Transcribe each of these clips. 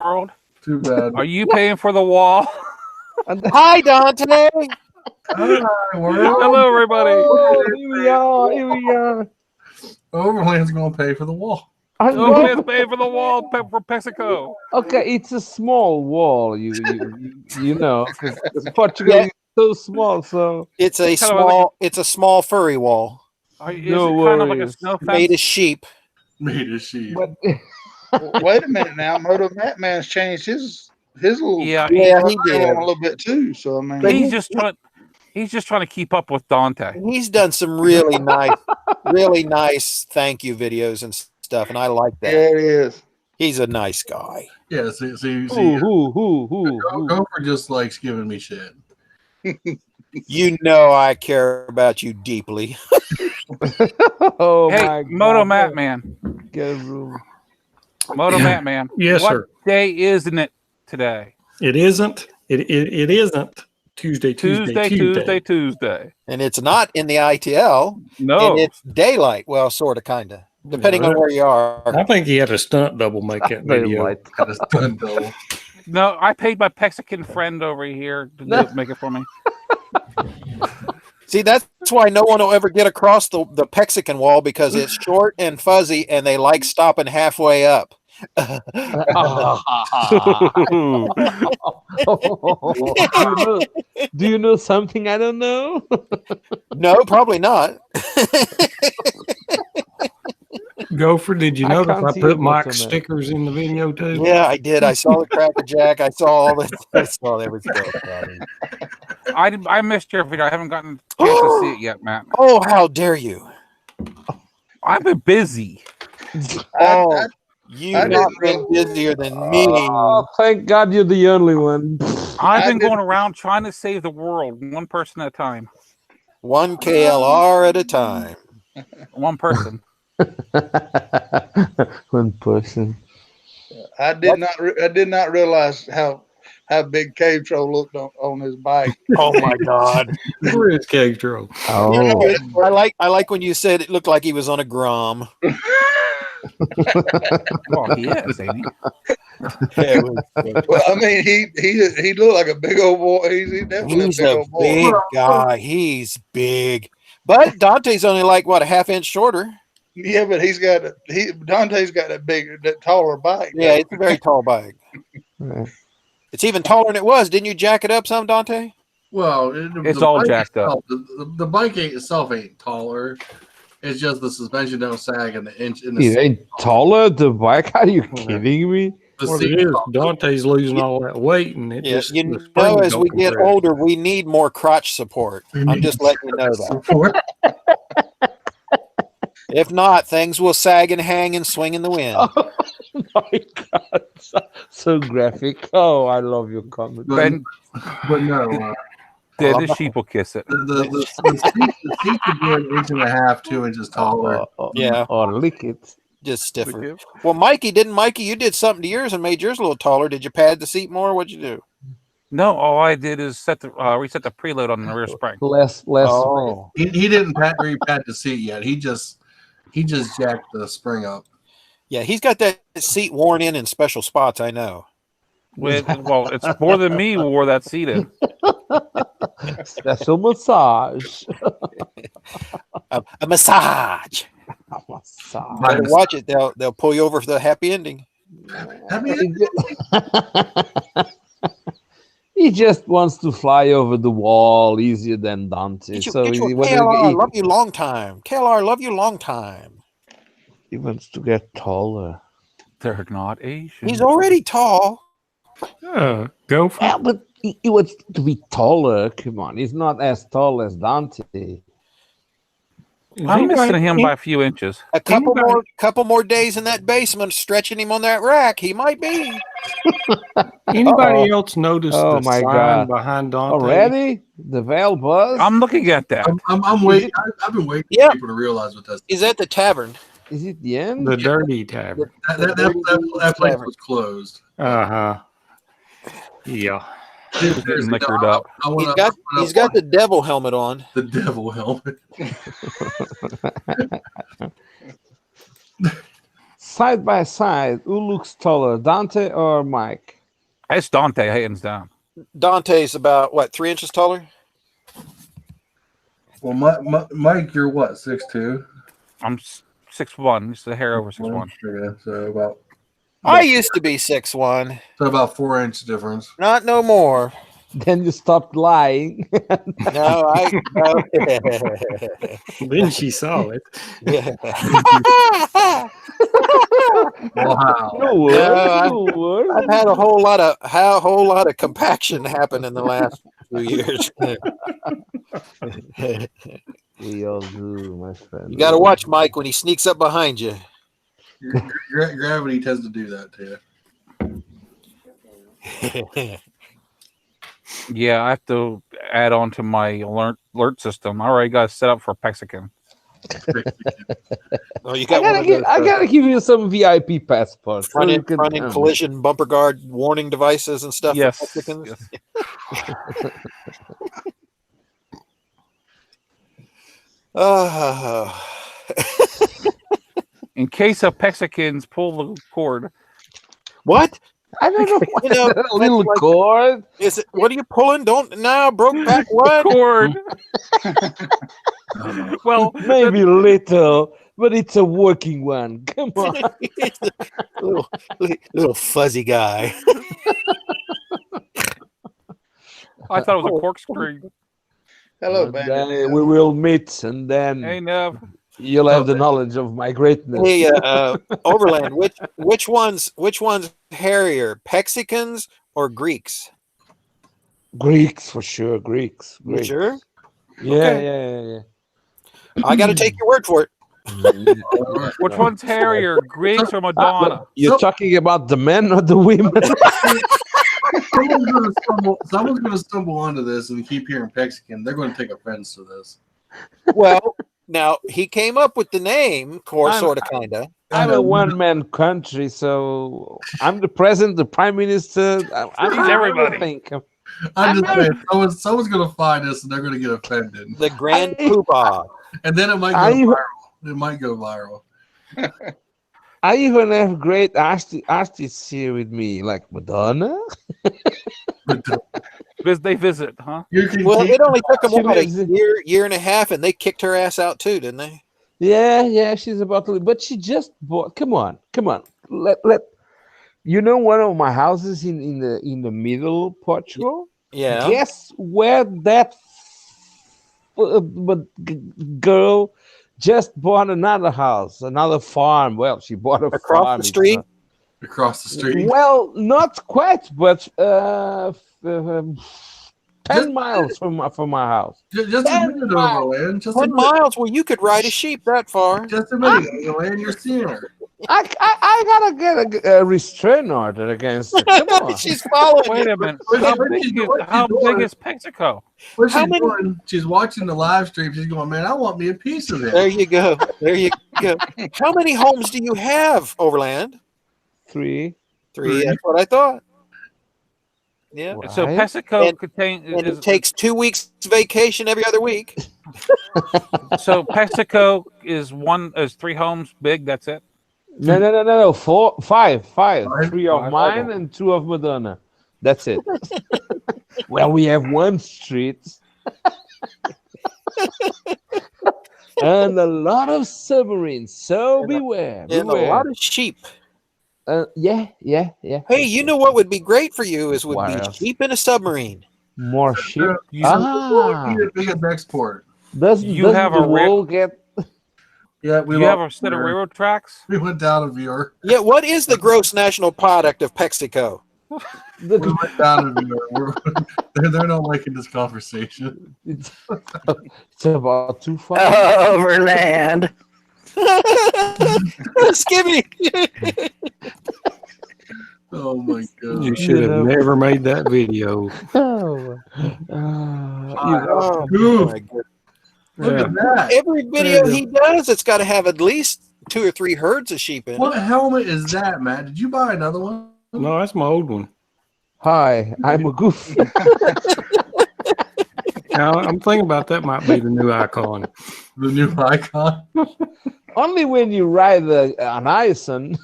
world. Too bad. Are you paying for the wall? Hi, Dante. Hi, world. Hello, everybody. Oh, here we are. Here we are. Overland's going to pay for the wall. Let's pay for the wall for Mexico. Okay, it's a small wall. You know, because Portugal is so small. So It's a Kind of like it's a small furry wall Is No it kind of like a worries. snow fence? made of sheep. Made a sheep. but Wait a minute now. Motomattman's changed his little Yeah, he did. a little bit too. So I mean, But He's just trying to keep up with Dante. He's done some really nice thank you videos and stuff, and I like that. yeah, it is. He's a nice guy. Yeah, see. who? Gopher just likes giving me shit. You know I care about you deeply. Oh Hey, my Motomattman. Get a room. Motomattman. Yes, what sir. day isn't it today? It isn't. It isn't Tuesday. Tuesday. And it's not in the ITL. No. And it's daylight. Well, sort of, kind of. Depending on where you are. I think he had a stunt double make that video. Got a stunt double. No, I paid my Mexican friend over here to make it for me. See, that's why no one will ever get across the Mexican wall, because it's short and fuzzy and they like stopping halfway up. Do you know something I don't know? No, probably not. Gopher, did you I notice can't I see put it Mike's much on that. stickers in the video too? Yeah, I did. I saw the Cracker Jack. I saw all this. I saw everything. I missed your video. I haven't gotten a chance to see it yet, Matt. Oh, how dare you! I've been busy. Oh, you've I not didn't been busier than me. Oh, thank God you're the only one. I've I been did- going around trying to save the world, one person at a time. One KLR at a time. One person. One person. I did not realize how big Cave Troll looked on his bike. Oh my God! Where is Cage Troll? Oh, I like when you said it looked like he was on a Grom. Well, he is, ain't he? Well, I mean, he looked like a big old boy. He's definitely He's a big a old boy. big guy. He's big, but Dante's only like what, a half inch shorter. Yeah, but Dante's got that taller bike. Yeah, it's a very tall bike. right. It's even taller than it was. Didn't you jack it up some, Dante? Well, It's the all bike jacked up. itself, the bike itself ain't taller. It's just the suspension don't sag in the inch. In It the ain't taller, the bike? Are you kidding me? What it is, Dante's losing all that weight, and it Yeah, just you the know, springs as we don't get compress. older, we need more crotch support. I'm just letting you know that. If not, things will sag and hang and swing in the wind. Oh my God. So graphic. Oh, I love your comment. Ben But no, did the sheep will kiss it. the seat could be an inch and a half, 2 inches taller. Yeah. Or lick it. Just stiffer. Well, Mikey, you did something to yours and made yours a little taller. Did you pad the seat more? What'd you do? No, all I did is reset the preload on the rear spring. Less. Oh, He didn't repad the seat yet. He just jacked the spring up. yeah, he's got that seat worn in special spots, I know. Well, it's more than me who wore that seat in. Special massage. A massage. Massage. Better watch it. They'll pull you over for the happy ending. He just wants to fly over the wall easier than Dante. Get So you he, a KLR, love you long time. KLR, love you long time. he wants to get taller. They're not Asian. He's already tall. Gopher. Yeah, but he wants to be taller. Come on, he's not as tall as Dante. I'm missing him by a few inches. A couple more days in that basement, stretching him on that rack. He might be. Anybody else notice Oh the my sign God. behind Dante? Already? The veil buzz? I'm looking at that. I'm waiting. I've been waiting Yeah. for people to realize what that's. He's at the tavern. Is it the end? The Dirty Tavern. That place was closed. Uh-huh. Yeah. Seriously, Liquored up. He's got the devil helmet on. the devil helmet. side by side, who looks taller, Dante or Mike? It's Dante, hands down. Dante's about what, 3 inches taller? Well, Mike, you're what, 6'2"? I'm 6'1", just a hair over 6'1". Yeah, so about I used to be 6'1". so about 4-inch difference. Not no more. Then you stopped lying. No, no. Then she saw it. Yeah. Wow. No words, Yeah, no words. I've had a whole lot of compaction happen in the last few years. We all do, my friend. You got to watch Mike when he sneaks up behind you. Gravity tends to do that to you. Yeah, I have to add on to my alert system. I already got it set up for Mexican. Oh, you I got one gotta, of give, those, I gotta give you some VIP passports. front so you end, can- collision bumper guard warning devices and stuff. for Yes. Mexicans. yes. Oh. In case of Mexicans pull the cord, What? I don't know. You know, A little like- cord. Is it? What are you pulling? Don't now broke back. What? cord. Well, Maybe little, but it's a working one. Come on. little fuzzy guy. I thought it was a corkscrew. Hello, And Bandit. then we will meet, and then Hey, Nev. you'll have the knowledge of my greatness. Hey, Overland. Which one's hairier, Mexicans or Greeks? Greeks for sure. Greeks. You Greeks. sure? Yeah, Okay. yeah. I got to take your word for it. Which one's hairier, Greeks or Madonna? You're talking about the men or the women? Someone's gonna stumble onto this and keep hearing Mexican. They're going to take offense to this. Well, now he came up with the name, I'm- sort of, kind of. I'm a one-man country, so I'm the president, the prime minister. I'm He's everybody. everything. I'm just saying, someone's going to find us and they're going to get offended, The Grand I- Poobah. and then it might go I- viral. It might go viral. I even have great artists here with me, like Madonna. Because they visit, huh? You can Well, keep- it only took them She what, a lives in- year and a half, and they kicked her ass out too, didn't they? Yeah, she's about to, but she just bought. Come on. Let. You know, one of my houses in the middle Portugal. Yeah. Guess where that girl just bought another house, another farm. Well, she bought a Across farm. the street? across the street. Well, not quite, but 10 Just- miles from my house. Just a minute, Overland. Just a 10 minute. miles? Well, you could ride a sheep that far. Just a minute, Overland. You're seeing her. I gotta get a restraint order against her. Come on. She's following Wait you. a minute. Wait, How wait, big she's is, going- how she's big going. is Mexico? What How she's many- doing, she's watching the live stream. She's going, man, I want me a piece of There it. you go. There you go. How many homes do you have, Overland? 3. 3. That's what I thought. Yeah. So Right. Mexico And contains. it takes 2 weeks vacation every other week. So Mexico is 3 homes big. That's it. No. 4, 5. Five? 3 of Five, mine okay. and 2 of Madonna. That's it. Well, we have one street and a lot of submarines. So beware. And a lot of sheep. Yeah. Hey, you know what would be great for you is would What be else? sheep in a submarine. More ship. You, Ah, Be a big export. doesn't You have the a ra- wall get? Yeah, we you have a lost set of her. railroad tracks. We went down a viewer. Yeah, what is the gross national product of Mexico? We went down a viewer. They're not liking this conversation. It's about 2 5. Overland. Skimmy. Oh my god. You should have never made that video. Oh, Oh, Ooh, my goodness. look Yeah. at that. Every video he does, it's got to have at least 2 or 3 herds of sheep in What it. helmet is that, Matt? Did you buy another one? No, that's my old one. hi, I'm a goof. Now, I'm thinking about that might be the new icon. The new icon? Only when you ride an Ison.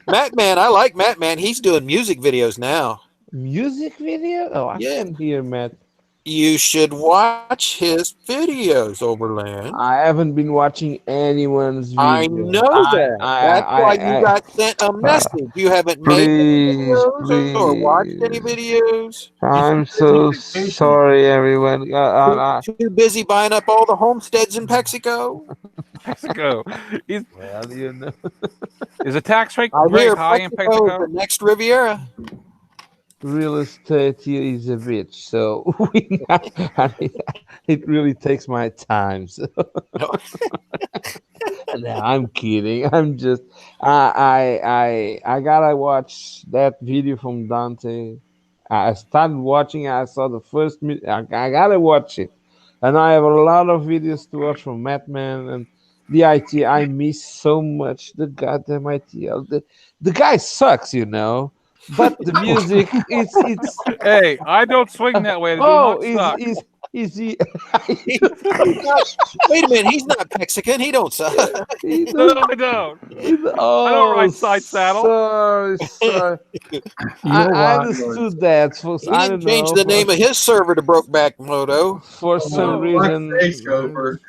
Mattman, I like Mattman. He's doing music videos now. Music video? Oh, I Yeah. can't hear, Matt. You should watch his videos, Overland. I haven't been watching anyone's videos. I know that. That's why you got sent a message. You haven't made any Please, videos or watched any please. videos. I'm so sorry, everyone. Too busy buying up all the homesteads in Mexico. Mexico. Is Well, you know. the tax rate I very hear high in Mexico is Mexico? the next Riviera. Real estate here is a bitch, so it really takes my time. So. No, I'm kidding. I'm just I gotta watch that video from Dante. I started watching. I saw the first minute. I gotta watch it, and I have a lot of videos to watch from Mattman and the IT. I miss so much the goddamn ITL. The guy sucks, you know. But the music, it's. Hey, I don't swing that way. I do Oh, not suck. is he? Wait a minute, he's not Mexican. He don't suck. No, I don't. Oh, I don't ride side saddle. Sorry. know I why? understood that. For, He I didn't don't change know, the name of his server to Brokeback Moto. for some reason. Thanks, Gopher.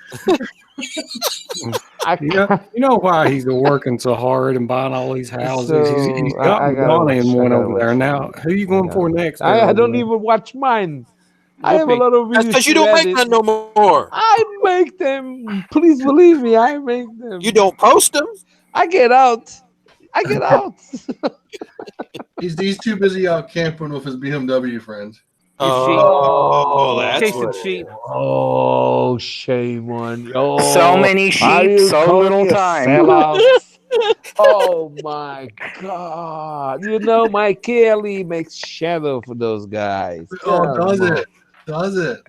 I You know why he's working so hard and buying all these houses? He's So, got I gotta Madonna watch- in I one gotta over there watch. now. Who you going for next? I don't Bill? even watch mine. I have a Whoopi. lot of videos. That's because you to don't make edit. none no more. I make them. Please believe me, I make them. You don't post them. I get out. He's too busy out camping with his BMW friends. Oh, that's Chasing what it sheep. Oh, shame on you. Oh, So many are sheep, you so calling little me a time. sellout? Oh my God! You know my KLE makes shadow for those guys. Oh, does Come on. it? Does it?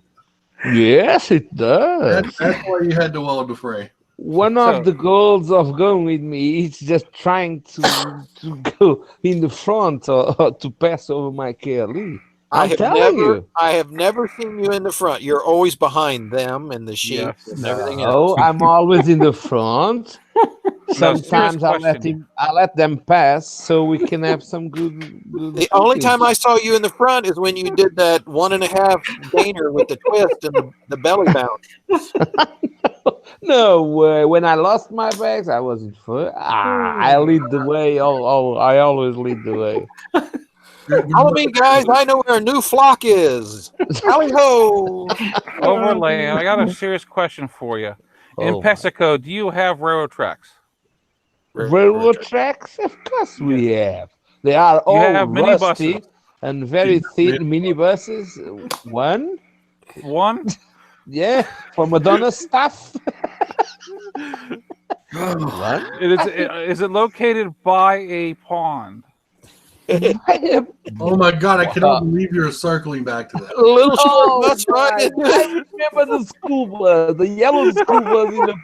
Yes, it does. That's why you had to weld the frame. One So- of the goals of going with me is just trying to go in the front or to pass over my KLE. I'm telling you. I have never seen you in the front. You're always behind them and the sheep Yes. and everything No, else. I'm always in the front. Sometimes question. I let them pass so we can have some good. The only time I saw you in the front is when you did that 1.5 gainer with the twist and the belly bounce. No way. When I lost my bags, I was in front. I lead the way. I always lead the way. Follow me, guys. I know where a new flock is. Tally ho! Overland. I got a serious question for you. In Oh, Mexico, do you have railroad tracks? railroad tracks? Of course we have. They are all have rusty minibuses. and very thin minibuses. One, One? yeah, for Madonna stuff. One. Is it located by a pond? I have Oh my God! I cannot believe you're circling back to that. Little short Oh bus ride. I remember the school bus, the yellow school bus.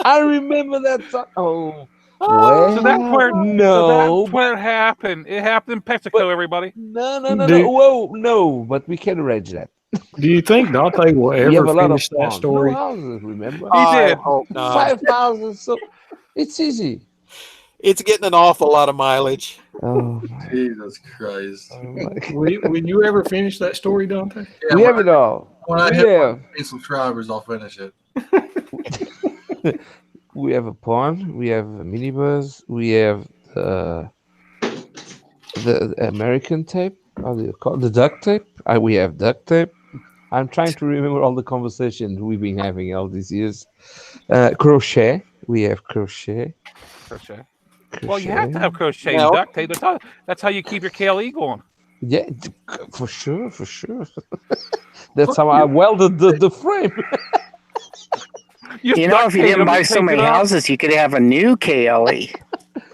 I remember that song. Oh, well, So that's where no, that's where it happened. It happened in Mexico, everybody. no. Do- Whoa, no, but we can arrange that. Do you think Dante will We have ever a lot of finish that ponds. story? No houses, remember? I did. hope not. 5,000. So it's easy. It's getting an awful lot of mileage. Oh my, Jesus Christ! Will you ever finish that story, Dante? Yeah, we have it all. when I We hit have. 8 subscribers, I'll finish it. We have a pond. We have a minibus. We have the American tape. How do you call it? The duct tape? We have duct tape. I'm trying to remember all the conversations we've been having all these years. Crochet. We have crochet. Crochet. Well, you have to have crochet No. and duct tape. That's how you keep your KLE going. Yeah, for sure. That's how I welded the frame. You know, if you didn't buy so many houses, you could have a new KLE.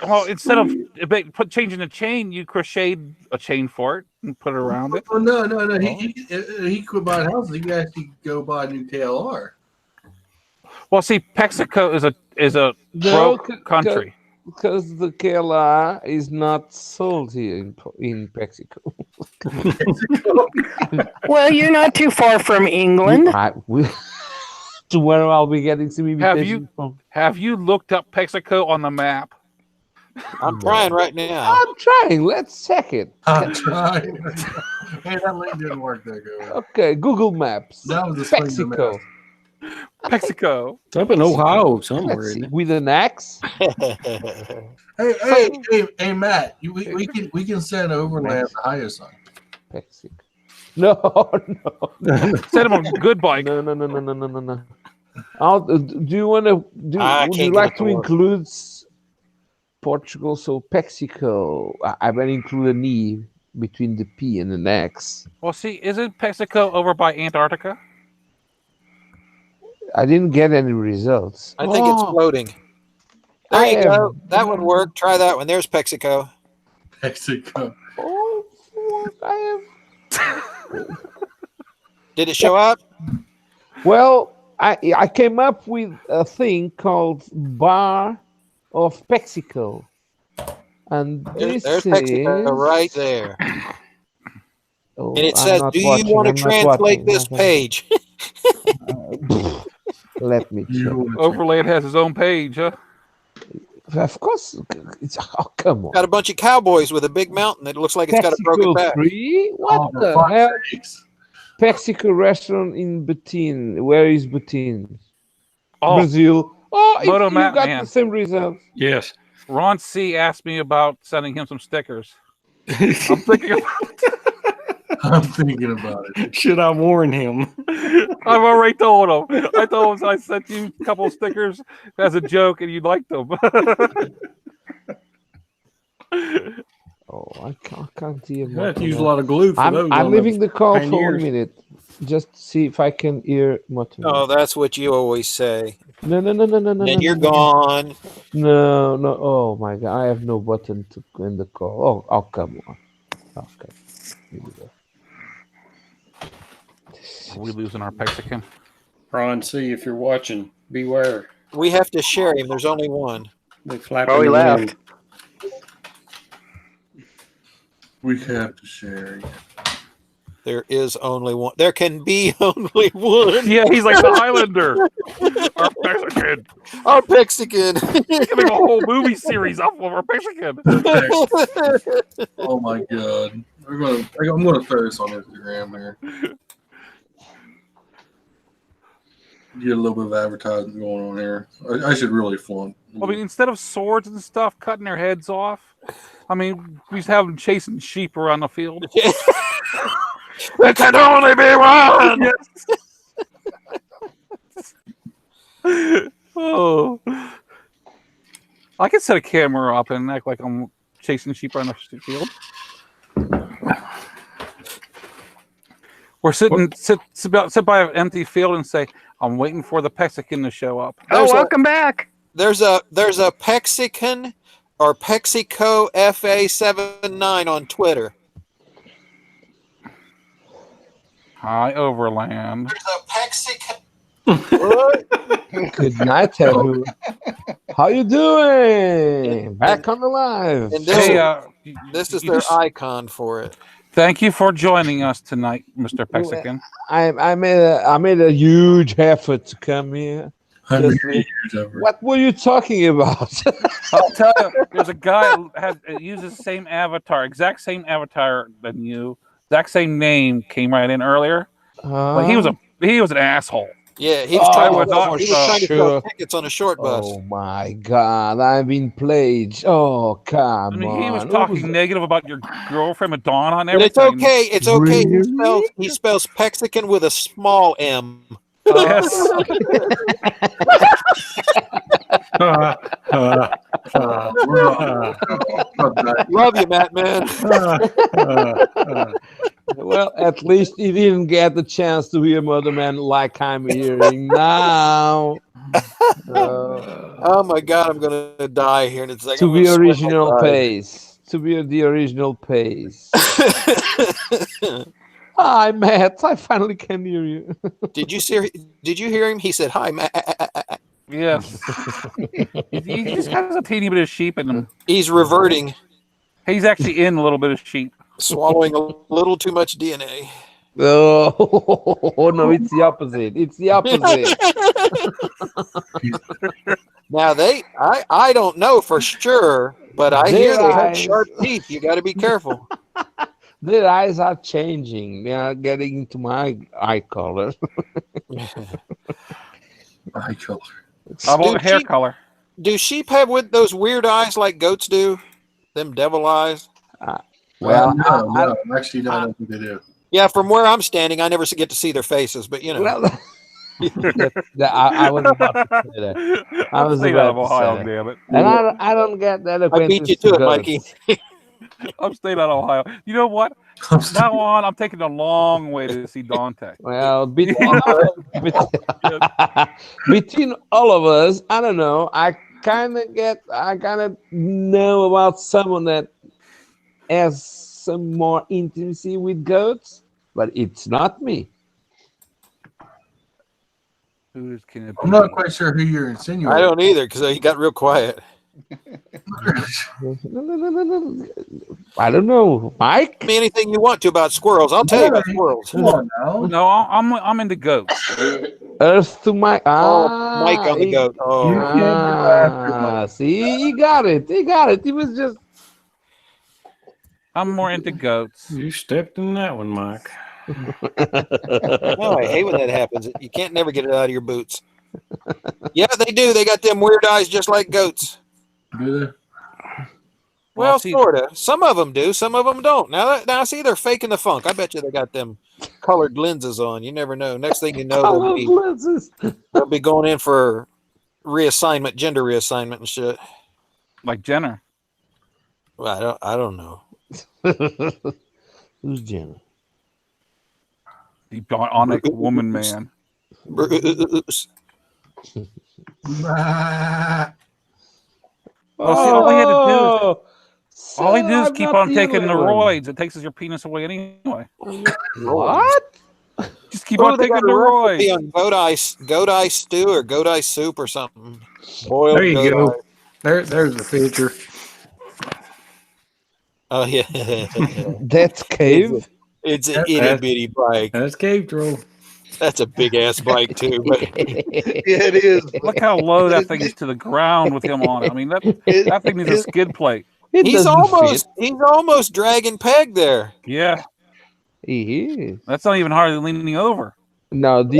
Well, instead of changing the chain, you crocheted a chain for it and put it around it. Oh no! He quit buying houses. He could actually go buy a new KLR. Well, see, Mexico is a No, broke country. Because the KLR is not sold here in Mexico. Well, you're not too far from England. to where I'll be getting some invitations from. Have you looked up Mexico on the map? I'm trying right now. I'm trying. Let's check it. I'm trying. Hey, that link didn't work that good. Okay, Google Maps. That was a swing and a Mexico. Mexico. It's up in Ohio somewhere. Let's see. Isn't it? With an X. Hey, Matt, we can send Overland to hire son. Mexico. No, no. Send him on good bike. No. Do you want to do? I Would can't you get like it to to work. include Portugal? So Mexico. I will include an E between the P and an X. Well, see, isn't Mexico over by Antarctica? I didn't get any results. I think it's floating. There you go. That would work. Try that one. There's Mexico. Mexico. Oh, I have. Did it show up? Well, I came up with a thing called Bar of Mexico, and There's this Mexico is right there. Oh, And it I'm says, not do watching, you want to I'm not translate watching. this page? Let me check. Overland has his own page, huh? Of course, it's come on. Got a bunch of cowboys with a big mountain that looks like it's got a broken Mexico back. 3? What Oh, the for fuck's hell? sakes. Mexico restaurant in Betin. Where is Betin? Oh, Brazil. Oh, you got Motomattman. the same results. Yes. Ron C asked me about sending him some stickers. I'm thinking about it. I'm thinking about it. Should I warn him? I've already told him. I told him I sent you a couple of stickers as a joke and you liked them. Oh, I can't hear. I have to use a lot of glue for those. I'm on leaving those the call for 1 pioneers. minute. Just to see if I can hear Motomattman. Oh, that's what you always say. No. And you're gone. No. Oh my God, I have no button to end the call. Oh, come on. Okay. Here we go. Are we losing our Mexican? Ron, see if you're watching. Beware. We have to share him. There's only one. They flap. Oh, in he the left. wind. We have to share. There is only one. There can be only one. Yeah, he's like the Highlander. Our Mexican. Our Mexican. Giving a whole movie series off of our Mexican. Oh my God. I'm gonna throw this on Instagram here. Get a little bit of advertising going on here. I should really flaunt. I mean, instead of swords and stuff cutting their heads off, I mean, we used to have them chasing sheep around the field. There can only be one. Yes. Oh, I could set a camera up and act like I'm chasing sheep around the field. Or sit by an empty field and say, "I'm waiting for the Mexican to show up." Oh, welcome back. There's a Pexican or Pexico FA79 on Twitter. Hi, Overland. There's a Pexican. Good night, everyone. How you doing? Back on the live. And this is you their just- icon for it. Thank you for joining us tonight, Mr. Mexican. I made a huge effort to come here. I'm Just- a huge effort. What were you talking about? I'll tell you, there's a guy who uses the same avatar, exact same avatar than you, exact same name, came right in earlier. But he was an asshole. Yeah, he was trying to sell sure. tickets on a short bus. Oh my God, I've been played. Oh, come I mean, on. he was It talking negative about your girlfriend Madonna and But everything. it's okay. It's okay. Really? He spells Pexican with a small M. Yes. Love you, Matt, man. Well, at least he didn't get the chance to hear Motomattman like I'm hearing now. Oh my God, I'm gonna die here in a second. To be original pace. To be the original pace. Hi, Matt. I finally can hear you. Did you hear him? He said, "Hi, Matt." Yes. he just has a teeny bit of sheep in him. He's reverting, He's actually in a little bit of sheep. swallowing a little too much DNA. Oh, no, it's the opposite. It's the opposite. Now I don't know for sure, but I hear Their they have eyes. sharp teeth. You got to be careful. Their eyes are changing. They are getting into my eye color. Eye color. How about Do hair sheep- color? Do sheep have with those weird eyes like goats do? Them devil eyes? Well, no, actually, no, I don't think they do. Yeah, from where I'm standing, I never get to see their faces, but you know. well, I was about to say that. I was staying out about of to say Ohio, that. damn it. And I don't get that I acquaintance beat you to it, goats. Mikey. I'm staying out of Ohio. You know what? From now on, I'm taking a long way to see Dante. Well, between between all of us, I don't know. I kind of know about someone that has some more intimacy with goats, but it's not me. Who can it be? I'm not quite sure who you're insinuating. I don't either because he got real quiet. No. I don't know, Mike. Tell me anything you want to about squirrels. I'll tell you about squirrels. Come on now. No, I'm into goats. Earth to Mike. Oh, Mike on the he- goat. Oh, You can't go after Mike. See, he got it. He got it. He was just. I'm more into goats. You stepped in that one, Mike. no, I hate when that happens. You can't never get it out of your boots. Yeah, they do. They got them weird eyes just like goats. Do they? Well, see- sort of. Some of them do. Some of them don't. Now, see, they're faking the funk. I bet you they got them colored lenses on. You never know. Next thing you know, they'll be going in for reassignment, gender reassignment and shit. Like Jenner. Well, I don't know. Who's Jenna? The bionic woman man. Bruce. Well, see, all we had to do all he so do is I'm keep not on the taking the only one. roids. It takes your penis away anyway. What? Just keep Oh, on they taking got the a recipe roids. on goat eye stew or goat eye soup or something. Boiled There you goat go. eye. There's the picture. Oh yeah, That's cave. it's an itty bitty bike. That's cave troll. That's a big ass bike too. But Yeah, it is. Look how low that thing is to the ground with him on it. I mean, that thing needs a skid plate. It he's doesn't almost dragging Peg there. Yeah, He is. that's not even hardly leaning over. No, the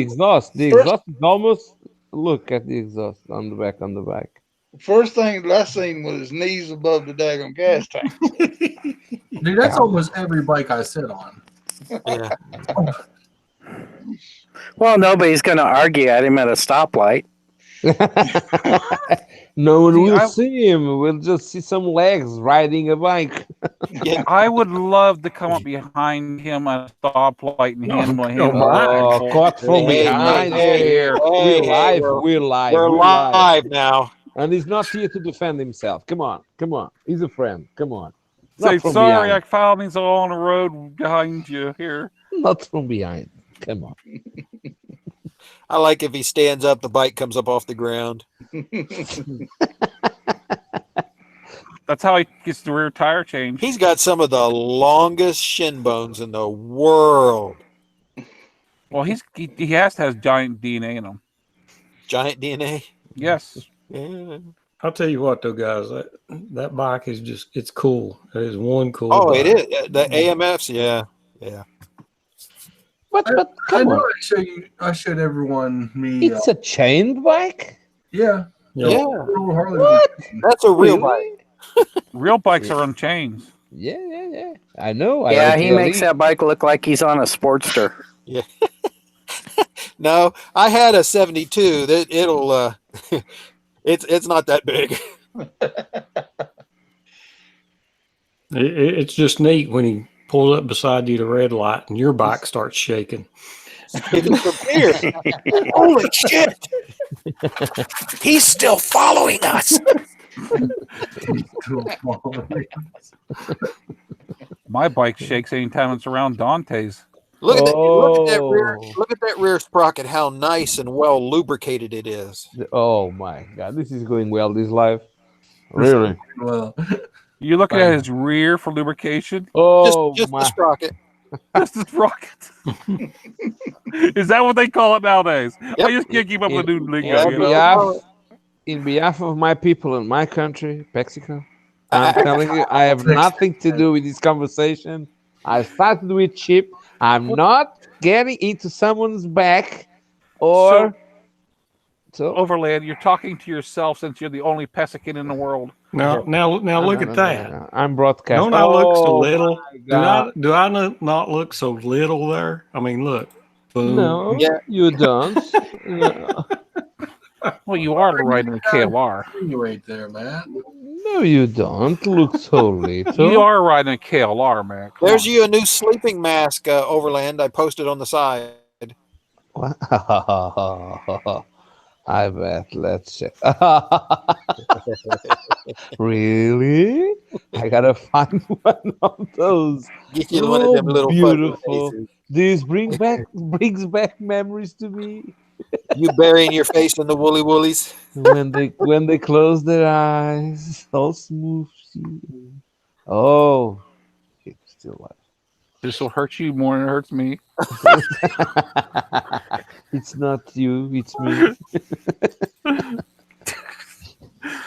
exhaust. The exhaust is almost. Look at the exhaust on the back. First thing I seen was his knees above the daggone gas tank. Dude, that's almost every bike I sit on. Yeah. Well, nobody's going to argue at him at a stoplight. No one See, will I- see him. We'll just see some legs riding a bike. I would love to come up behind him at a stoplight and handle him. Oh, caught from Hey, behind. hey, We're live. we're- We're live. We're live now. And he's not here to defend himself. Come on. He's a friend. Come on. Say Not from sorry, behind. I found these all on the road behind you here. Not from behind. Come on. I like if he stands up, the bike comes up off the ground. That's how he gets the rear tire change. He's got some of the longest shin bones in the world. Well, he has to have giant DNA in him. Giant DNA. Yes. Yeah. I'll tell you what, though, guys, that bike is it's cool. It is one cool. Oh, bike. it is the AMFs. Yeah. But I come know on. I showed everyone me. It's a chained bike? Yeah. Yeah. Little Harley What? Davidson. That's a real bike. Really? Real bikes are on chains. Yeah. I know. Yeah, I he makes that bike look like he's on a Sportster. No, I had a 72. That it'll it's not that big. It's just neat when he pulls up beside you at a red light and your bike starts shaking. It's from here. Holy shit! He's still following us. My bike shakes anytime it's around Dante's. Look at that! Look at that rear! Oh. Look at that rear sprocket! How nice and well lubricated it is. Oh my God. This is going well, this life. Really? Well, You looking at his rear for lubrication? Oh Just my. the sprocket. This is rocket. Is that what they call it nowadays? Yep. I just can't keep up with the new lingo. In behalf of my people in my country, Mexico, I'm telling you, I have nothing to do with this conversation. I started with chip. I'm not getting into someone's back or. So Overland, you're talking to yourself since you're the only Pesican in the world. Now look at that. No. I'm broadcasting. Don't I look so little? God. Do I not look so little there? I mean, look. Boom. No, you don't. No. Well, you are riding a KLR. You right there, Matt. No, you don't look so little. You are riding a KLR, man. Come There's on. you a new sleeping mask, Overland. I posted on the side. I bet. Let's check. Really? I gotta find one of those. Get you one of them little beautiful. faces. This brings back memories to me. You burying your face in the woolly woolies. when they close their eyes, all smooth. Oh, it's still alive. This will hurt you more than it hurts me. It's not you, it's me.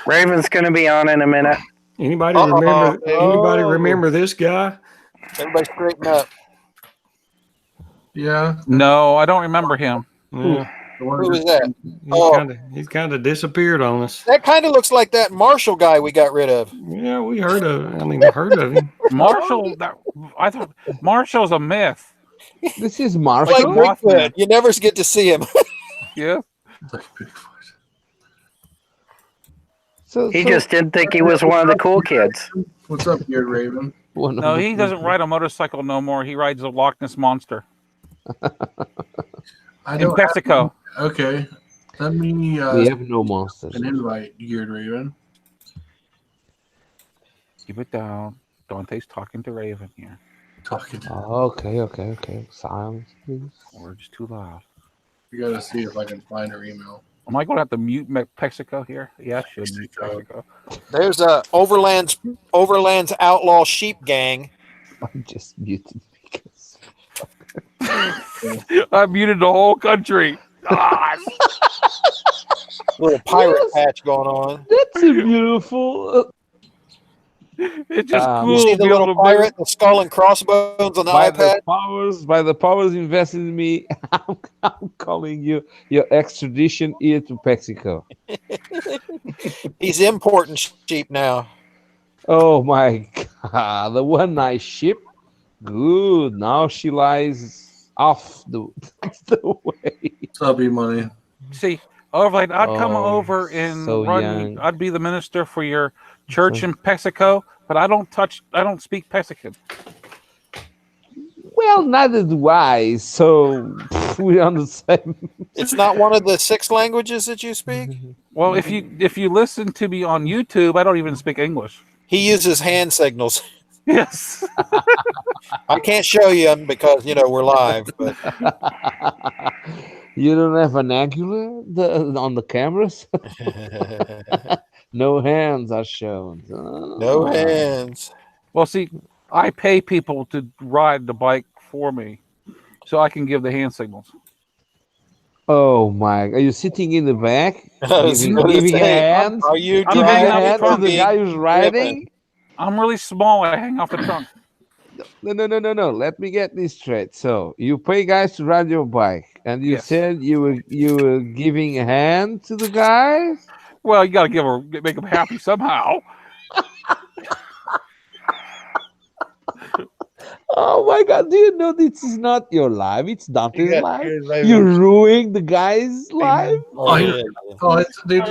Raven's going to be on in a minute. Anybody remember this guy? Everybody straighten up. Yeah. No, I don't remember him. Yeah. Who was that? He's kind of disappeared on us. That kind of looks like that Marshall guy we got rid of. Yeah, we heard of him. Marshall, I thought Marshall's a myth. This is Like Marshall. Bigfoot. You never get to see him. Yeah. He just didn't think he was one of the cool kids. What's up here, Raven? No, he doesn't ride a motorcycle no more. He rides a Loch Ness Monster. In Mexico. Okay. Let me we have no monsters. an invite, Geared Raven. Keep it down. Dante's talking to Raven here. Talking to Okay. Silence, please. Words too loud. You gotta see if I can find her email. Am I going to have to mute Mexico here? Yeah, I should mute Mexico. There's Overland's outlaw sheep gang. I just muted because I muted the whole country. Little pirate patch going on. that's a beautiful. It's just cool. You see to the be able little to pirate, the skull and crossbones on the iPad? By the powers invested in me, I'm calling you your extradition here to Mexico. He's importing sheep now. Oh my God, the one nice ship. Good. Now she lies off the way. Subby money. See, Overland, I'd come over and so run. young. I'd be the minister for your church in Mexico, but I don't speak Mexican. Well, neither do I. So we're on the same. It's not one of the 6 languages that you speak? Well, if you listen to me on YouTube, I don't even speak English. He uses hand signals. Yes. I can't show you them because, we're live. But You don't have vernacular on the cameras? No hands are shown. no hands. Well, see, I pay people to ride the bike for me, so I can give the hand signals. Oh my! Are you sitting in the back, giving a hand? Are you I'm Giving a hanging out hand the to trunk. the guy who's riding? I'm really small. I hang off the trunk. No. Let me get this straight. So you pay guys to ride your bike, and you Yes. said you were giving a hand to the guys. Well, you got to make them happy somehow. Oh my God! Do you know this is not your life? It's Dante's got life. Geared Raven. You ruined the guy's life. Oh, yeah. Oh, it's, dude,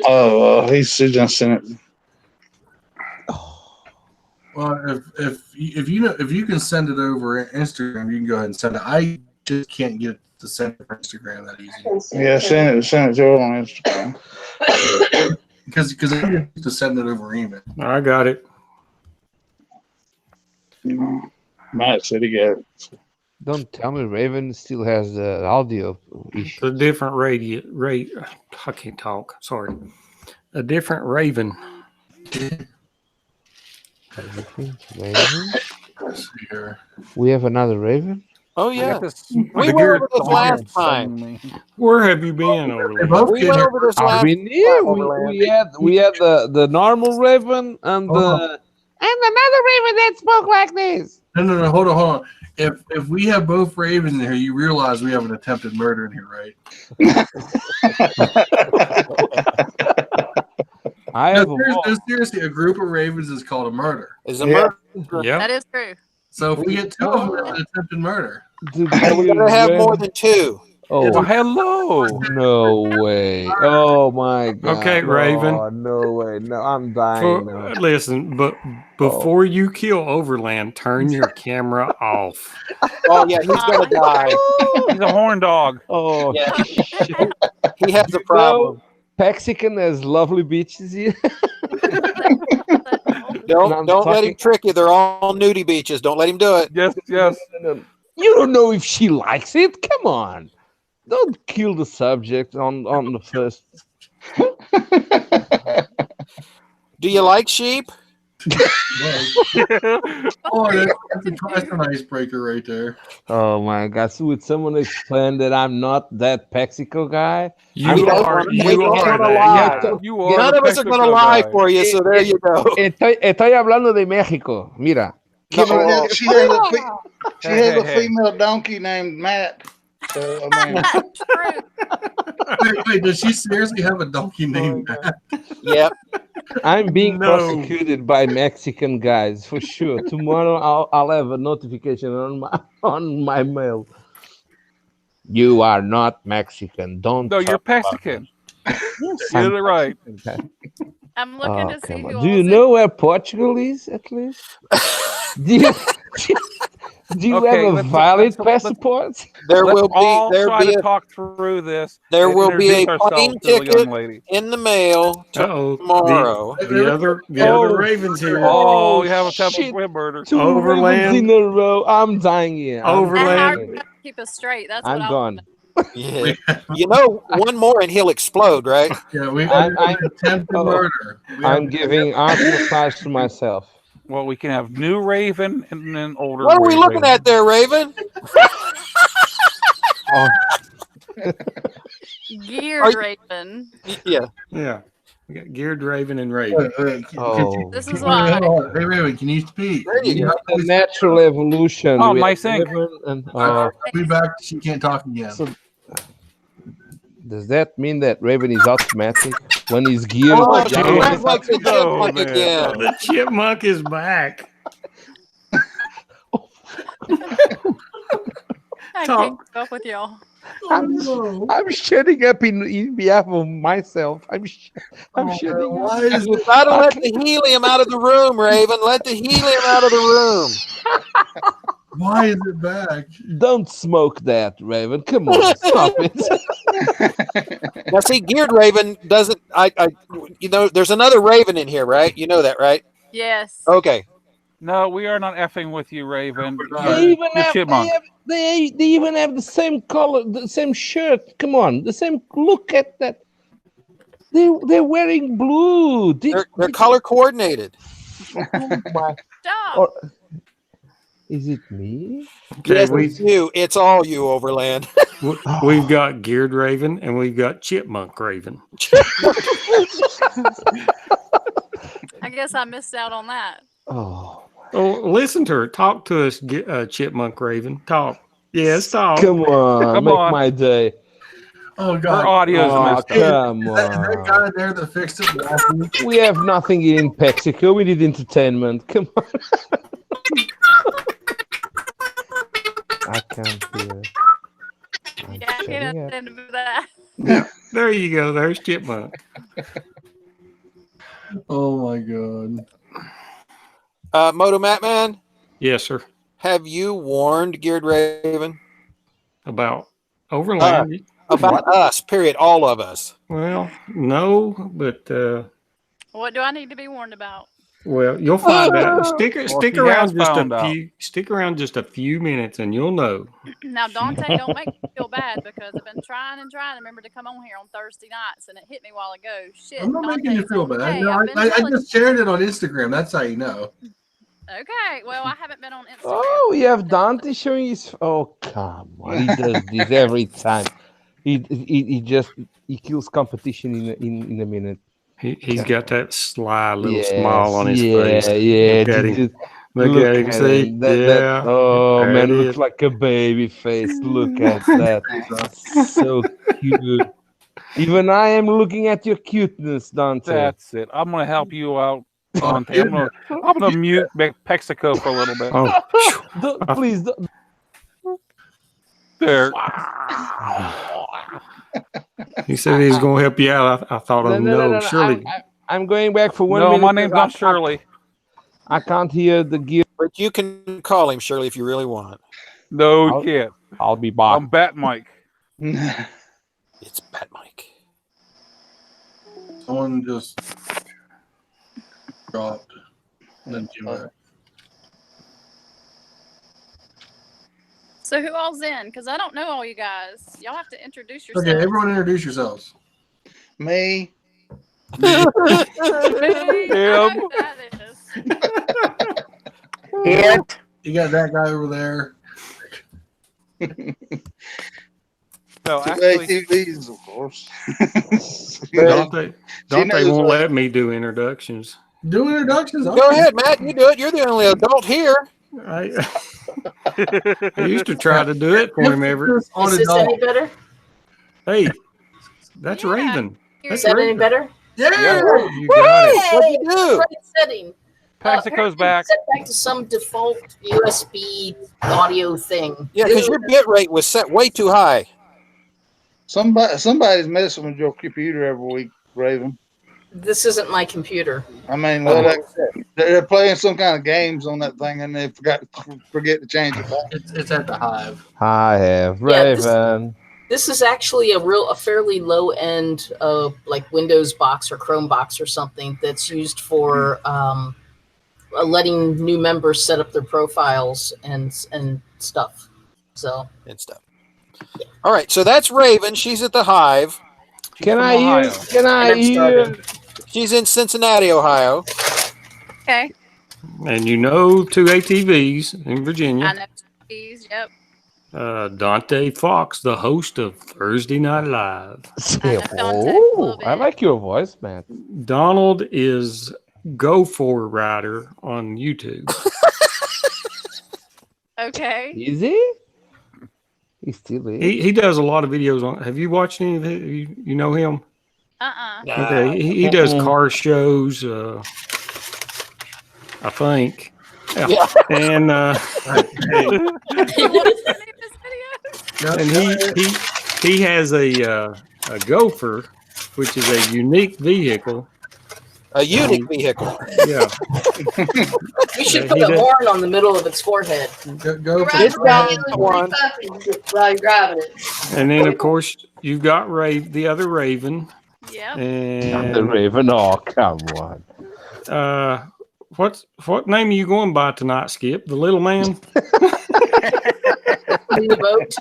Oh, he just sent it. well, if you can send it over Instagram, you can go ahead and send it. I just can't get it to send it for Instagram that easy. Yeah, send it to her on Instagram. Because I need to send it over email. I got it. Matt said he got it. Don't tell me Raven still has the audio issue. A different rate. I can't talk. Sorry. A different Raven. Raven? Let's see here. We have another raven. Oh I yeah, got this. we went over this last time. Where have you been, They Overland? both We get went here. over this I've last been here. time, Overland. We had the normal raven and the and another raven that spoke like this. No. Hold on. If we have both ravens in here, you realize we have an attempted murder in here, right? I have a No, seriously, a group of ravens is called a murder. Is a murder. Yeah. That is true. So if we get two of them, it's an attempted murder. And we gotta have more than two. Oh, Well, hello. no way. Oh my god. Okay, Raven. Oh, no way. No, I'm dying now. Listen, but before you kill Overland, turn your camera off. Oh yeah, he's gonna die. He's a horn dog. Oh, Yeah. He has a problem. Mexican has lovely beaches here. Don't let him trick you. They're all nudie beaches. Don't let him do it. Yes. You don't know if she likes it. Come on. Don't kill the subject on the first. Do you like sheep? Oh, that's an icebreaker right there. Oh my god. So would someone explain that I'm not that Mexico guy? You are that. You are. None of us are gonna lie for you, so there you go. Estoy hablando de México. Mira. She has a female donkey named Matt. So, I mean, Wait, does she seriously have a donkey named Matt? Yep. I'm being prosecuted by Mexican guys for sure. Tomorrow I'll have a notification on my mail. You are not Mexican. Don't. No, you're Mexican. You're right. Okay. I'm looking to see who. Do you know where Portugal is at least? Do you have a valid passport? There Let's will all be try to talk through this. There and will be a introduce plane ourselves to the young ticket lady. in the mail tomorrow. The other Ravens here. Oh, we have a temple murder. Two Overland. ravens in a row. I'm dying here. Overland. Keep us straight. That's what I'm gone. Yeah. You know, one more and he'll explode, right? Yeah, we have attempted murder. I'm giving art massage to myself. Well, we can have new Raven and then older. What are we looking at there, Raven? Geared Raven. Yeah. Yeah. We got Geared Raven and Raven. This is why. Hey, Raven, can you speak? There you go. The natural evolution. Oh, We my have sink. and, I'll be back. She can't talk again. So, does that mean that Raven is automatic when he's geared? Oh, like she that? sounds like the chipmunk again. The chipmunk is back. I can't keep up with y'all. I'm shutting up in behalf of myself. I'm shutting up. You gotta let the helium out of the room, Raven. Let the helium out of the room. Why is it back? Don't smoke that, Raven. Come on, stop it. Now, see, Geared Raven doesn't. You know, there's another Raven in here, right? You know that, right? Yes. Okay. No, we are not effing with you, Raven. They even You're have, chipmunk. they even have the same color, the same shirt. Come on, the same. Look at that. They're wearing blue. They're color coordinated. Oh my. Stop. Is it me? Okay, Yes, it's you. It's all you, Overland. we've got Geared Raven and we've got Chipmunk Raven. I guess I missed out on that. Oh, listen to her. Talk to us, Chipmunk Raven. Talk. Yes, talk. come on, make my day. Oh God, Her audio is messed up. Come Is that on. guy there that fixed it last week? We have nothing in Mexico. We need entertainment. Come on. I can't hear. Yeah, I can't understand that. There you go. There's Chipmunk. Oh my God. Motomattman, Yes, sir. have you warned Geared Raven About Overland. about us? Period. All of us. Well, no, but What do I need to be warned about? well, you'll find out. Stick he around has just found a out. few. Stick around just a few minutes, and you'll know. Now, Dante, don't make me feel bad because I've been trying to remember to come on here on Thursday nights, and it hit me a while ago. Shit, I'm not making you Dante's feel on. bad. Hey, No, I've been I telling just shared it on Instagram. That's how you know. Okay. Well, I haven't been on Instagram. Oh, you have Dante showing his. Oh, come on! He does this every time. He kills competition in a minute. He's got that sly little Yes, smile on his yeah, face. yeah. Look at him. Just Look at him. See? him. Yeah. Oh there man, it looks is. like a baby face. Look at that. So cute. Even I am looking at your cuteness, Dante. That's it. I'm gonna help you out, Dante. I'm gonna mute Mexico for a little bit. Oh, Please. Don't. There. he said he's going to help you out. I thought, no, Shirley. I'm going back for 1 No, minute. my name's not Shirley. I can't hear the gear. But you can call him Shirley if you really want. No, you can't. I'll be back. I'm Bat Mike. It's Bat Mike. Someone just dropped. And then came back. So who all's in? Because I don't know all you guys. Y'all have to introduce yourselves. Okay, everyone introduce yourselves. Me. That is. Hit. You got that guy over there. No, Today actually, TVs, of course. Dante knows won't what- let me do introductions. Do introductions. Go ahead, Matt. You do it. You're the only adult here. I used to try to do it for him every. Is this any better? Hey, that's Yeah. Raven. Is That's that any Raven. better? Yeah. You got it. What'd you do? Right setting. Mexico's back. Set back to some default USB audio thing. Yeah, because your bit rate was set way too high. Somebody's messing with your computer every week, Raven. This isn't my computer. I mean, well, they're playing some kind of games on that thing, and they forget to change it back. It's at the Hive. I have Yeah, Raven. This is actually a fairly low end like Windows box or Chrome box or something that's used for letting new members set up their profiles and stuff. So And stuff. All right, so that's Raven. She's at the Hive. Can from I hear? Ohio. Can I And I'm hear? starting. She's in Cincinnati, Ohio. Okay. And you know 2 ATVs in Virginia. I know these. Yep. Dante Fox, the host of Thursday Night Live. I know Dante a Oh, little I bit. like your voice, man. Donald is Go For Rider on YouTube. Okay. Is he? He still is. He does a lot of videos on. Have you watched any of it? You know him? Okay, he does car shows. I think. Yeah. And and he has a Gopher, which is a unique vehicle. A unique vehicle. Yeah. You should put a horn on the middle of its forehead. Go for It's down to one. While you're driving it. And then of course you've got the other Raven. Yep. And The Raven. Oh, come on. what name are you going by tonight, Skip? The little man? In the boat.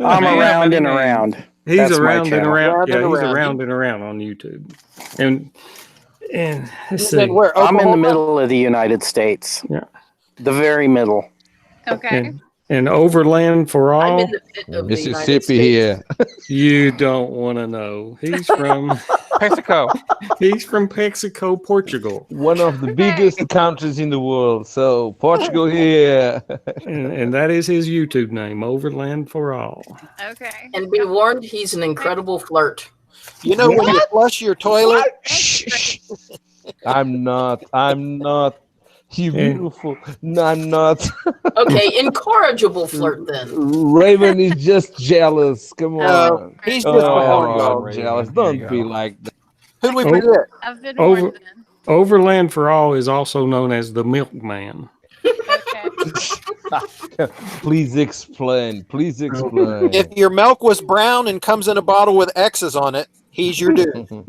I'm around and around. He's That's my around and channel. around. Yeah, he's Around. around and around on YouTube. And let's He's see. in where? I'm in the Oklahoma? middle of the United States. Yeah. The very middle. Okay. And Overland for I'm all, in the pit of the United Mississippi States. here. you don't want to know. He's from Mexico. Mexico, Portugal. One of the biggest countries in the world. So Portugal here. And that is his YouTube name, Overland for All. Okay. And be warned, he's an incredible flirt. You know when you flush your toilet? Shh. I'm not. You beautiful. No, I'm not. Okay, incorrigible flirt then. Raven is just jealous. Come on. He's just a horn Oh, dog. jealous. Don't be like that. Who'd we forget? I've been Over- warned then. Overland for All is also known as the Milkman. Okay. Please explain. Please explain. If your milk was brown and comes in a bottle with X's on it, he's your dude. Well,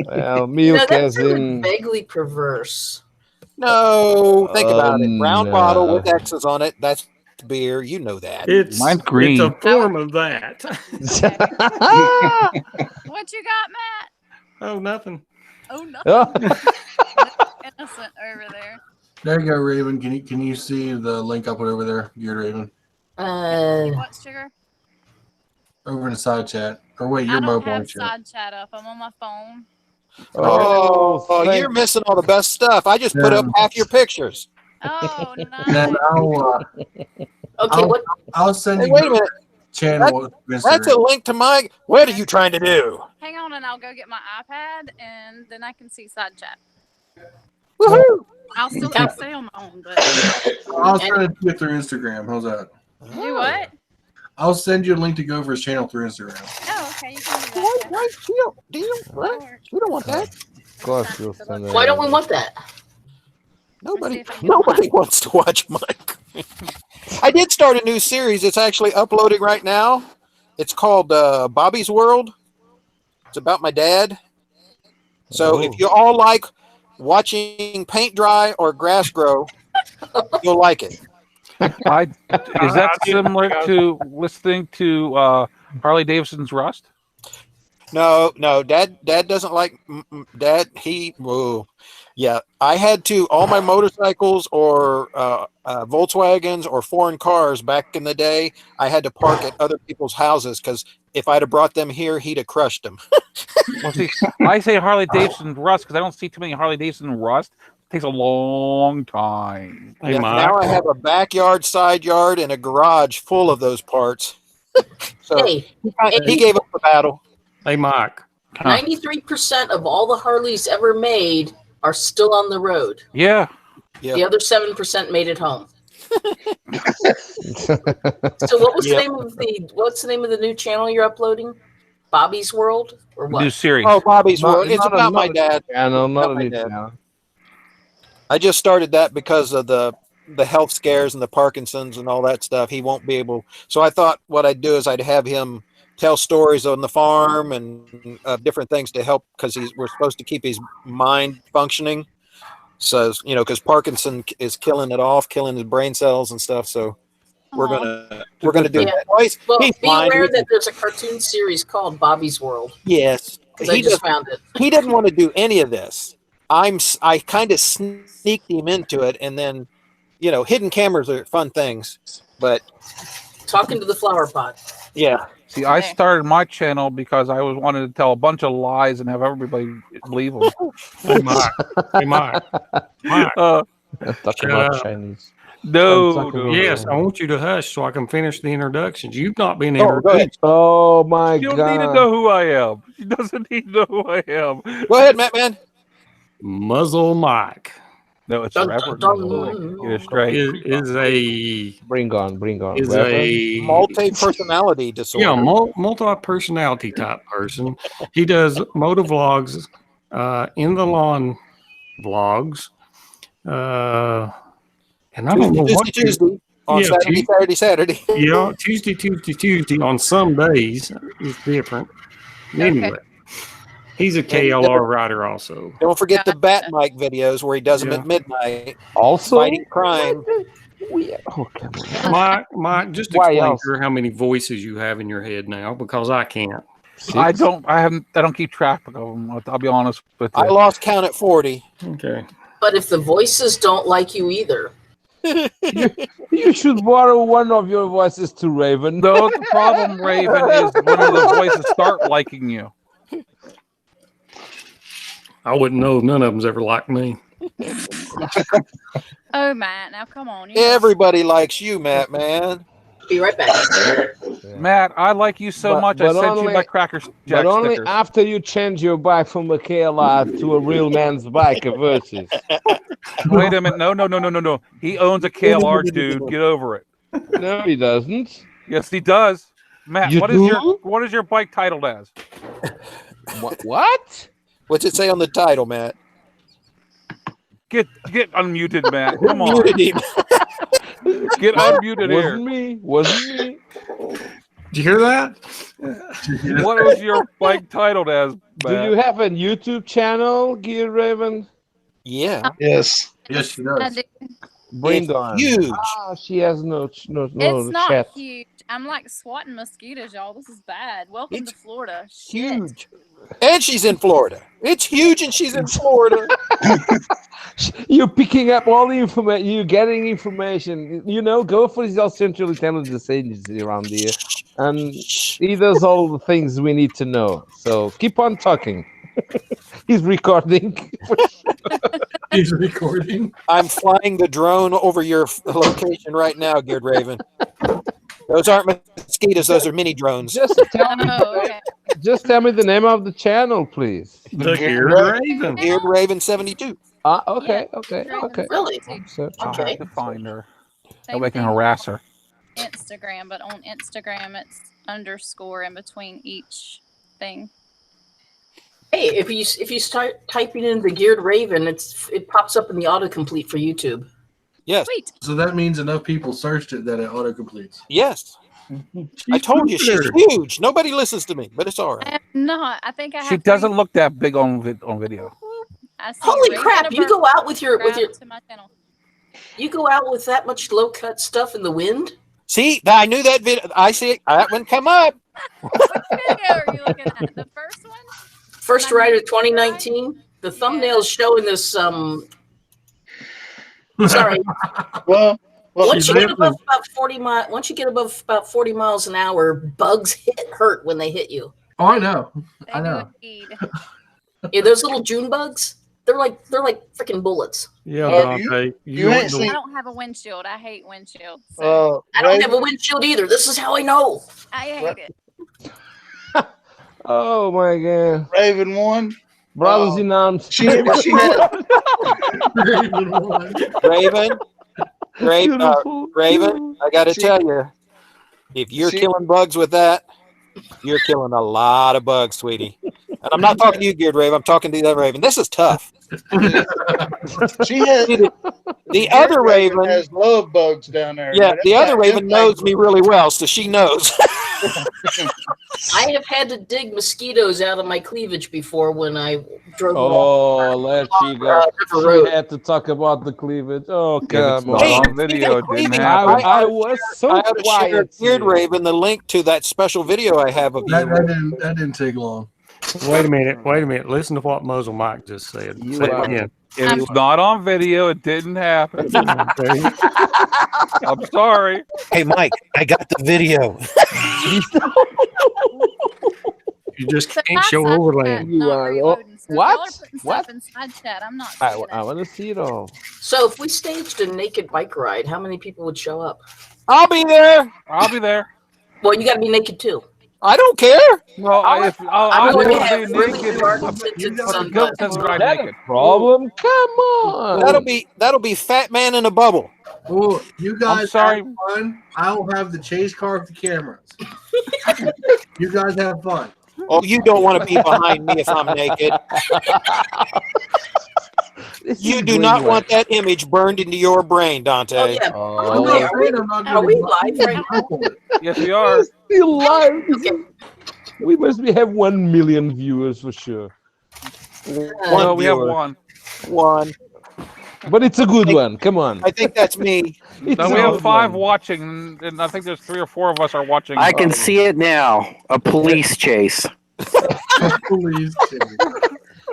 No, milk that's as really in. vaguely perverse. No, think about it. Brown no. bottle with X's on it. That's beer. You know that. Mine's green. It's a form of that. What you got, Matt? Oh, nothing. Oh no. Oh, In a sent over there. There you go, Raven. Can you see the link I put over there, Geared Raven? What, Sugar? Over in the side chat. Or wait, your I don't mobile have chat. side chat up. I'm on my phone. Oh, you're missing all the best stuff. I just put up half your pictures. Oh, Then nice. I'll send Hey, you wait a minute. channel. That's a link to my. What are you trying to do? Hang on, and I'll go get my iPad, and then I can see side chat. Woohoo! I'll still stay on my own, but I'll send it to you through Instagram. How's that? do what? I'll send you a link to go for his channel through Instagram. Oh, okay. You can do that. Why? We don't want that. Of course, you'll send it. Why don't we want that? Nobody wants to watch Mike. I did start a new series. It's actually uploading right now. It's called Bobby's World. It's about my dad. So if you all like watching paint dry or grass grow, you'll like it. Is that similar to listening to Harley Davidson's Rust? No. Dad doesn't like Dad. Yeah, I had to all my motorcycles or Volkswagens or foreign cars back in the day. I had to park at other people's houses because if I'd have brought them here, he'd have crushed them. Well, see, I say Harley Davidson Rust because I don't see too many Harley Davidson Rust. It takes a long time. Yeah, now I have a backyard, side yard, and a garage full of those parts. So he gave up the battle. Hey, Mike. 93% of all the Harleys ever made are still on the road. Yeah. The other 7% made it home. So what's the name of the new channel you're uploading? Bobby's World or what? New series. Oh, Bobby's World. It's about my dad. Not a new channel. I just started that because of the health scares and the Parkinson's and all that stuff. He won't be able. So I thought what I'd do is I'd have him tell stories on the farm and different things to help because we're supposed to keep his mind functioning. So because Parkinson is killing it off, killing his brain cells and stuff. So we're gonna do that. Well, be aware that there's a cartoon series called Bobby's World. Yes, I just found it. He didn't want to do any of this. I kind of sneaked him into it, and then hidden cameras are fun things, but talking to the flower pot. Yeah. See, I started my channel because I wanted to tell a bunch of lies and have everybody believe them. Hey, Mark. Talk about Chinese. No. Yes, I want you to hush so I can finish the introductions. You've not been introduced. Oh my You God! don't need to know who I am. She doesn't need to know who I am. Go ahead, Mattman. Muzzle Mike. No, it's Reverend. Get it straight. Is a bring on. Is Reverend? A multi-personality disorder. Yeah, multi-personality type person. He does motovlogs, in the lawn vlogs, and I don't know what Tuesday on Saturday. Yeah, Tuesday. On some days it's different. Anyway. He's a KLR rider also. Don't forget the Bat Mike videos where he does them at midnight. Also fighting crime. Mike, just explain how many voices you have in your head now, because I can't. I don't keep track of them. I'll be honest with you. I lost count at 40. Okay. But if the voices don't like you either, you should borrow one of your voices to Raven. No, the problem, Raven, is one of the voices start liking you. I wouldn't know if none of them's ever liked me. Oh, Matt, now come on. Everybody likes you, Matt, man. Be right back. Matt, I like you so much, I sent you my Cracker Jack But only stickers. after you change your bike from a KLR to a real man's bike, a Versus. Wait a minute. No. He owns a KLR, dude. Get over it. No, he doesn't. Yes, he does. Matt, You what is your bike titled as? What? What's it say on the title, Matt? Get unmuted, Matt. Come on. Muted him. Get unmuted here. Wasn't me. Did you hear that? What was your bike titled as, Matt? Do you have a YouTube channel, Gear Raven? Yeah. Yes. Yes, she does. Bring It's on. huge. She has no It's not chat. huge. I'm like swatting mosquitoes, y'all. This is bad. Welcome It's to Florida. Shit. Huge. And she's in Florida. It's huge and she's in Florida. You're picking up all the information. You're getting information. Go for the Central Intelligence Agency around here, and he does all the things we need to know. So keep on talking. He's recording. He's recording. I'm flying the drone over your location right now, Geared Raven. Those aren't mosquitoes. Those are mini drones. Just tell me. Okay. Just tell me the name of the channel, please. The Geared Raven. Geared Raven 72. Okay. Really? So, I'll Okay. have to find her. Same That way I can thing harass her. on Instagram, but on Instagram it's underscore in between each thing. Hey, if you start typing in the Geared Raven, it pops up in the autocomplete for YouTube. Yes. Sweet. So that means enough people searched it that it autocompletes. Yes. I told you she's huge. Nobody listens to me, but it's all I right. am not. I think I have. She doesn't look that big on video. I see Holy Raven crap! You go out with your subscribe to my channel. you go out with that much low cut stuff in the wind. See, I knew that video. I see it. That one come up. What video are you looking at? The first one? First Rider 2019. The thumbnail's showing this. Sorry. Well, Once you get above about 40 miles, once you get above about 40 miles an hour, bugs hurt when they hit you. Oh, I know. They I do know. indeed. Yeah, those little June bugs. They're like freaking bullets. Yeah, Oh, Dante. you ain't I seen. don't have a windshield. I hate windshields. So I don't have a windshield either. This is how I know. I hate it. oh my God, Raven 1. brothers in arms. She had Raven. Beautiful. Raven, I got to tell you, if you're killing bugs with that, you're killing a lot of bugs, sweetie. And I'm not talking to you, Geared Raven. I'm talking to the other Raven. This is tough. She has The other Raven has love bugs down there. Yeah, man. the That's other got Raven knows me really well, so she knows. I have had to dig mosquitoes out of my cleavage before when I drove Oh, let you go. River Road. She had to talk about the cleavage. Oh, If it's come not on. on video, it didn't I- happen. I was so I ought to share quiet. Geared Raven the link to that special video I have of you. That didn't take long. Wait a minute. Listen to what Muzzle Mike just said. You Say it are- again. If it's not on video, it didn't happen. I'm sorry. Hey, Mike, I got the video. You just So can't my show side overland. chat You not are- reloading stuff. what? Y'all are putting What? stuff inside chat. I'm not I seeing it. want to see it all. So if we staged a naked bike ride, how many people would show up? I'll be there. I'll be there. Well, you got to be naked too. I don't care. Well, I I'm will going to be have really naked. dark But tinted the sunblock. goat doesn't ride That naked. a problem? Come on. That'll be Fat Man in a Bubble. Well, you guys sorry. have fun. I'll have the chase car with the cameras. You guys have fun. Oh, you don't want to be behind me if I'm naked. This You is do way not worse. want that image burned into your brain, Dante. Oh yeah. I'm Oh, not are saying I'm not are gonna we be live right now? Yes, we are. still live. We must have 1 million viewers for sure. Well, we have viewer. one. But it's a good one. Come on. I think that's me. It's No, a we have good 5 one. watching, and I think there's 3 or 4 of us are watching. I can see it now. A police chase. Please.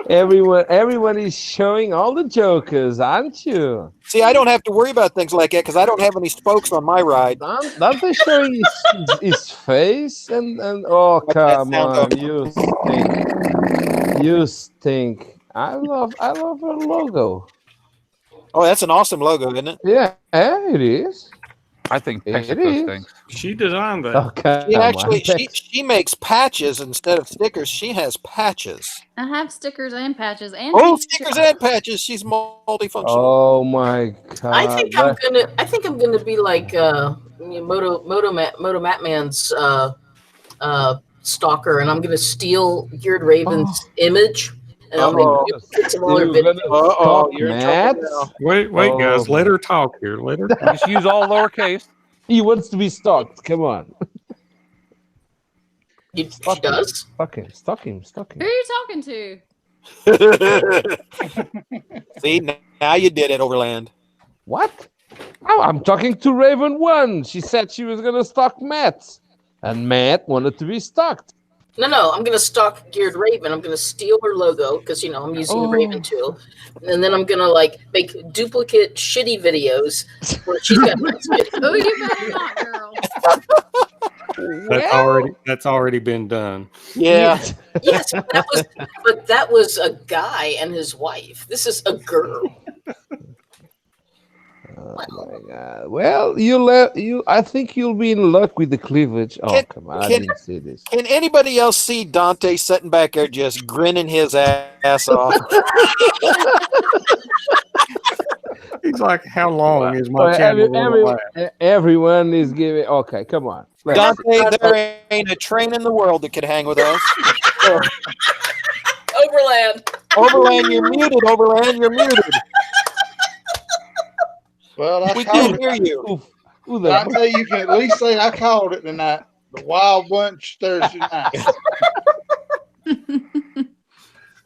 Everyone is showing all the jokers, aren't you? See, I don't have to worry about things like that because I don't have any spokes on my ride. Dante showing his face and oh Like that come sound on, of- you stink. You stink. I love her logo. Oh, that's an awesome logo, isn't it? Yeah, it is. I think It Mexico is. stinks. She designed that. Okay. She actually she makes patches instead of stickers. She has patches. I have stickers and patches and Oh, stickers and patches. She's multifunctional. Oh my god. I think I'm gonna be like Motomattman's stalker, and I'm gonna steal Geared Raven's image, and I'll Uh-oh. make some other You're videos. gonna Uh-oh, stalk you're in Matt? trouble Wait, Oh. guys. Let her talk here. Let her talk. Just use all lowercase. He wants to be stalked. Come on. She does. Stalk him. Who are you talking to? See, now you did it, Overland. What? Oh, I'm talking to Raven 1. She said she was going to stalk Matt. And Matt wanted to be stalked. No, I'm going to stalk Geared Raven. I'm going to steal her logo because, I'm using Raven too. And then I'm going to, make duplicate shitty videos where she's got Oh, you better not, girl. That's already been done. Yeah. Yes, but that was a guy and his wife. This is a girl. Oh my God! Well, I think you'll be in luck with the cleavage. Oh, come on! I didn't see this. Can anybody else see Dante sitting back there just grinning his ass off? He's like, how long is my channel? Everyone is giving. Okay, come on. Dante, there ain't a train in the world that could hang with us. Overland, you're muted. Overland, you're muted. Well, We can't hear you. I tell you can at least say I called it tonight. The Wild Bunch Thursday night.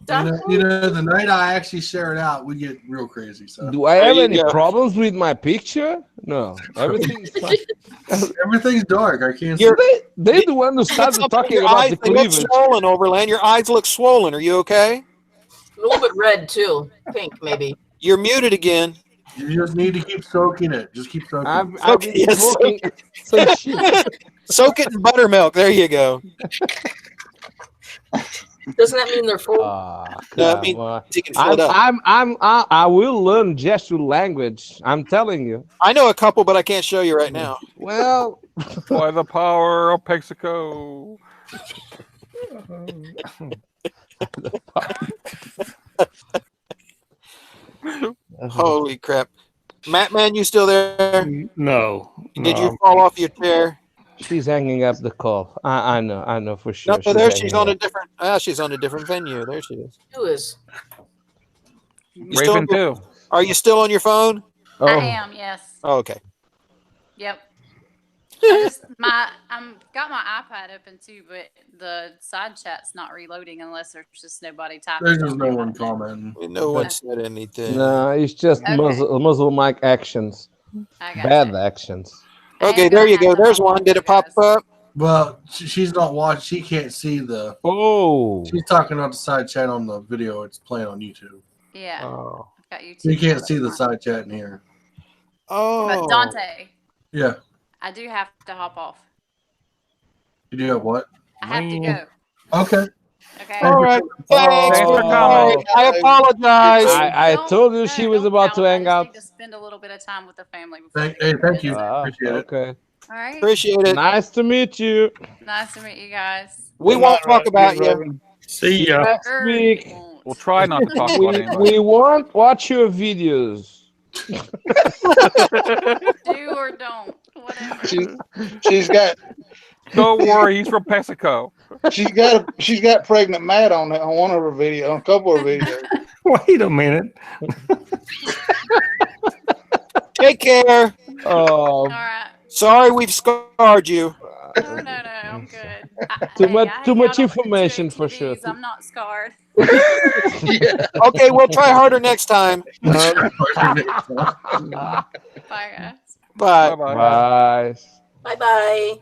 The night I actually share it out, we get real crazy. So, do I have any problems with my picture? No, everything's fine. Everything's dark. I can't see. They're the one who started talking about the cleavage. Look swollen, Overland. Your eyes look swollen. Are you okay? A little bit red too, pink maybe. You're muted again. You just need to keep soaking it. Just keep soaking it. I've been smoking some shit. Soak it in buttermilk. There you go. Doesn't that mean they're full? No, I mean, you can fill it up. I will learn gesture language. I'm telling you. I know a couple, but I can't show you right now. Well, by the power of Mexico. Holy crap. Mattman, you still there? No. Did you fall off your chair? She's hanging up the call. I know for sure. No, there she's on a different she's on a different venue. There she is. Who is? Raven too. Are you still on your phone? I am, yes. Oh, okay. Yep. I'm got my iPad open too, but the side chat's not reloading unless there's just nobody typing. There's just no one commenting. No one said anything. No, it's just muzzle mic actions. Bad actions. Okay, there you go. There's one. Did it pop up? Well, she's not watching. She can't see the. Oh. She's talking on the side chat on the video. It's playing on YouTube. Yeah. Oh. Got YouTube. You can't see the side chat in here. Oh. But Dante. Yeah. I do have to hop off. You do have what? I have to go. Okay. Okay. All right. Thanks for coming. I apologize. I told you she was about to hang out. Need to spend a little bit of time with the family. Thank you. Appreciate it. Okay. All right. Appreciate it. Nice to meet you. Nice to meet you guys. We won't talk about you. See ya. Next week. We'll try not to talk about anybody. We won't watch your videos. Do or don't. Whatever. She's got. Don't worry, he's from Mexico. She's got pregnant Matt on one of her videos, on a couple of videos. Wait a minute. Take care. Oh. All right. Sorry we've scarred you. No, I'm good. Too much information for sure. I'm not scarred. Yeah. Okay, we'll try harder next time. Bye, guys. Bye. Bye. Bye.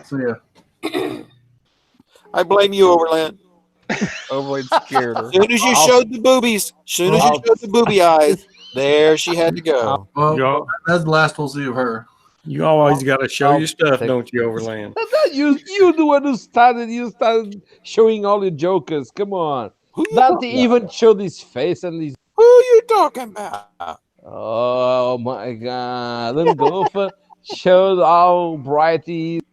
See ya. I blame you, Overland. Overland scared her. As soon as you showed the boobies, booby eyes, there she had to go. Well, that's the last we'll see of her. You always got to show your stuff, don't you, Overland? You the one who started. You started showing all your jokers. Come on. Dante even showed his face and his. Who are you talking about? Oh my God! Little Gopher showed how bright he is.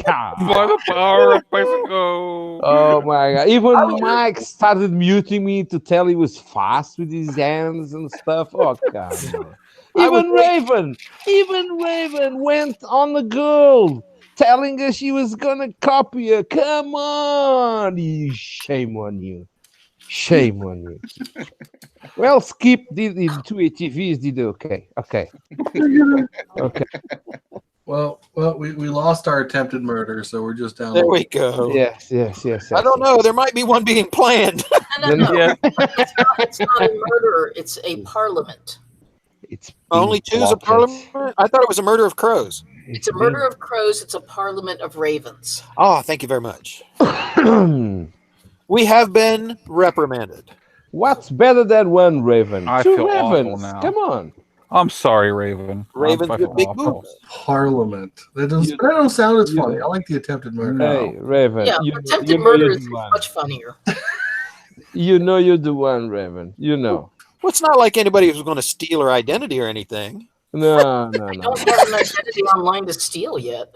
By the power of Mexico. Oh my God! Even Mike started muting me to tell he was fast with his hands and stuff. Oh God! Even Raven went on the girl, telling her she was gonna copy her. Come on! Shame on you! Shame on you! Well, Skip did in 2 ATVs. Did okay. Okay. Well, we lost our attempted murder, so we're just down. There we go. Yes. I don't know. There might be one being planned. No. Yeah. It's not a murder. It's a parliament. It's Only two's a important. parliament? I thought it was a murder of crows. It's a murder of crows. It's a parliament of ravens. Oh, thank you very much. We have been reprimanded. What's better than one raven? I Two feel awful ravens. now. Come on. I'm sorry, Raven. Ravens I with feel big awful. boobs. Parliament. That don't sound as funny. I like the attempted murder. No. Hey, Raven. Yeah, you attempted know murder you're is the one. much funnier. You know you're the one, Raven. You know. Well, it's not like anybody was going to steal her identity or anything. No. I don't have an identity online to steal yet.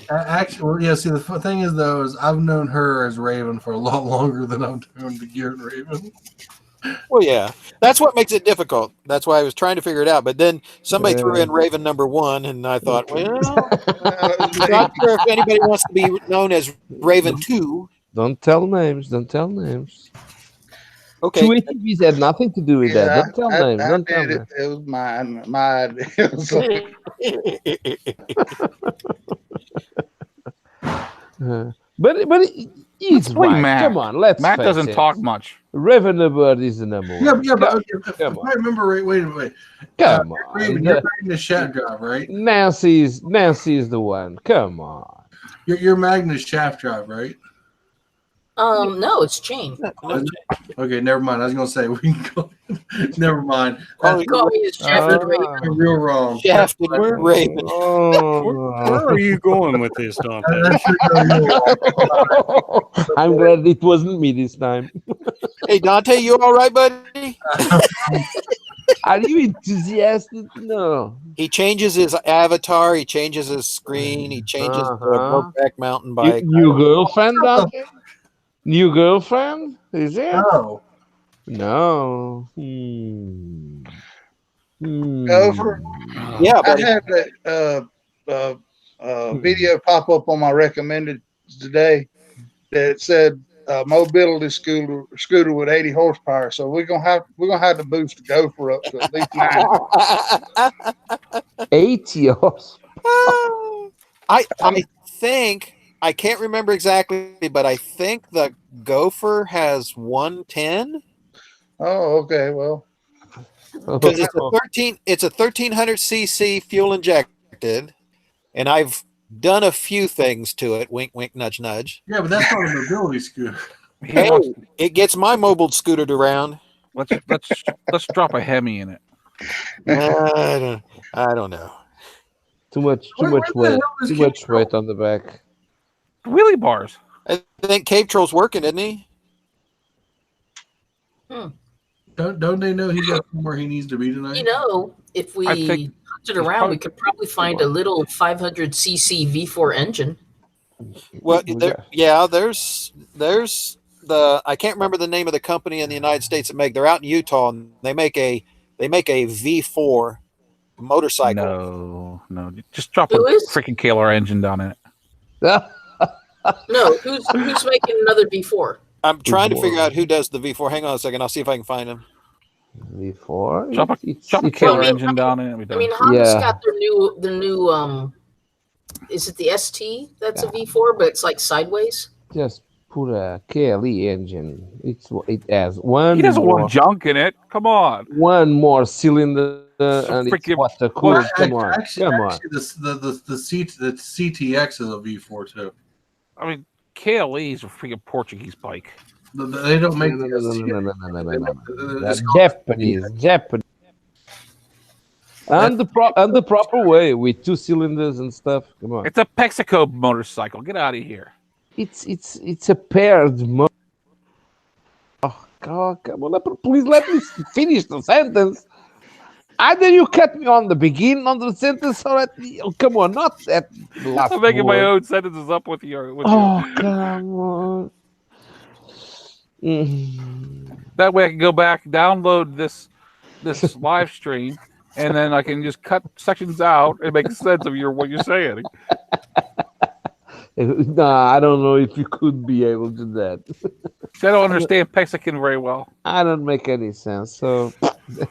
Actually, well, yeah. See, the thing is, though, is I've known her as Raven for a lot longer than I've known the Garrett Raven. Well, yeah. That's what makes it difficult. That's why I was trying to figure it out. But then somebody threw in Raven number 1, and I thought, well, I'm not sure if anybody wants to be known as Raven 2. Don't tell names. Don't tell names. Okay. Two ATVs had nothing to do with that. Don't tell names. Don't tell names. It was mine. My idea. It was like, But he's Play right. Matt. Come on, let's Matt face doesn't it. talk much. Raven the Bird is the number one. Yeah, but okay, if Come I remember right. Wait. Come Raven, on. you're riding the shaft drive, right? Nancy's the one. Come on. You're Magnus shaft drive, right? No, it's chain. Okay, never mind. I was gonna say we can go. Never mind. You call me as Sheffield Raven. You're real wrong. Shafted Raven. Where are you going with this, Dante? I'm glad it wasn't me this time. Hey, Dante, you all right, buddy? Are you enthusiastic? No. He changes his avatar. He changes his screen. He changes the Brokeback Mountain bike. New girlfriend, Dante? New girlfriend? Is it? No. No. Gopher. Yeah, I buddy. had that video pop up on my recommended today that said mobility scooter with 80 horsepower. So we're gonna have to boost the Gopher up to at least 90. 80 horse. I think, I can't remember exactly, but I think the Gopher has 110 Oh, okay. Well, because it's a 1300 cc fuel injected, and I've done a few things to it. Wink, wink, nudge, nudge. Yeah, but that's not a mobility scooter. Hey, it gets my mobile scootered around. Let's drop a Hemi in it. I don't know. Too much weight. Too much weight on the back. Wheelie bars. I think Cave Troll's working, isn't he? Don't they know he got somewhere he needs to be tonight? You know, if we hunted around, we could probably find a little 500cc V4 engine. Well, there's the, I can't remember the name of the company in the United States that make. They're out in Utah, and they make a V4 motorcycle. No, just drop a Who is? freaking KLR engine down in it. No, who's making another V4? I'm trying to figure out who does the V4. Hang on a second. I'll see if I can find him. V4? Drop a KLR engine down in it. I mean, Honda's got their new is it the ST that's a V4, but it's like sideways? Just put a KLE engine. It has one. He doesn't more, want junk in it. Come on. One more cylinder and it's water cooled. Come on. The CTX is a V4 too. I mean, KLE is a freaking Portuguese bike. They don't make no. That's Japanese. And the proper way with 2 cylinders and stuff. Come on. It's a Mexico motorcycle. Get out of here. It's a paired motor. Oh God! Come on, please let me finish the sentence. Either you cut me on the beginning of the sentence, or come on, not at the last. I'm making word. my own sentences up with you. Come on. That way I can go back, download this live stream, and then I can just cut sections out and make sense of what you're saying. No, I don't know if you could be able to do that. I don't understand Mexican very well. I don't make any sense, so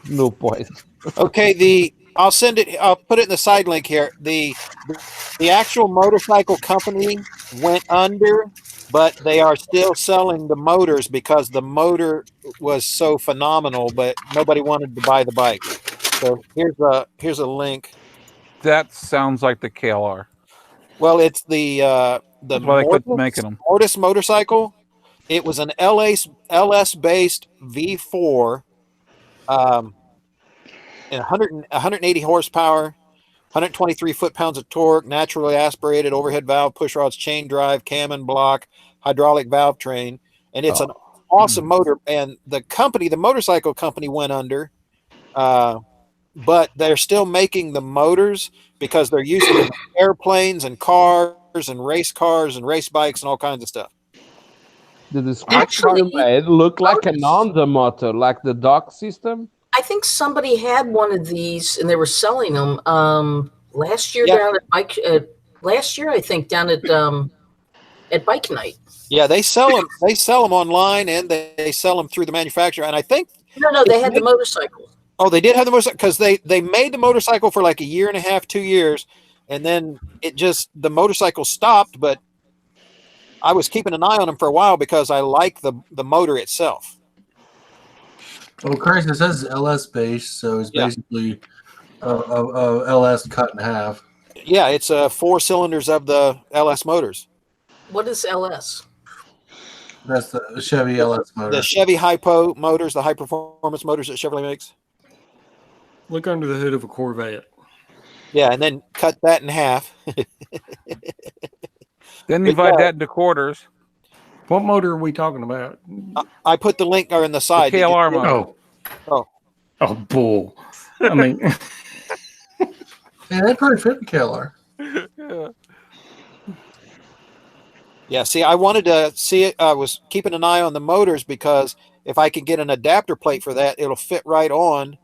no point. Okay, I'll send it. I'll put it in the side link here. The actual motorcycle company went under but they are still selling the motors because the motor was so phenomenal, but nobody wanted to buy the bike. So here's a link. That sounds like the KLR. Well, it's the That's why they quit making them. Mortis motorcycle. It was an LS based V4, and 180 horsepower, 123 foot-pounds of torque, naturally aspirated overhead valve, push rods, chain drive, cam and block, hydraulic valve train, and it's an awesome motor. And the motorcycle company went under, but they're still making the motors because they're using them in airplanes and cars and race bikes and all kinds of stuff. The description you made looked like an Honda motor, like the dock system. I think somebody had one of these and they were selling them last year down at Bike. Last year, I think down at Bike Night. Yeah, they sell them. They sell them online and they sell them through the manufacturer. And I think no, they had the motorcycle. Oh, they did have the motorcycle because they made the motorcycle for like a year and a half, 2 years, and then the motorcycle stopped. But I was keeping an eye on them for a while because I like the motor itself. Well, Christ, it says LS base, so it's basically LS cut in half. Yeah, it's 4 cylinders of the LS motors. What is LS? That's the Chevy LS motor. The Chevy Hypo motors, the high performance motors that Chevrolet makes. Look under the hood of a Corvette. Yeah, and then cut that in half. Then divide that into quarters. What motor are we talking about? I put the link in the side. The KLR motor. Oh, bull. I mean, yeah, that probably fit the KLR. Yeah, see, I wanted to see it. I was keeping an eye on the motors because if I could get an adapter plate for that, it'll fit right on.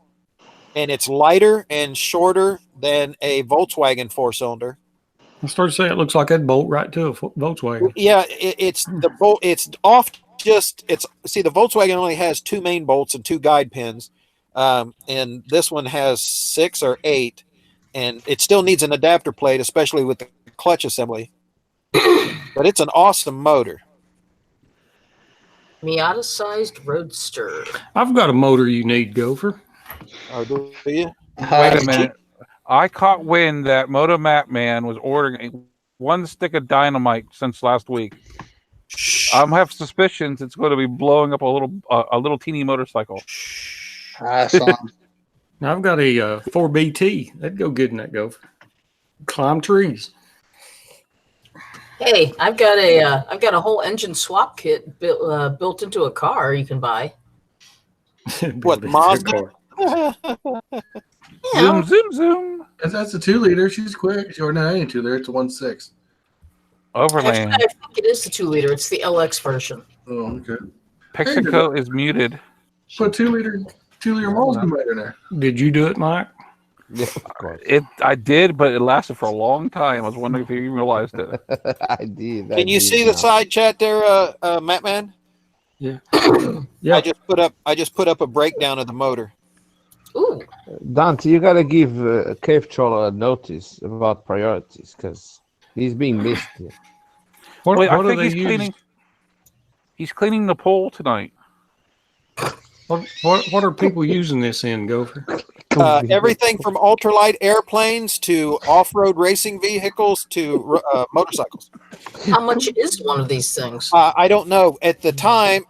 And it's lighter and shorter than a Volkswagen 4-cylinder. I started saying it looks like that bolt right to a Volkswagen. Yeah, it's the bolt. It's off. See, the Volkswagen only has 2 main bolts and 2 guide pins, and this one has 6 or 8, and it still needs an adapter plate, especially with the clutch assembly. But it's an awesome motor. Miata-sized roadster. I've got a motor you need, Gopher. Oh, do you? Wait a minute. I caught wind that motomattman was ordering 1 stick of dynamite since last week. I have suspicions it's going to be blowing up a little teeny motorcycle. Hi, son. I've got a 4BT. That'd go good in that Gopher. Climb trees. Hey, I've got a whole engine swap kit built into a car you can buy. What, Mazda? Zoom, zoom, zoom. That's a 2-liter. She's quick. Or not any 2-liter. It's a 1.6. Overland. Actually, I think it is the 2-liter. It's the LX version. Oh, okay. Mexico is muted. Put 2-liter multimeter in there. Did you do it, Mike? Yeah, of course. I did, but it lasted for a long time. I was wondering if you realized it. I did. Can you see the side chat there, Mattman? Yeah. Yeah. I just put up a breakdown of the motor. Ooh. Dante, you gotta give Cave Troller a notice about priorities because he's being missed here. Wait, I think he's cleaning the pole tonight. What are people using this in, Gopher? Everything from ultralight airplanes to off-road racing vehicles to motorcycles. How much is one of these things? I don't know. At the time,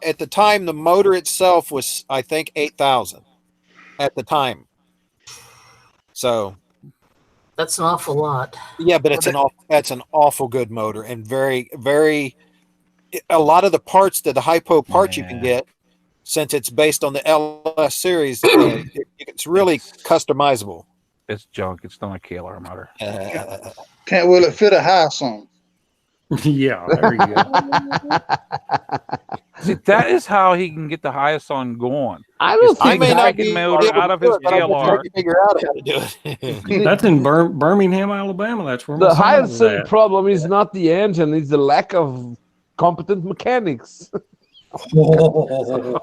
the motor itself was, I think, 8,000 at the time. So that's an awful lot. Yeah, but that's an awful good motor and very, very. A lot of the parts that the Hypo parts you can get, since it's based on the LS series, it's really customizable. It's junk. It's not a KLR motor. Will it fit a house on? Yeah, there you go. See, that is how he can get the highest on going. I don't I think may that not can be motor able to out of do his it, but I'm KLR. trying to figure out how to do it. That's in Birmingham, Alabama. That's where the my son highest was at. problem is not the engine; it's the lack of competent mechanics. Oh,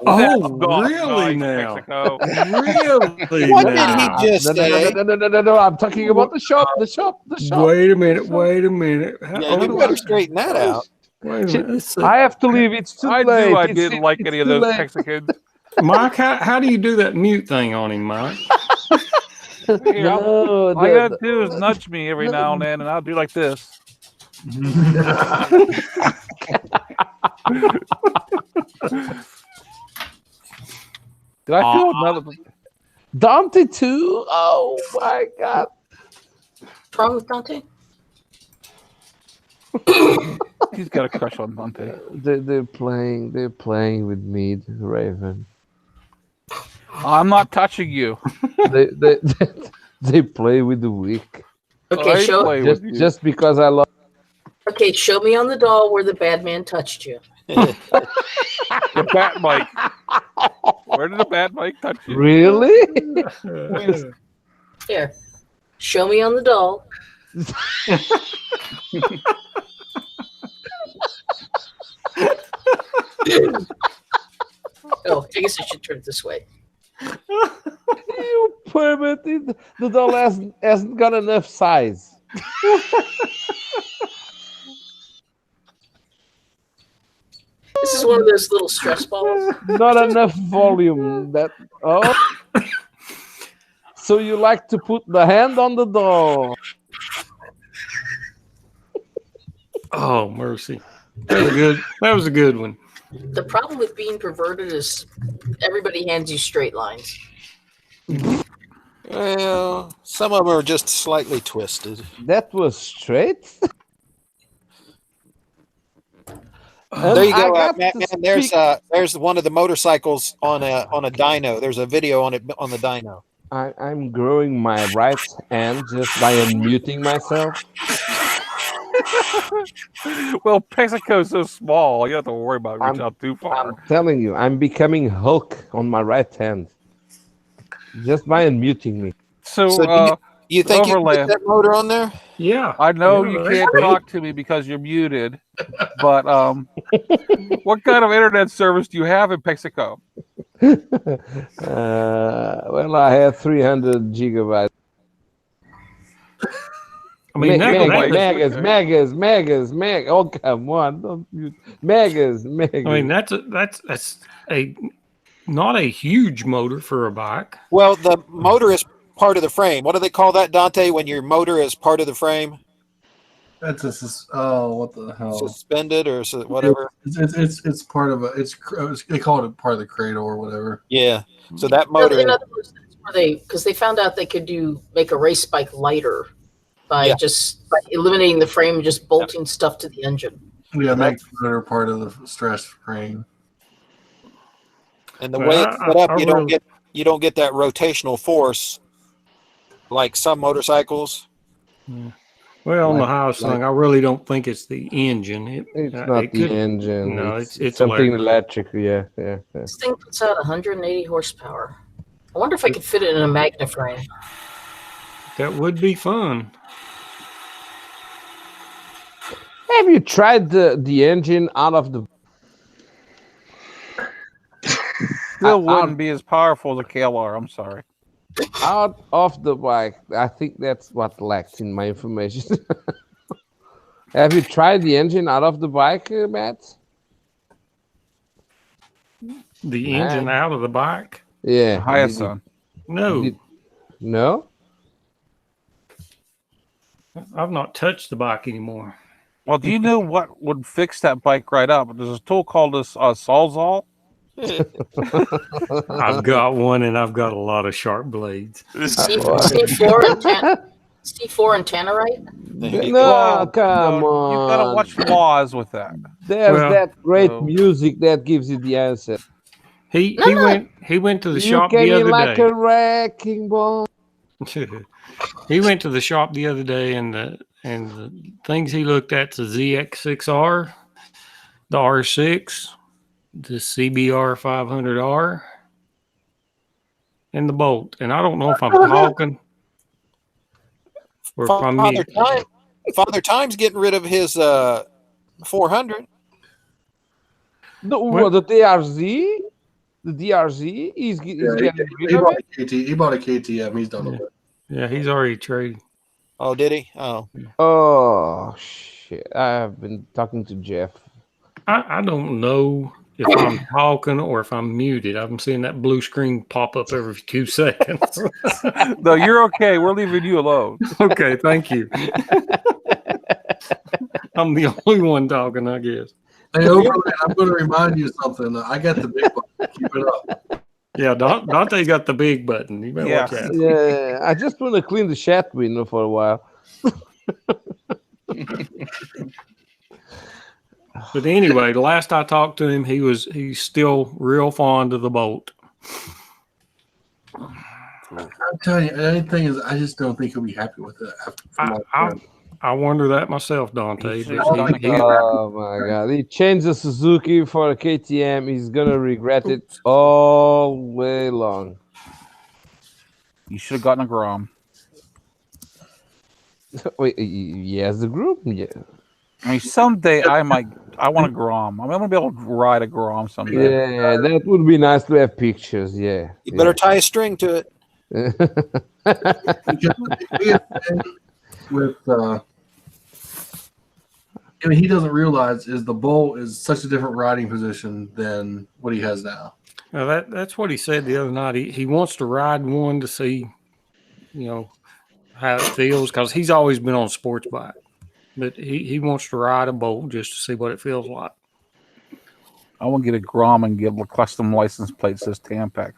really now? Really? What did he just say? No, I'm talking about the shop. Wait a minute. Yeah, you better straighten that out. Wait a minute. Let's see. I have to leave. It's too I late. knew I It's- didn't like it's any of too those late. Mexicans. Mike, how do you do that mute thing on him, Mike? Here, No, all I gotta do is nudge me every now and then, and I'll do like this. Did I feel another? Dante too. Oh my God. What's wrong with Dante? He's got a crush on Dante. They're playing. They're playing with me, Raven. I'm not touching you. They play with the weak. Okay, I show. play with you. Just because I love. Okay, show me on the doll where the bad man touched you. The bat mic. Where did the bat mic touch you? Really? Here, show me on the doll. Oh, I guess I should turn it this way. You permitted. The doll hasn't got enough size. This is one of those little stress balls. Not enough volume. So you like to put the hand on the doll? Oh, mercy. That was a good one. The problem with being perverted is everybody hands you straight lines. Well, some of them are just slightly twisted. That was straight. There you I go, got man. to There's one of the motorcycles on a dyno. There's a video on it on the dyno. I'm growing my right hand just by unmuting myself. Well, Mexico's so small, you don't have to worry about reaching out too far. I'm telling you, I'm becoming Hulk on my right hand just by unmuting me. So, do you think you can Overland. get that motor on there? Yeah. I know Yeah, you that's can't good. talk to me because you're muted, but what kind of internet service do you have in Mexico? Well, I have 300 gigabytes. I mean, megas. Oh, come on. Don't mute. Megas. I mean, that's a not a huge motor for a bike. Well, the motor is part of the frame. What do they call that, Dante? When your motor is part of the frame, That's what the hell? suspended or whatever. It's part of they call it part of the cradle or whatever. Yeah. So that motor. In other words, that's where because they found out they could make a race bike lighter by just by eliminating the frame and just bolting stuff to the engine. Yeah, make the motor part of the stress frame. And the way it's set up, you don't get that rotational force like some motorcycles. Well, on the highest thing, I really don't think it's the engine. It's not the engine. No, it's something electric. Yeah. This thing puts out 180 horsepower. I wonder if I could fit it in a Magna frame. That would be fun. Have you tried the engine out of the? Still wouldn't be as powerful as a KLR. I'm sorry. Out of the bike. I think that's what lacked in my information. Have you tried the engine out of the bike, Matt? The engine out of the bike? Yeah. Hyacinth. No. No? I've not touched the bike anymore. Well, do you know what would fix that bike right up? There's a tool called this Sawzall. I've got one, and I've got a lot of sharp blades. C4 and Tannerite? No, come on. You gotta watch laws with that. There's that great music that gives you the answer. He went to the shop You the came other in like day. a wrecking ball. He went to the shop the other day, and the things he looked at: the ZX6R, the R6, the CBR 500R, and the Bolt. And I don't know if I'm talking or if I'm Father Time's getting rid of his 400. The DRZ? The DRZ? He's getting rid of it? He bought a KTM. He's done with it. Yeah, he's already traded. Oh, did he? Oh. Oh, shit. I have been talking to Jeff I don't know if I'm talking or if I'm muted. I'm seeing that blue screen pop up every 2 seconds. No, you're okay. We're leaving you alone. Okay, thank you. I'm the only one talking, I guess. Hey, Overland, I'm going to remind you of something. I got the big one. Keep it up. Yeah, Dante got the big button. You better watch out. Yeah, I just want to clean the chat window for a while. But anyway, the last I talked to him, he's still real fond of the Bolt. I'm telling you, the only thing is, I just don't think he'll be happy with it. I wonder that myself, Dante. Oh my God! He changed the Suzuki for a KTM. He's gonna regret it all way long. You should have gotten a Grom. Wait, he has the group? Yeah. I mean, someday I want a Grom. I'm gonna be able to ride a Grom someday. Yeah, that would be nice to have pictures. Yeah. You better tie a string to it. With I mean, he doesn't realize is the Bolt is such a different riding position than what he has now. Now that's what he said the other night. He wants to ride one to see, how it feels, because he's always been on a sports bike, but he wants to ride a Bolt just to see what it feels like. I want to get a Grom and get a custom license plate that says Tampax.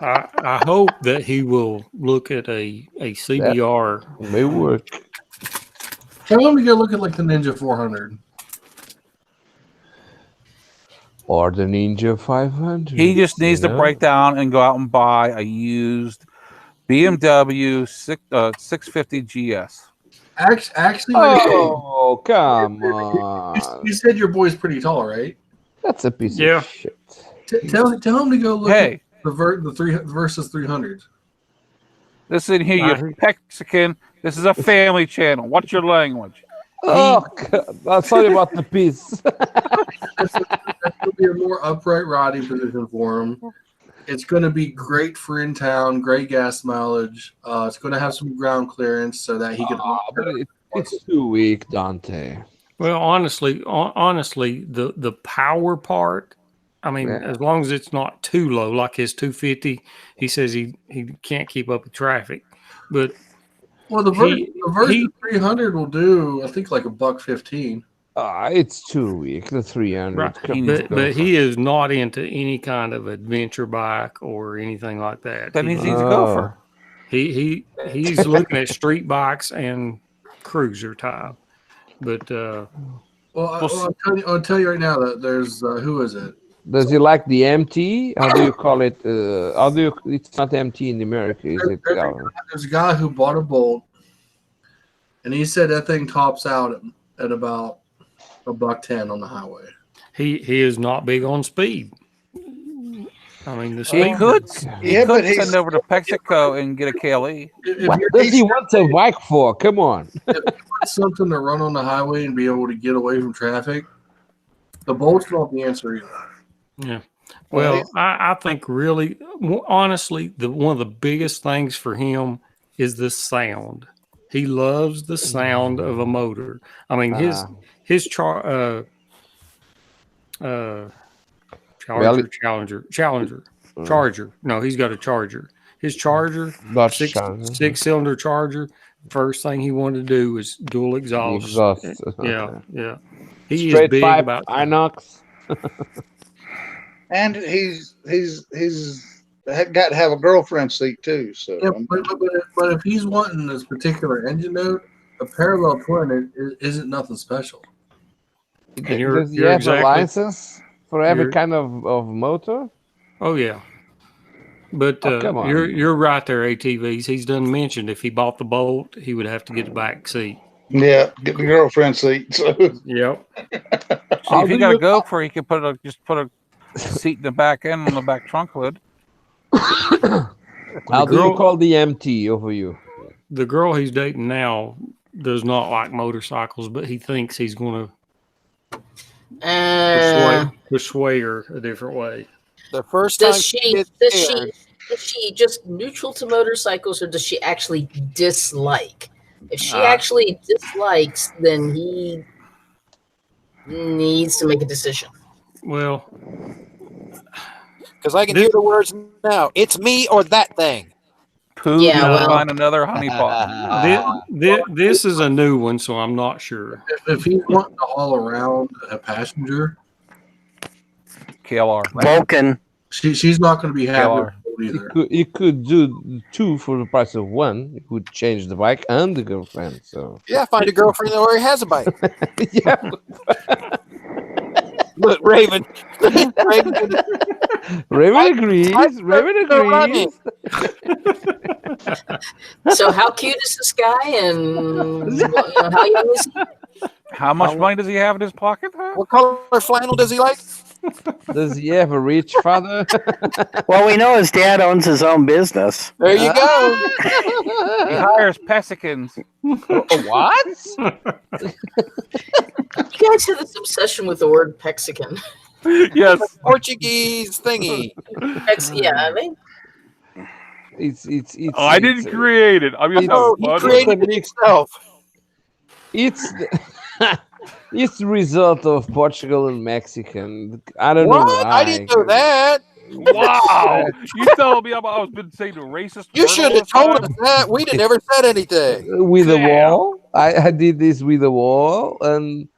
I hope that he will look at a CBR. That may work. Tell him to go look at like the Ninja 400. Or the Ninja 500. He just needs to break down and go out and buy a used BMW 650 GS. Actually, oh, come on. You said your boy's pretty tall, right? That's a piece of shit. Tell him to go look at the versus 300. Listen here, you Mexican. This is a family channel. What's your language? Oh, God. Sorry about the piece. That's going to be a more upright riding position for him. It's going to be great for in town, great gas mileage. It's going to have some ground clearance so that he can. But it's too weak, Dante. Well, honestly, the power part. I mean, as long as it's not too low, like his 250, he says he can't keep up with traffic. But the version 300 will do, I think, like $115. It's too weak. The 300. Right. But he is not into any kind of adventure bike or anything like that. That means he's a gopher. He's looking at street bikes and cruiser type. But I'll tell you right now that there's who is it? Does he like the MT? How do you call it? It's not MT in America, is it? There's a guy who bought a Bolt, and he said that thing tops out at about $110 on the highway. He is not big on speed. I mean, the speed. He could send over to Mexico and get a KLE. What does he want a bike for? Come on. If you want something to run on the highway and be able to get away from traffic, the Bolt's not the answer either. Yeah. Well, I think really, honestly, one of the biggest things for him is the sound. He loves the sound of a motor. I mean, his Challenger. No, he's got a Charger. His Charger, six-cylinder Charger. First thing he wanted to do was dual exhaust. Yeah. He is big about Inox. And he's got to have a girlfriend seat too. So, yeah, but if he's wanting this particular engine mode, a parallel twin isn't nothing special. Does he have a license for every kind of motor? Oh yeah. But you're right there, ATVs. He's done mentioned if he bought the Bolt, he would have to get the back seat. Yeah, get the girlfriend seat. So. Yep. So if you got to go for it, you can put a seat in the back end on the back trunk lid. How do you call the MT over you? The girl he's dating now does not like motorcycles, but he thinks he's going to persuade her a different way. The first does she just neutral to motorcycles, or does she actually dislike? If she actually dislikes, then he needs to make a decision. Well, Because I can hear the words now. It's me or that thing. Pooh Yeah, needs to well- find another honeypot. this is a new one, so I'm not sure. If he's wanting to haul around a passenger, KLR. Vulcan. she's not going to be happy with KLR. it either. You could do 2 for the price of 1. You could change the bike and the girlfriend. So Yeah, find a girlfriend that already has a bike. yeah, Look, Raven. Raven Raven agrees. Raven agrees. So how cute is this guy, and how young is he? How much money does he have in his pocket? Huh? What color flannel does he like? Does he have a rich father? Well, we know his dad owns his own business. There you go. He hires Pessikins. What? You guys have this obsession with the word Mexican. Yes. Portuguese thingy. Yeah, I mean, It's Oh, I didn't create it. I'm just No, he created it himself. It's it's the result of Portugal and Mexican. I don't What? know why. I didn't know that. Wow. You told me I was been saying a racist. You word should all have this told time? us that. We'd have never said anything. With a Damn. wall. I did this with a wall, and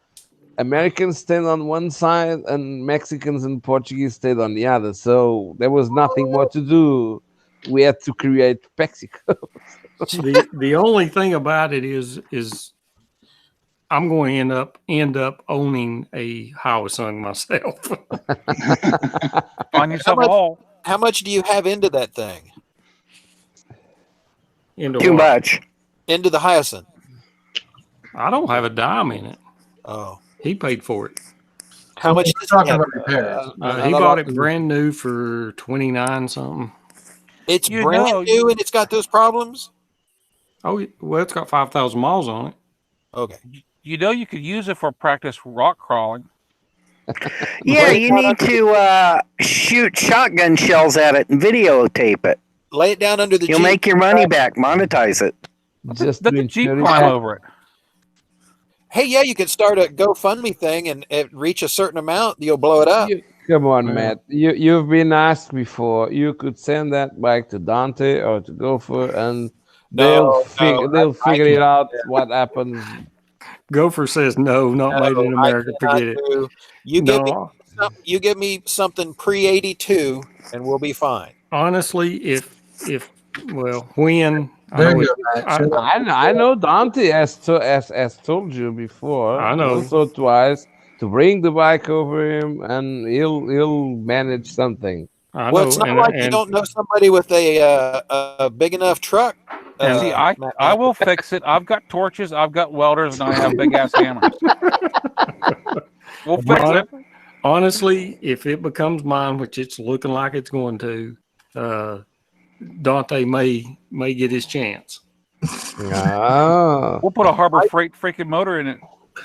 Americans stayed on one side, and Mexicans and Portuguese stayed on the other. So there was nothing more to do. We had to create Mexico. The only thing about it is I'm going to end up owning a Howsung myself. Find yourself a much- hole. How much do you have into that thing? Into Too what? much. Into the Hyacinth? I don't have a dime in it. Oh. He paid for it. How much We're does he talking have? about repairs. He bought it brand new for $29 something. It's You brand know, new and it's got those problems? Oh, well, it's got 5,000 miles on it. Okay. You know you could use it for practice rock crawling. Yeah, you need to shoot shotgun shells at it and videotape it. Lay it down under the You'll Jeep. make your money back. Monetize it. Just Let to the Jeep ensure climb it- over it. Hey, yeah, you could start a GoFundMe thing and reach a certain amount, you'll blow it up. Come on, Matt. You've been asked before. You could send that bike to Dante or to Gopher, and they'll figure it out what happens. Gopher says no, not made in America. I cannot Forget it. do- You give me No, you give me something pre-82 and we'll be fine. honestly, when I There know you it- go, Matt. I- I know Dante has told you before. I know. Also twice to bring the bike over him, and he'll manage something. I Well, know, it's not and- like you and- don't know somebody with a big enough truck. And See, Matt, I will fix it. I've got torches, I've got welders, and I have big ass hammers. We'll fix it. Honestly, if it becomes mine, which it's looking like it's going to, Dante may get his chance. Ah, We'll put a Harbor Freight freaking motor in it.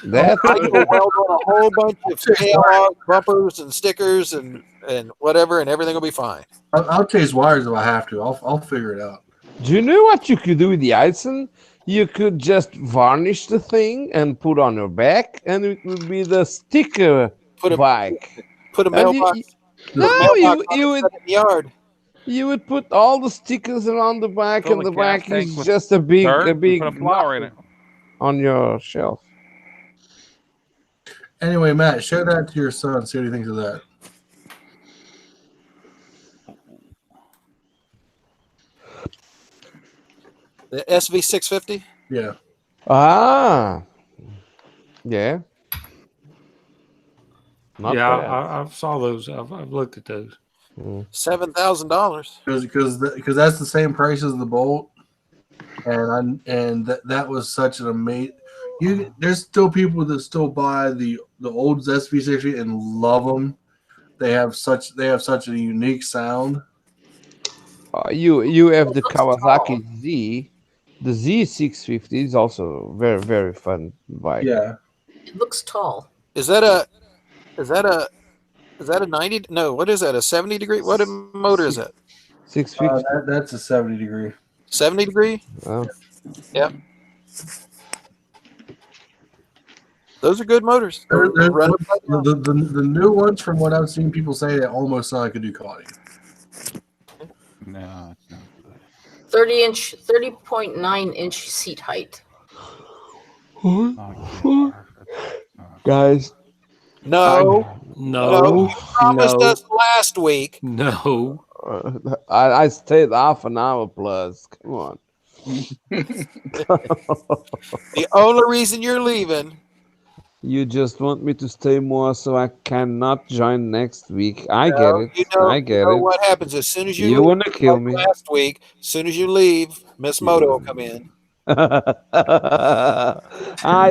that I can weld on a whole bunch of KLR bumpers and stickers and whatever, and everything will be fine. I'll chase wires if I have to. I'll figure it out. Do you know what you could do with the Eisen? You could just varnish the thing and put on your back, and it would be the sticker Put a bike. put a And you- mailbox. No, mailbox on you the would side of the yard. you would put all the stickers around the bike, Fill and the the gas bike tank is with just a big Dirt, and big put a flower in it. on your shelf. Anyway, Matt, show that to your son. See what he thinks of that. The SV650. Yeah. Ah, yeah. Not yeah, bad. I saw those. I've looked at those. $7,000. Because that's the same price as the Bolt, and that was such an amazing. There's still people that still buy the old SV60 and love them. They have such a unique sound. You have the Kawasaki Z. The Z650 is also very very fun bike. Yeah. It looks tall. Is that a 90? No, what is that? A 70 degree? What motor is that? 650. That's a 70 degree. 70 degree? Oh. Yep. Those are good motors. The new ones, from what I've seen people say, they almost sound like a Ducati. No, it's not good. 30.9 inch seat height. Guys, No, No. you promised No. us last week. No. I stayed half an hour plus. Come on. The only reason you're leaving. You just want me to stay more so I cannot join next week. I get it. I get it. What happens as soon as you You leave, want to kill like me. last week? As soon as you leave, Miss Moto will come in. I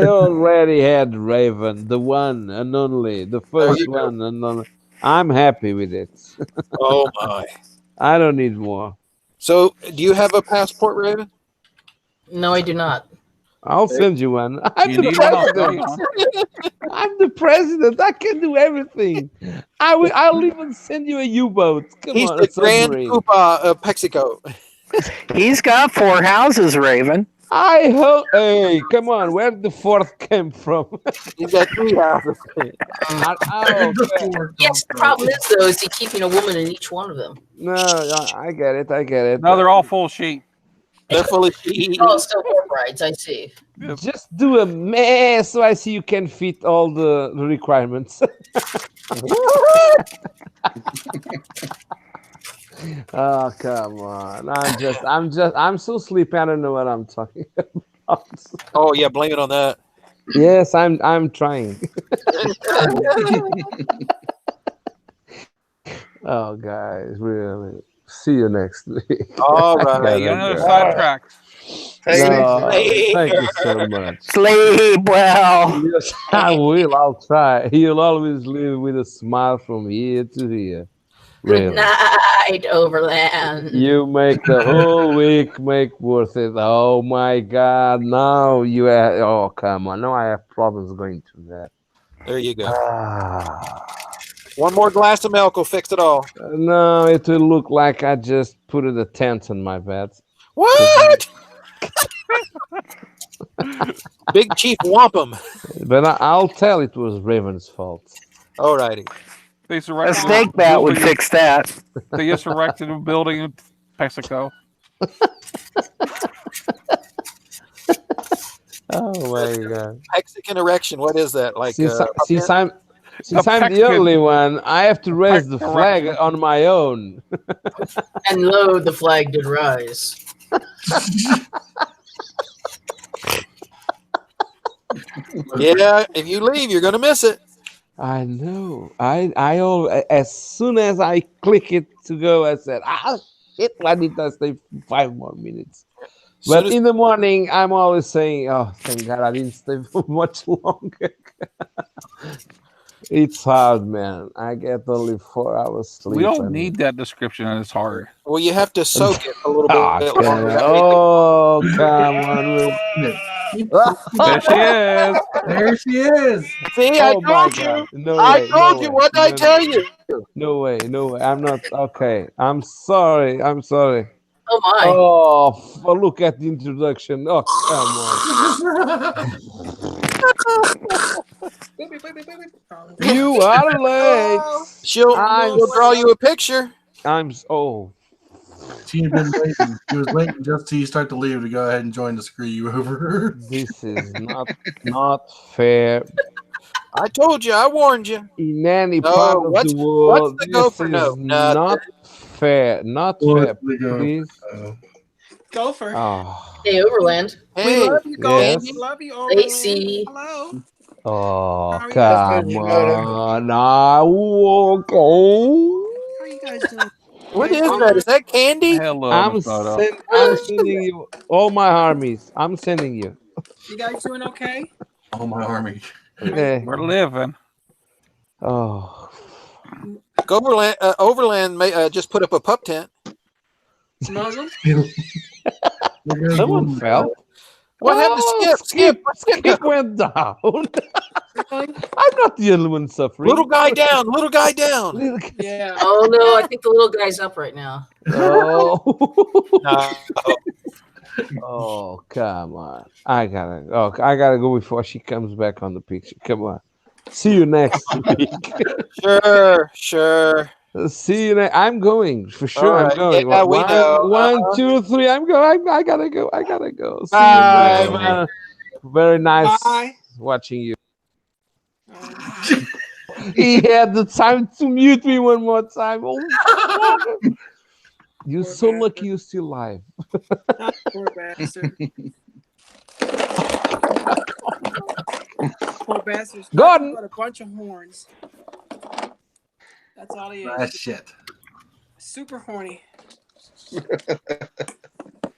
already had Raven, the one and only, the first one and only. I'm happy with it. Oh my! I don't need more. So, do you have a passport, Raven? No, I do not. I'll send you one. I'm You the need one, I'll send you president. I'm the president. I can do everything. I'll even send you a U-boat. Come He's on, the a Grand submarine. Koopa of Mexico. He's got 4 houses, Raven. I hope. Hey, come on. Where did the fourth come from? He's got 3 houses. Yes, the problem is though, is he keeping a woman in each one of them? No, I get it. I get it. No, they're all full sheep. They're fully sheep. Oh, still horse rides. I see. Just do a mess so I see you can fit all the requirements. Oh, come on. I'm so sleepy. I don't know what I'm talking about. Oh yeah, blame it on that. Yes, I'm trying. Oh, guys, really. See you next week. All right. Hey, another sidetrack. No, thank you so much. Sleep well. Yes, I will. I'll try. You'll always live with a smile from here to here. Good Really. night, Overland. You make the whole week make worth it. Oh my God! Now you have. Oh, come on! Now I have problems going through that. There you go. Ah. One more glass of milk will fix it all. No, it will look like I just put a tent in my bed. What? Big Chief Wampum. But I'll tell it was Raven's fault. All righty. A snake bat would fix that. They just erected a building in Mexico. Oh my God! Mexican erection. What is that? Like? Since I'm the only one, I have to raise the flag on my own. And lo, the flag did rise. Yeah, if you leave, you're gonna miss it. I know. As soon as I click it to go, I said, shit, why did I stay 5 more minutes? But in the morning, I'm always saying, oh, thank God I didn't stay for much longer. It's hard, man. I get only 4 hours sleep. We don't need that description, and it's hard. Well, you have to soak it a little bit. Oh, come on. There she is. There she is. See, I told you. I told you. What did I tell you? No way. I'm not. Okay. I'm sorry. Oh my. Oh, look at the introduction. Oh, come on. You are late. She'll draw you a picture. She had been waiting. She was waiting just till you start to leave to go ahead and join to screw you over. This is not fair. I told you. I warned you. In any part of the world, what's the gopher? This is not fair. Not fair. Please. Gopher. Oh. Hey, Overland. Hey. We love you, Gopher. Yes. We love you, Overland. Stacy. Hello. Oh, How are you come guys on. Okay. How are you guys doing? What is that? Is that candy? Hello, I'm Miss Moto. sending you all my armies. I'm sending you. You guys doing okay? Oh, my army. Okay. We're living. Oh. Overland may just put up a pup tent. Muslim? Someone fell. What happened to Skip? Skip went down. I'm not the only one suffering. Little guy down. Yeah. Oh no, I think the little guy's up right now. Oh. No. Oh, come on. I gotta go before she comes back on the picture. Come on. See you next week. Sure. See you next. I'm going for sure. All I'm right. going. Yeah, we know. One, 2, 3. I'm going. I gotta go. See Bye, you next man. week. Very nice Bye. watching you. He had the time to mute me one more time. Oh, you're Poor so bastard. lucky you're still alive. Poor bastard. Poor bastard's Gordon. got a bunch of horns. That's all he is. Ah, shit. Super horny.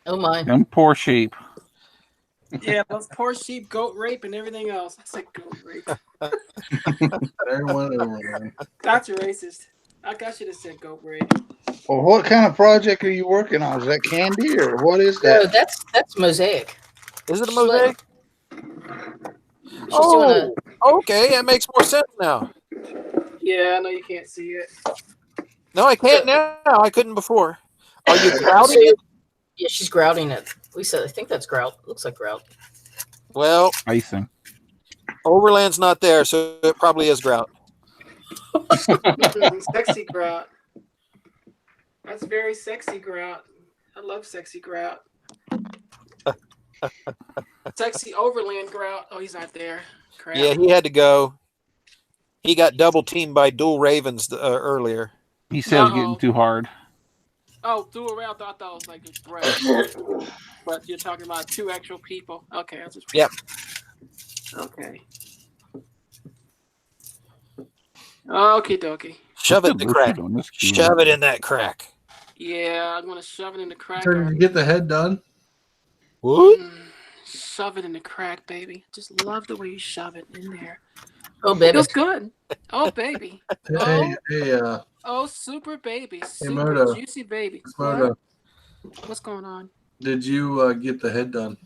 Oh my. Them poor sheep. Yeah, those poor sheep, goat rape, and everything else. I said goat rape. Everyone over. That's racist. I should have said goat rape. Well, what kind of project are you working on? Is that candy or what is No, that? that's mosaic. Is it a mosaic? She's doing Oh, okay. That makes more sense now. Yeah, I know you can't see it. No, I can't now. I couldn't before. Are you So grouting it? yeah, she's grouting it. Lisa, I think that's grout. Looks like grout. Well, Icing. Overland's not there, so it probably is grout. Sexy grout. That's very sexy grout. I love sexy grout. Sexy overland grout. Oh, he's not there. Crap. Yeah, he had to go. He got double teamed by dual ravens earlier. He said it was getting too hard. Oh, threw around. I thought it was like a breath. But you're talking about two actual people. Okay, I'll just. Yep. Okay. Okie dokie. Shove it in the crack. Shove it in that crack. Yeah, I'm gonna shove it in the crack. So did you get the head done? What? Shove it in the crack, baby. Just love the way you shove it in there. Oh, baby. Feels good. Oh, baby. Hey, Oh, super baby. Super Moto. juicy baby. Moto, What's going on? did you get the head done?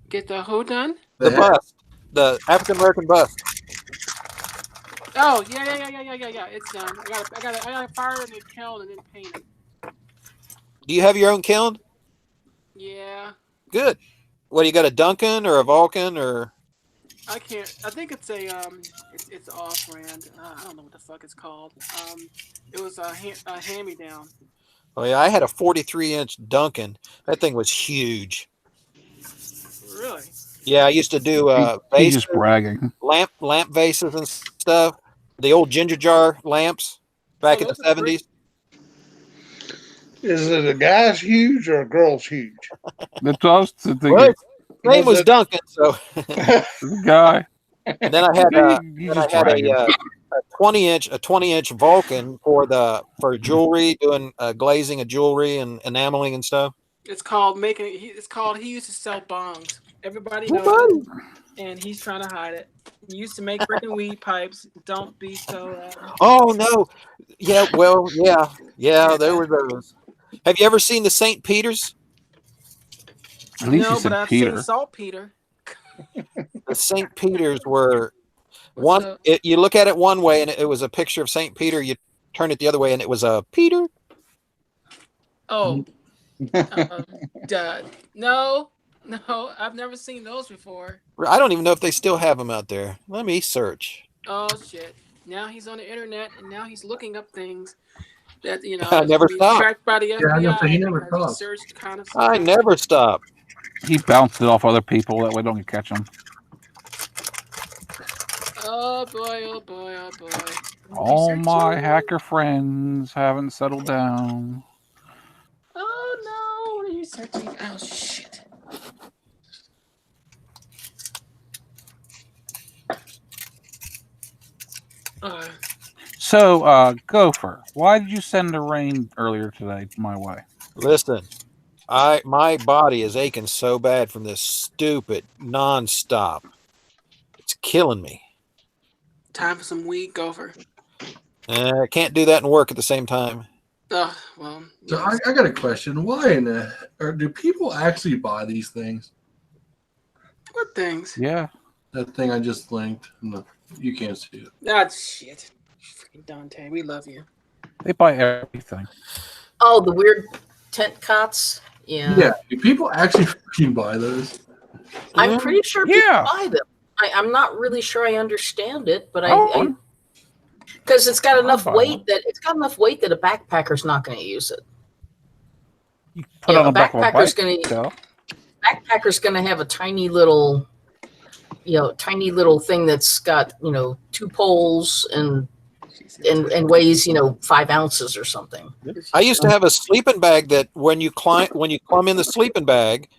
Get the who done? The head. bust. The African American bust. Oh, yeah. It's done. I gotta fire it in the kiln and then paint it. Do you have your own kiln? Yeah. Good. What, you got a Duncan or a Vulcan or? I can't. I think it's a it's off brand. I don't know what the fuck it's called. It was a hand me down. Oh yeah, I had a 43-inch Duncan. That thing was huge. Really? Yeah, I used to do He's vases, just bragging. lamp vases and stuff. The old ginger jar lamps back in the 70s. Is it a guy's huge or a girl's huge? That's what I was thinking. Well, his name was it- Duncan, so. The guy. And then I had He's a just bragging. 20-inch Vulcan for jewelry, doing glazing of jewelry and enameling and stuff. It's called he used to sell bongs. Everybody knows it, and he's trying to hide it. He used to make brick and weed pipes. Don't be so. Oh no, yeah, well, yeah, there were those. Have you ever seen the St. Peter's? At least No, he said but I've Peter. seen saltpeter. The St. Peter's were What's one. up? You look at it one way, and it was a picture of St. Peter. You turn it the other way, and it was a Peter. Oh, no, I've never seen those before. I don't even know if they still have them out there. Let me search. Oh shit! Now he's on the internet, and now he's looking up things that I never be stopped. tracked by the I was gonna FBI. say, he never because he stopped. searched kind of. I never stop. He bounced it off other people. That way don't catch him. Oh boy! Oh boy! Oh boy! All my hacker friends haven't settled down. Oh no! What are you searching? Oh shit! So, Gopher, why did you send the rain earlier today my way? Listen, my body is aching so bad from this stupid nonstop. It's killing me. Time for some weed, Gopher. I can't do that and work at the same time. Well. So I got a question. Why or do people actually buy these things? What things? Yeah. That thing I just linked. No, you can't see it. Ah, shit. Freaking Dante, we love you. They buy everything. Oh, the weird tent cots. Yeah, do people actually freaking buy those? I'm pretty sure people Yeah. buy them. I'm not really sure I understand it, but Oh. because it's got enough buy weight that a backpacker's not going to use it. You put Yeah, on a the back of a backpacker's bike. Backpacker's going to have a tiny little thing that's got 2 poles and weighs 5 ounces or something. I used to have a sleeping bag that when you climb in the sleeping bag,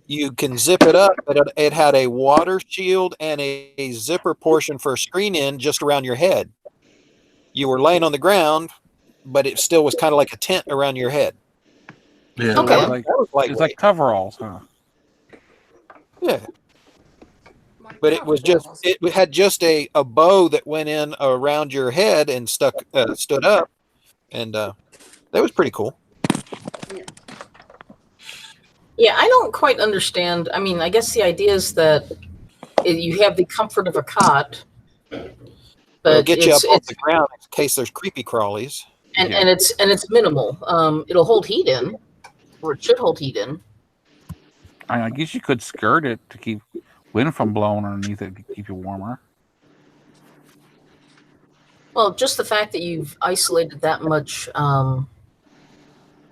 you can zip it up, but it had a water shield and a zipper portion for a screen in just around your head. You were laying on the ground, but it still was kind of like a tent around your head. Yeah. Okay. It's like coveralls, huh? Yeah. But it was it had just a bow that went in around your head and stood up, and that was pretty cool. Yeah, I don't quite understand. I mean, I guess the idea is that you have the comfort of a cot, It'll but get you up off it's the ground in case there's creepy crawlies. and it's minimal. It'll hold heat in, or it should hold heat in. I guess you could skirt it to keep wind from blowing underneath it to keep you warmer. Well, just the fact that you've isolated that much,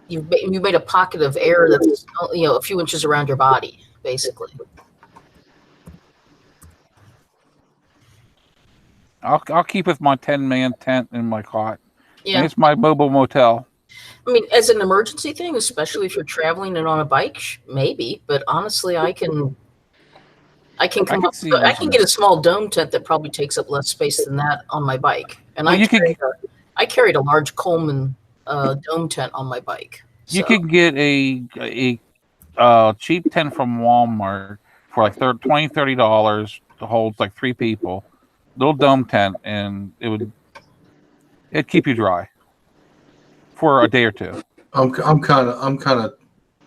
you made a pocket of air that's a few inches around your body, basically. I'll keep with my 10-man tent in my cot. Yeah, And it's my mobile motel. I mean, as an emergency thing, especially if you're traveling and on a bike, maybe. But honestly, I can come up. I can get a small dome tent that probably takes up less space than that on my bike. And I carried a large Coleman dome tent on my bike. You could get a cheap tent from Walmart for like $20-$30 to hold like 3 people. Little dome tent, and it'd keep you dry for a day or two. I'm kind of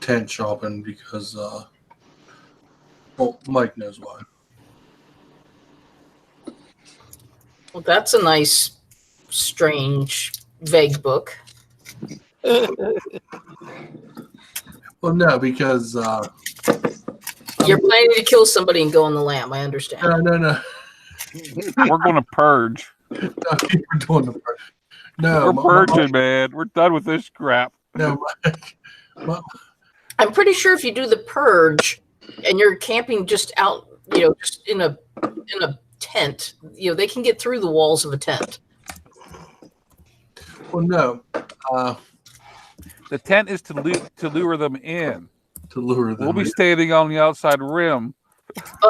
tent shopping because Mike knows why. Well, that's a nice, strange, vague book. Well, no, because you're planning to kill somebody and go on the lam. I understand. No. We're going to purge. No, we're doing the purge. No, we're purging, man. We're done with this crap. No, I'm pretty sure if you do the purge and you're camping just out, just in a tent, they can get through the walls of a tent. Well, no. The tent is to lure them in. To lure them. We'll be standing on the outside rim.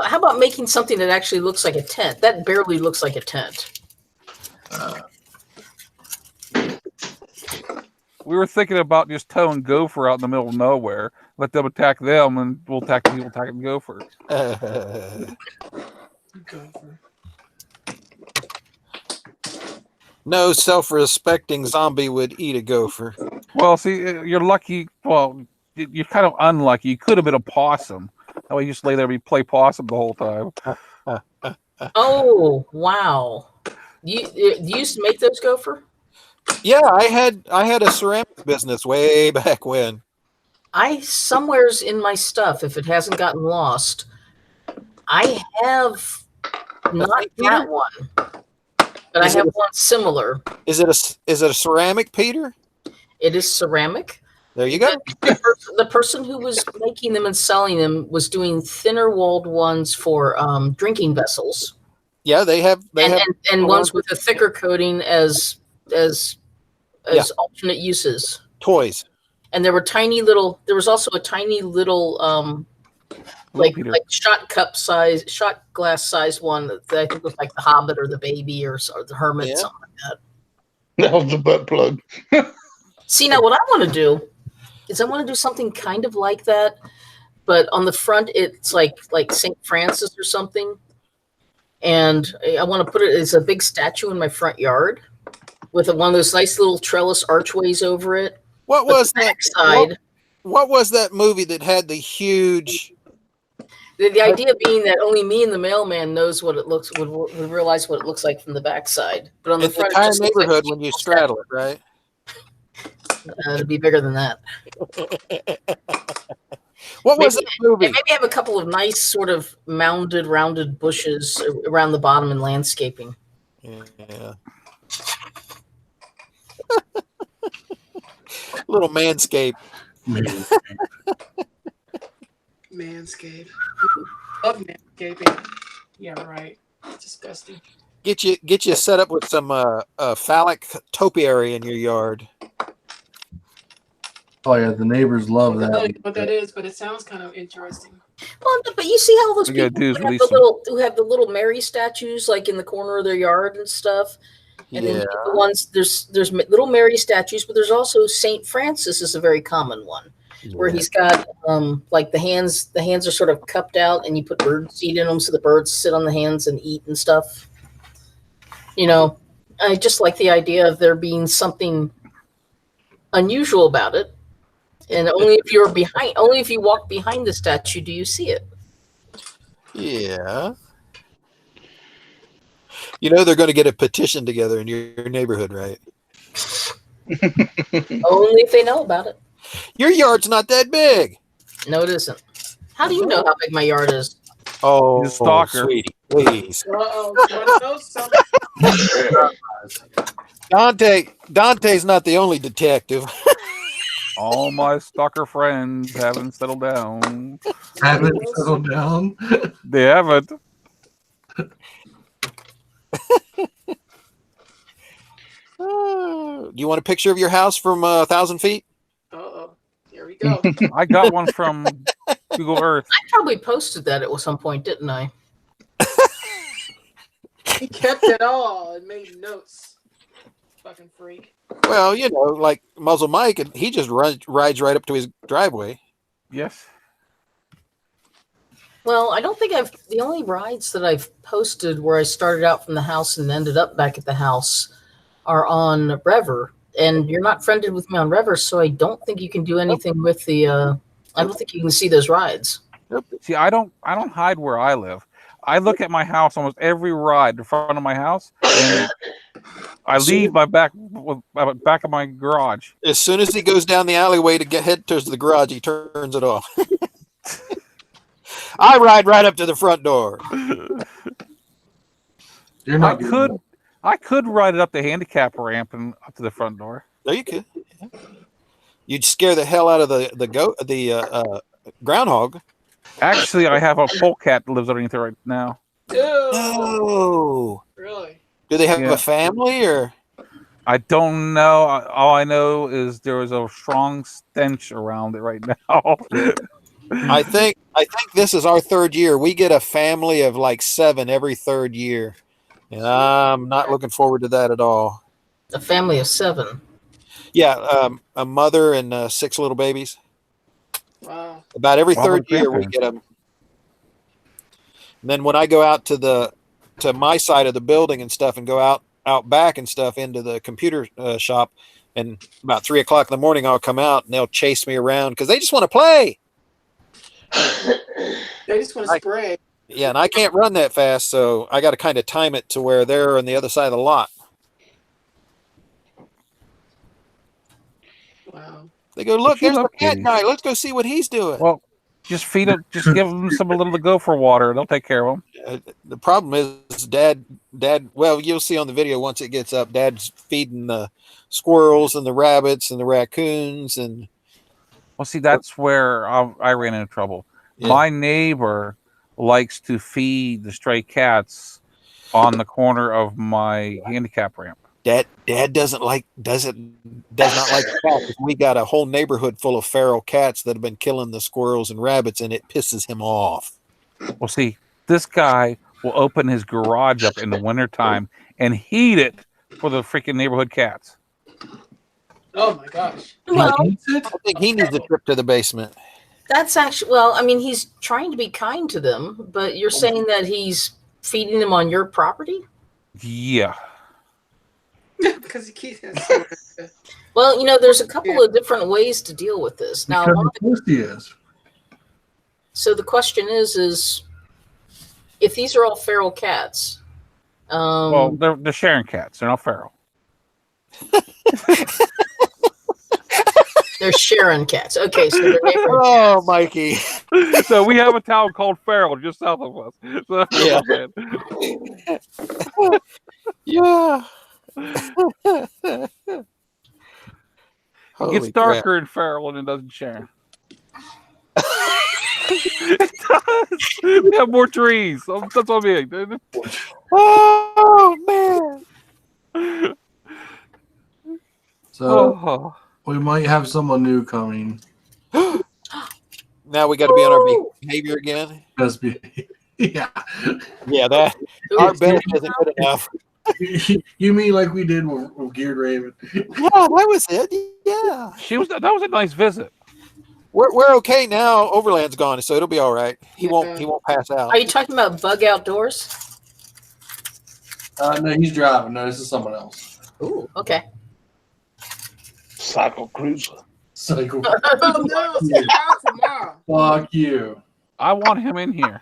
How about making something that actually looks like a tent? That barely looks like a tent. We were thinking about just towing Gopher out in the middle of nowhere, let them attack them, and we'll attack the people attacking Gopher. No self-respecting zombie would eat a gopher. Well, see, you're lucky. Well, you're kind of unlucky. You could have been a possum. That way you just lay there and play possum the whole time. Oh, wow. You used to make those gopher? Yeah, I had a ceramic business way back when. Somewhere's in my stuff, if it hasn't gotten lost, I have not that one, but I have one similar. Is it a ceramic, Peter? It is ceramic. There you go. The person who was making them and selling them was doing thinner walled ones for drinking vessels. Yeah, they have ones with a thicker coating as alternate uses. Toys. And there were there was also a tiny little like shot glass size one that I think was like the Hobbit or the Baby or the Hermit, something like that. That was the butt plug. See, now what I want to do is I want to do something kind of like that, but on the front it's like St. Francis or something, and I want to put it as a big statue in my front yard with one of those nice little trellis archways over it. What was that side? What was that movie that had the huge? The idea being that only me and the mailman knows what it would realize what it looks like from the backside. But on the front, entire neighborhood when you straddle it, right? It'd be bigger than that. What was that movie? And maybe have a couple of nice sort of mounded, rounded bushes around the bottom in landscaping. Yeah. Little manscape. Manscape. Love manscaping. Yeah, right. Disgusting. Get you set up with some phallic topiary in your yard. Oh yeah, the neighbors love I don't know that. what that is, but it sounds kind of interesting. Well, but you see how those We gotta people do is who have, release the them. who have the little Mary statues like in the corner of their yard and stuff. And then Yeah. the ones there's little Mary statues, but there's also Saint Francis is a very common one where he's got like the hands are sort of cupped out and you put bird seed in them so the birds sit on the hands and eat and stuff. You know, I just like the idea of there being something unusual about it. And only if you walk behind the statue do you see it. Yeah. You know they're going to get a petition together in your neighborhood, right? Only if they know about it. Your yard's not that big. No, it isn't. How do you know how big my yard is? Oh, He's a stalker. sweetie, please. Dante's not the only detective. All my stalker friends haven't settled down. Haven't settled down. They haven't. Do you want a picture of your house from 1,000 feet? Uh-oh. Here we go. I got one from Google Earth. I probably posted that at some point, didn't I? He kept it all and made notes. Fucking freak. Well, you know, like Muzzle Mike, and he just rides right up to his driveway. Yes. Well, I don't think the only rides that I've posted where I started out from the house and ended up back at the house are on Rever. And you're not friended with me on Rever, so I don't think you can do anything with the, I don't think you can see those rides. See, I don't hide where I live. I look at my house almost every ride in front of my house, and I leave my back of my garage. As soon as he goes down the alleyway to head towards the garage, he turns it off. I ride right up to the front door. You're not. I could ride it up the handicap ramp and up to the front door. There you could. You'd scare the hell out of the groundhog. Actually, I have a polecat that lives underneath there right now. No. Really? Do they have a family or? I don't know. All I know is there was a strong stench around it right now. I think this is our third year. We get a family of like 7 every third year. And I'm not looking forward to that at all. A family of 7. Yeah, a mother and 6 little babies. Wow. About every third year we get them. And then when I go out to my side of the building and stuff and go out back and stuff into the computer shop, and about 3 o'clock in the morning I'll come out and they'll chase me around because they just want to play. They just want to spray. Yeah, and I can't run that fast, so I got to kind of time it to where they're on the other side of the lot. Wow. They go, look, there's the cat guy. Let's go see what he's doing. Well, just feed it. Just give them a little to go for water. They'll take care of them. The problem is, Dad. Well, you'll see on the video once it gets up. Dad's feeding the squirrels and the rabbits and the raccoons and. Well, see, that's where I ran into trouble. Yeah. My neighbor likes to feed the stray cats on the corner of my handicap ramp. Dad does not like cats. We got a whole neighborhood full of feral cats that have been killing the squirrels and rabbits, and it pisses him off. Well, see, this guy will open his garage up in the wintertime and heat it for the freaking neighborhood cats. Oh my gosh. Well, I think he needs a trip to the basement. That's actually, well, I mean, he's trying to be kind to them, but you're saying that he's feeding them on your property? Yeah. Because he keeps Well, you know, there's a couple of different ways to deal with this. Now, so the question is if these are all feral cats. Well, they're sharing cats. They're not feral. They're Sharon cats. Okay, so they're neighborhood Oh, Mikey. So we have a town called Farrell just south of us. So that's Yeah. what I'm Yeah. saying. It Holy gets crap. darker in Farrell and it doesn't share. It does. We have more trees. That's what I mean. Oh, man. So Oh. we might have someone new coming. Now we got to be on our behavior again. Just be, yeah. Yeah, that our best isn't good enough. You mean like we did with Geared Raven? Yeah, that was it. Yeah, That was a nice visit. we're okay now. Overland's gone, so it'll be all right. He won't pass out. Are you talking about Bug Outdoors? No, he's driving. No, this is someone else. Ooh, okay. Cycle Cruiser. Cycle. Oh no, see how tomorrow. Fuck you. I want him in here.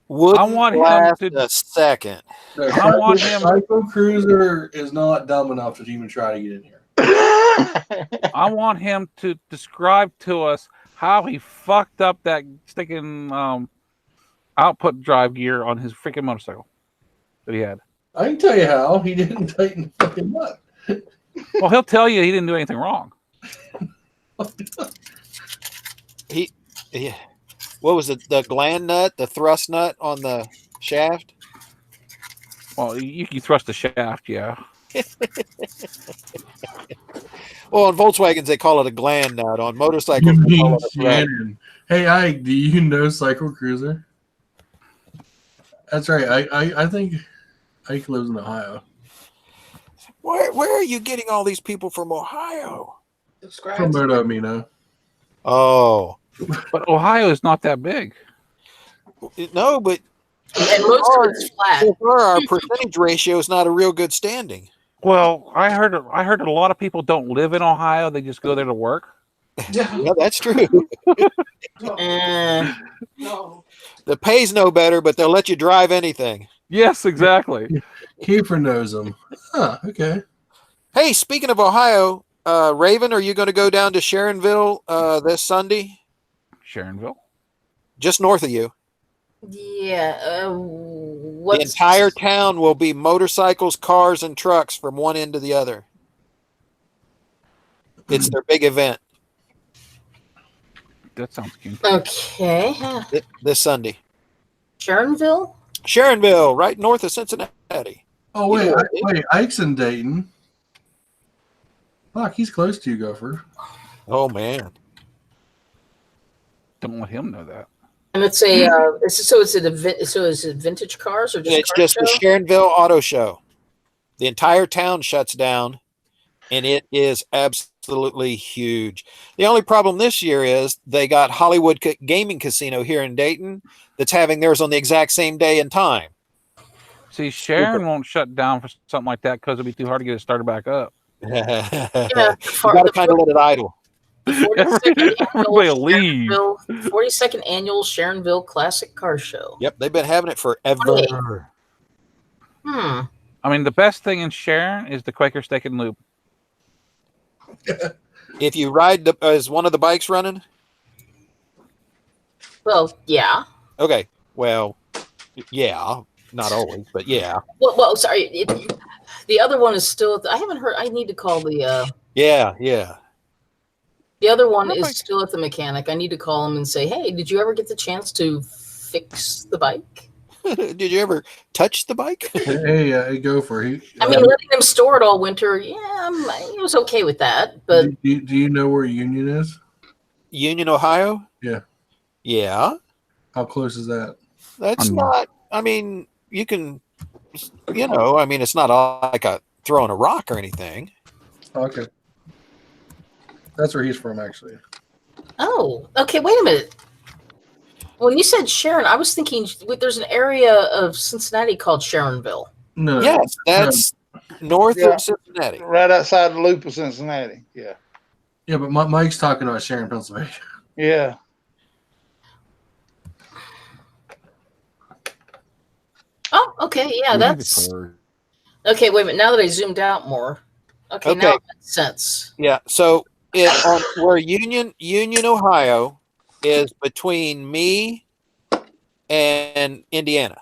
Wouldn't I want him last to. a second. No, I want him. Cycle Cruiser is not dumb enough to even try to get in here. I want him to describe to us how he fucked up that sticking output drive gear on his freaking motorcycle that he had. I can tell you how. He didn't tighten the fucking nut. Well, he'll tell you he didn't do anything wrong. Yeah. What was it? The gland nut, the thrust nut on the shaft? Well, you thrust the shaft, yeah. Well, on Volkswagens they call it a gland nut. On motorcycles they call it a thrust. Shannon. Hey, Ike, do you know Cycle Cruiser? That's right. I think Ike lives in Ohio. Where are you getting all these people from Ohio? Subscribe From to Motomino. Oh. But Ohio is not that big. No, but And most of it's flat. so far our percentage ratio is not a real good standing. Well, I heard a lot of people don't live in Ohio. They just go there to work. Yeah, that's true. no. The pay's no better, but they'll let you drive anything. Yes, exactly. Kiefer knows him. Huh, okay. Hey, speaking of Ohio, Raven, are you going to go down to Sharonville this Sunday? Sharonville? Just north of you. Yeah. The What's entire town will be motorcycles, cars, and trucks from one end to the other. It's their big event That sounds cute. Okay. this Sunday. Sharonville? Sharonville, right north of Cincinnati. Oh, wait. Yeah. Wait, Ike's in Dayton. Fuck, he's close to you, Gopher. Oh, man. Don't let him know that. And it's a is it vintage cars or just It's car just show? the Sharonville Auto Show. The entire town shuts down, and it is absolutely huge. The only problem this year is they got Hollywood Gaming Casino here in Dayton that's having theirs on the exact same day and time. See, Sharon won't shut down for something like that because it'd be too hard to get it started back up. Yeah, You got to kind of let it idle. Everybody will leave. 42nd annual Sharonville Classic Car Show. Yep, they've been having it forever. 28. Hmm. I mean, the best thing in Sharon is the Quaker Steak and Lube. If you ride is one of the bikes running? Well, yeah. Okay, well, yeah, not always, but yeah. Well, sorry. The other one is still. I haven't heard. I need to call the. Yeah. The other one is still at the mechanic. I need to call him and say, "Hey, did you ever get the chance to fix the bike?" Did you ever touch the bike? Hey, Gopher. I mean, letting him store it all winter. Yeah, he was okay with that. But do you know where Union is? Union, Ohio? Yeah. Yeah. How close is that? That's not, I mean, you can, I mean, it's not like throwing a rock or anything. Okay. That's where he's from, actually. oh, okay. Wait a minute. When you said Sharon, I was thinking there's an area of Cincinnati called Sharonville. No. Yes, that's north Yeah. of Cincinnati. Right outside the loop of Cincinnati. Yeah. Yeah, but Mike's talking about Sharon, Pennsylvania. Yeah. Oh, okay. Yeah, that's okay. Wait a minute. Now that I zoomed out more, Okay, now it makes sense. Yeah. So on where Union, Ohio is between me and Indiana.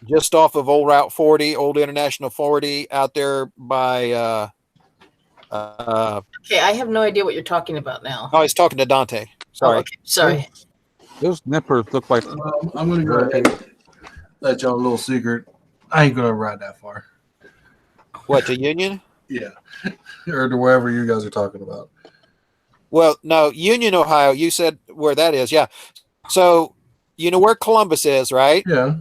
Just off of Old Route 40, Old International 40, out there by. Okay, I have no idea what you're talking about now. Oh, he's talking to Dante. Sorry. Oh, okay. Sorry. Those nippers look like. I'm gonna go ahead and let y'all a little secret. I ain't gonna ride that far. What, to Union? Yeah, or to wherever you guys are talking about. Well, no, Union, Ohio. You said where that is. Yeah. So you know where Columbus is, right? Yeah.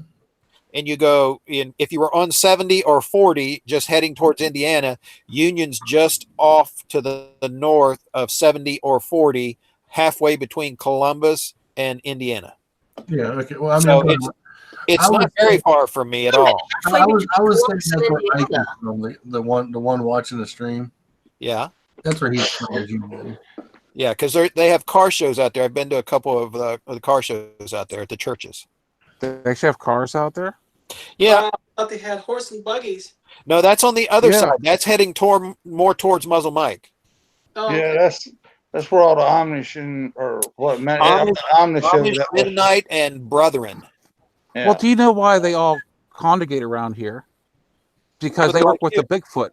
And you go in, if you were on 70 or 40, just heading towards Indiana, Union's just off to the north of 70 or 40, halfway between Columbus and Indiana. Yeah. Okay. Well, I mean, so it's not very far from me at all. I was thinking that's where Ike is from, the one watching the stream. Yeah. That's where he's from. Yeah, because they have car shows out there. I've been to a couple of the car shows out there at the churches. They actually have cars out there? Yeah. I thought they had horse and buggies. No, that's on the other side. That's heading more towards Muzzle Mike. Oh, yeah, that's where all the Omniscience or what man Omniscience Midnight and Brethren. Yeah. Well, do you know why they all congregate around here? Because they work with the Bigfoot.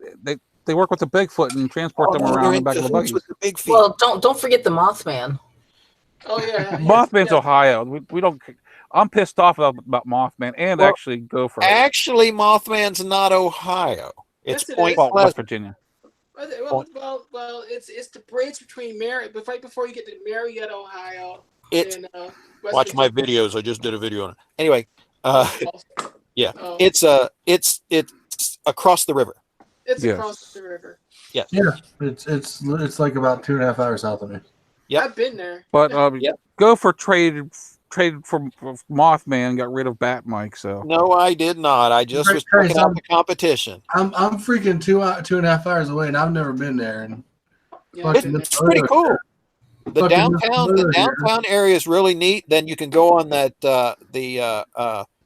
They work with the Bigfoot and transport them around the back of the buggies. Well, don't forget the Mothman. Oh yeah. Mothman's Ohio. We don't. I'm pissed off about Mothman and actually go for it. Actually, Mothman's not Ohio. It's Yes, it Point is. West Pleasant. Virginia. Well, it's the bridge between right before you get to Marietta, Ohio. It's and, watch my videos. I just did a video on it. Anyway, yeah, Oh. it's across the river. It's across the river. Yeah. Yeah. It's like about 2.5 hours south of me. Yeah, I've been there. But go for traded for Mothman, got rid of Bat Mike. So no, I did not. I just was checking out the competition. I'm freaking 2.5 hours away, and I've never been there. And It's pretty cool. The downtown area is really neat. Then you can go on that the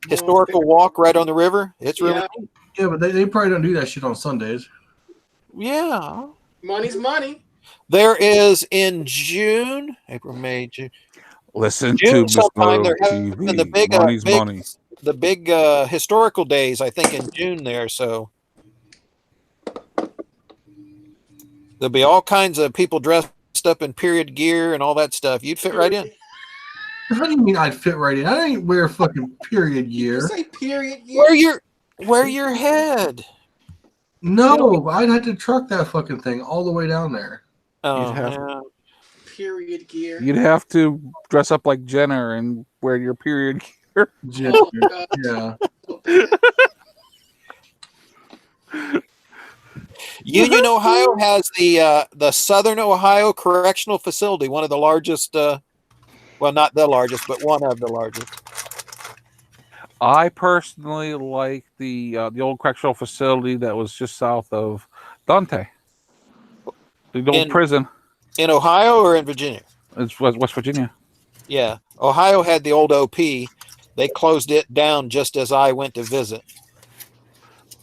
historical walk right on the river. It's really neat. Yeah, but they probably don't do that shit on Sundays. Yeah. Money's money. There is in June, April, May, June. Listen June to Miss sometime Mo they're having TV. the big, Money's money. the big historical days. I think in June there. So there'll be all kinds of people dressed up in period gear and all that stuff. You'd fit right in. How do you mean I'd fit right in? I didn't wear fucking period gear. You say period gear. Wear your head. No, I'd have to truck that fucking thing all the way down there. Oh, Period gear. You'd have to dress up like Jenner and wear your period gear. Yeah. Union, Ohio has the Southern Ohio Correctional Facility, one of the largest. Well, not the largest, but one of the largest. I personally like the old correctional facility that was just south of Dante. The old prison. In Ohio or in Virginia? It's West Virginia. Yeah. Ohio had the old OP. They closed it down just as I went to visit.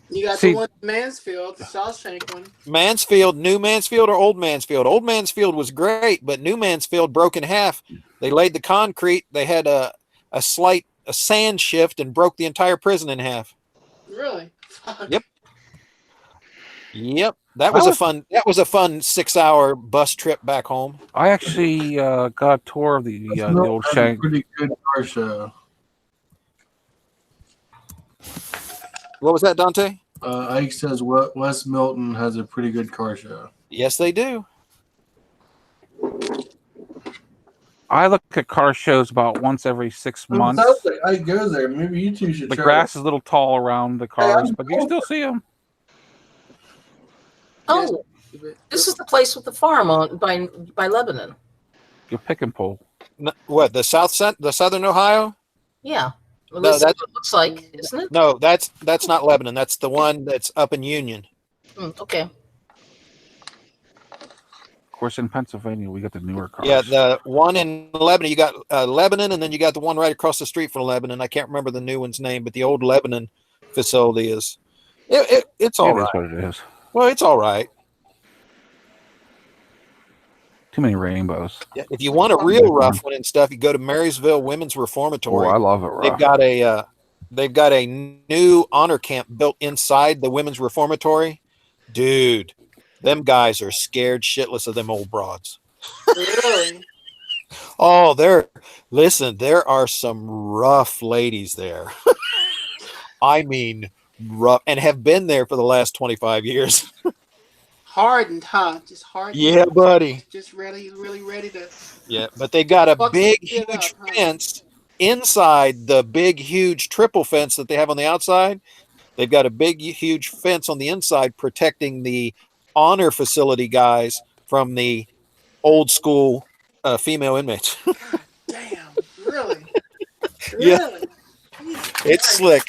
You got the one in Mansfield, the Shawshank one. Mansfield, New Mansfield or Old Mansfield? Old Mansfield was great, but New Mansfield broke in half. They laid the concrete. They had a slight sand shift and broke the entire prison in half. Really? Fuck. Yep. That was a fun 6-hour bus trip back home. I actually got a tour of the old Shank. Pretty good car show. What was that, Dante? Ike says West Milton has a pretty good car show. Yes, they do. I look at car shows about once every 6 months. Ike goes there. Maybe you two should. The grass is a little tall around the cars, but you still see them. Oh, this is the place with the farm on by Lebanon. Your pick and pull. What, the Southern Ohio? Yeah. Well, No, that's what it looks like, isn't it? No, that's not Lebanon. That's the one that's up in Union. Okay. Of course, in Pennsylvania, we got the newer cars. Yeah, the one in Lebanon, you got Lebanon, and then you got the one right across the street from Lebanon. I can't remember the new one's name, but the old Lebanon facility is It's all It is right. what it is. Well, it's all right. Too many rainbows. Yeah, if you want a real rough one and stuff, you go to Marysville Women's Oh, Reformatory. I love it rough. They've got a new honor camp built inside the Women's Reformatory. Dude, them guys are scared shitless of them old broads. Really? Oh, there are some rough ladies there. I mean, rough, and have been there for the last 25 years. Hardened, huh? Just hardened. Yeah, buddy. Just really ready to. Yeah, but they got a Fuck big, some shit huge up, huh? fence inside the big, huge triple fence that they have on the outside. They've got a big, huge fence on the inside protecting the honor facility guys from the old school female inmates. Damn, really? Yeah. Really? Jesus It's Christ. slick.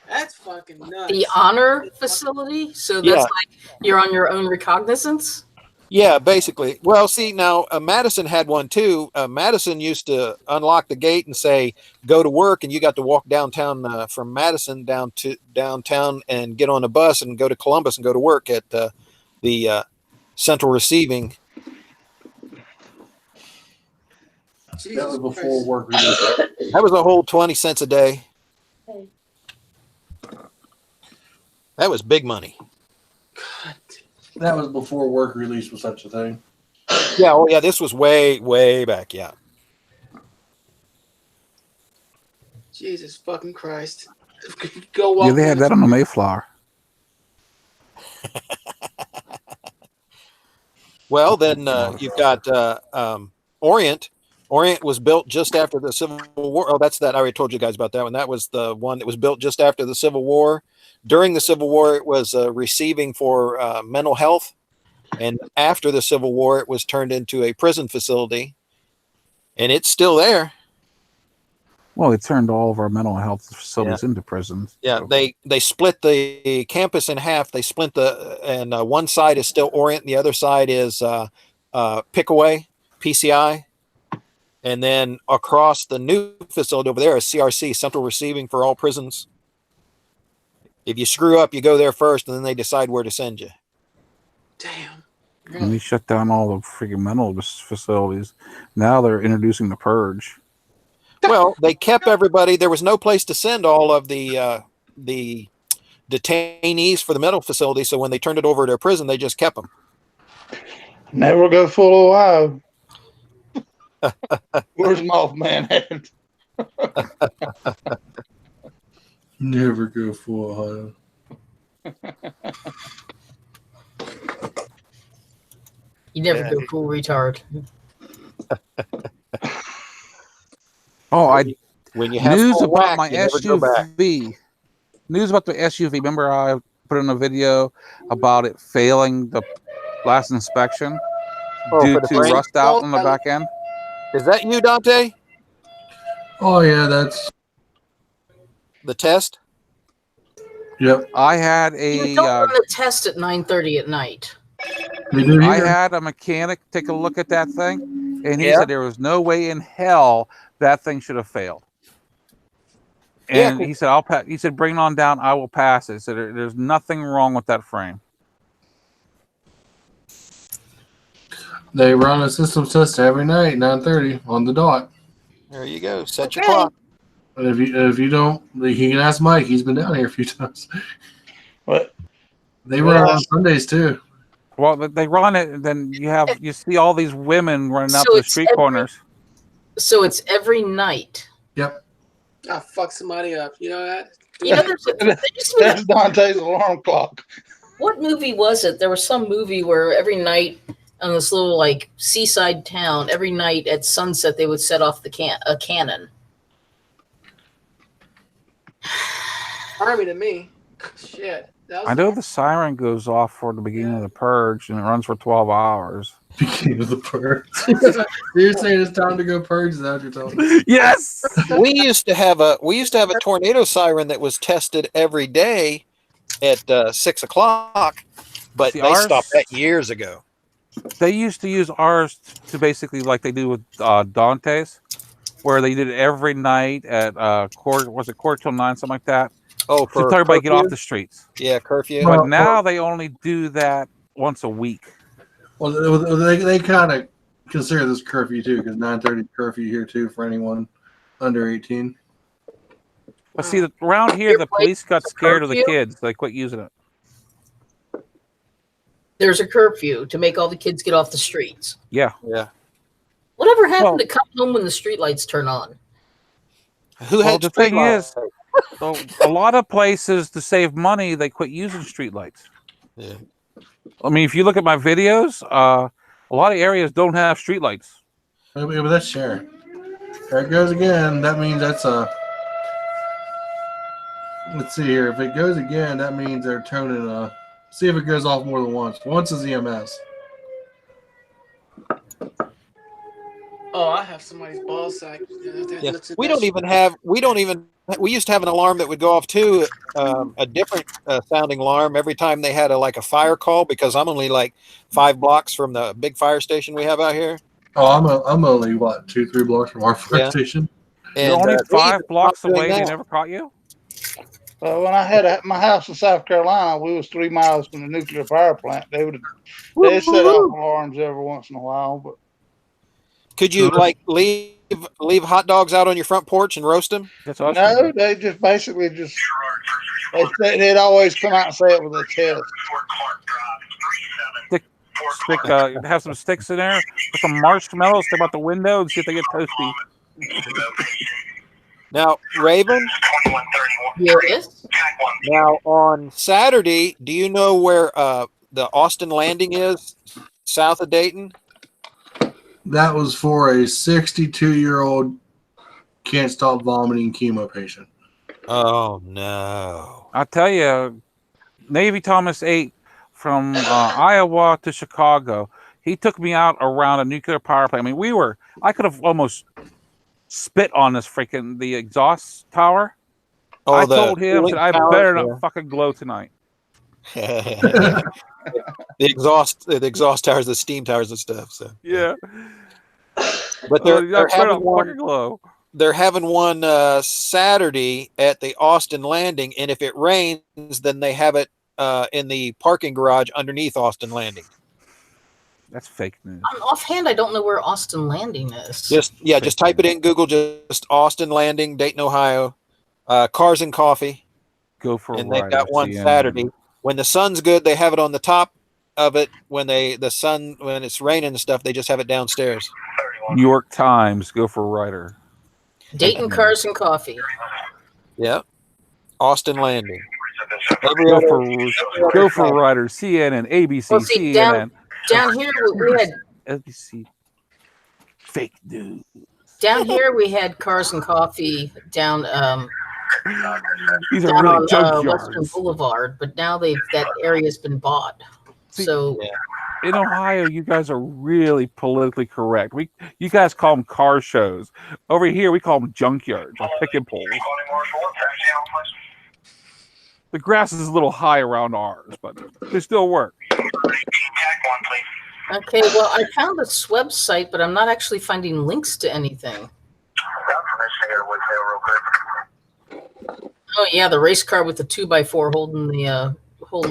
That's fucking nuts. The honor facility. So that's Yeah. like you're on your own recognizance. Yeah, basically. Well, see, now Madison had one too. Madison used to unlock the gate and say, go to work, and you got to walk downtown from Madison down to downtown and get on a bus and go to Columbus and go to work at the Central Receiving. Jesus That was before Christ. work release. That was a whole 20 cents a day. That was big money. God. That was before work release was such a thing. Yeah, oh yeah, this was way back, yeah. Jesus fucking Christ. Go walk. Yeah, they had that on the Mayflower. Well, then you've got Orient. Orient was built just after the Civil War. Oh, that's that. I already told you guys about that one. That was the one that was built just after the Civil War. During the Civil War, it was receiving for mental health. And after the Civil War, it was turned into a prison facility. And it's still there. Well, they turned all of our mental health facilities into prisons. Yeah, so. they split the campus in half. They split and one side is still Orient, the other side is Pickaway, PCI, and then across the new facility over there is CRC, Central Receiving for All Prisons. If you screw up, you go there first, and then they decide where to send you. Damn. And they shut down all the freaking mental facilities. Now they're introducing the purge. Well, they kept everybody. There was no place to send all of the detainees for the mental facility. So when they turned it over to a prison, they just kept them. Never go full Ohio. Where's Mothman at? Never go full Ohio. You never go full retard. Oh, when you have news full about whack, my you never go back. SUV. News about the SUV. Remember, I put in a video about it failing the last inspection due for the to brake? rust out on the back end. Is that you, Dante? Oh yeah, that's The test? yep. I had You don't run the test at 9:30 at night. We do I here. had a mechanic take a look at that thing, and he Yeah. said there was no way in hell that thing should have failed. Yeah, And he said, "I'll pass." He said, "Bring it on down. I will pass it." So there's nothing wrong with that frame. They run a systems test every night, 9:30 on the dot. There you go. Set your clock. And if you don't, he can ask Mike. He's been down here a few times. What? They run on Sundays too. Well, they run it, and then you see all these women running out So to the it's street corners. So it's every night. Yep. I'll fuck somebody up. You know that? You know, there used to be That's Dante's alarm clock. what movie was it? There was some movie where every night on this little like seaside town, every night at sunset they would set off a cannon. Army to me. Shit. That was I know the siren goes off for the beginning of the purge, and it runs for 12 hours. Beginning of the purge. You're saying it's time to go purge? Is that what you're telling me? Yes. We used to have a tornado siren that was tested every day at 6 o'clock, but See, they ours- stopped that years ago. They used to use ours to basically like they do with Dante's, where they did it every night at quarter till 9, something like that. Oh, to for tell everybody to get off curfew? the streets. Yeah, curfew. But Well, now they only do that once a week. Well, they kind of consider this curfew too, because 9:30 curfew here too for anyone under 18. But see, around here, the police got scared of the curfew? kids. They quit using it. There's a curfew to make all the kids get off the streets. Yeah. Yeah. Whatever happened Well- to come home when the streetlights turn on? Who Well, had the thing streetlights? is, so a lot of places to save money, they quit using streetlights. Yeah. I mean, if you look at my videos, a lot of areas don't have streetlights. Yeah, but that's share. There it goes again. That means that's a. Let's see here. If it goes again, that means they're toning a. See if it goes off more than once. Once is EMS. Oh, I have somebody's ball sack. Yeah. We used to have an alarm that would go off too, a different sounding alarm every time they had a fire call, because I'm only like 5 blocks from the big fire station we have out here. Oh, I'm only what 2-3 blocks from our fire Yeah. station. You're And only they 5 even blocks stopped doing away. They that. never caught you? When I had my house in South Carolina, we was 3 miles from the nuclear power plant. They set off alarms every once in a while, but Could you leave hot dogs out on your front porch and roast them? That's awesome. no, they just basically they'd always come out and say it with their chest. Have some sticks in there, put some marshmallows, step out the window, and see if they get toasty. Now, Raven, Yes. now on Saturday, do you know where the Austin Landing is, south of Dayton? That was for a 62-year-old can't stop vomiting chemo patient. Oh, no. I'll tell you, Navy Thomas 8 from Iowa to Chicago, he took me out around a nuclear power plant. I mean, I could have almost spit on the exhaust tower. Oh, I the told him cooling that I tower, better yeah. not fucking glow tonight. the exhaust towers, the steam towers and stuff. So Yeah. but they're having one Saturday at the Austin Landing, and if it rains, then they have it in the parking garage underneath Austin Landing. That's fake news. Offhand, I don't know where Austin Landing is. Just type it in Google, just Austin Landing, Dayton, Ohio, Cars and Coffee. Go for and a they've ride. got one Saturday. When the sun's good, they have it on the top of it. When it's raining and stuff, they just have it downstairs. New York Times, go for a rider. Dayton Cars and Coffee. Yeah. Austin Landing. Go for a rider. CNN, ABC, Well, see, CNN. Down here we had NBC. Fake news. Down here we had Cars and Coffee down These are down really on junkyards. Western Boulevard, but now that area's been bought. See, So in Ohio, you guys are really politically correct. You guys call them car shows. Over here, we call them junkyards, like picking poles. The grass is a little high around ours, but they still work. okay, well I found this website, but I'm not actually finding links to anything. Oh yeah, the race car with the 2x4 holding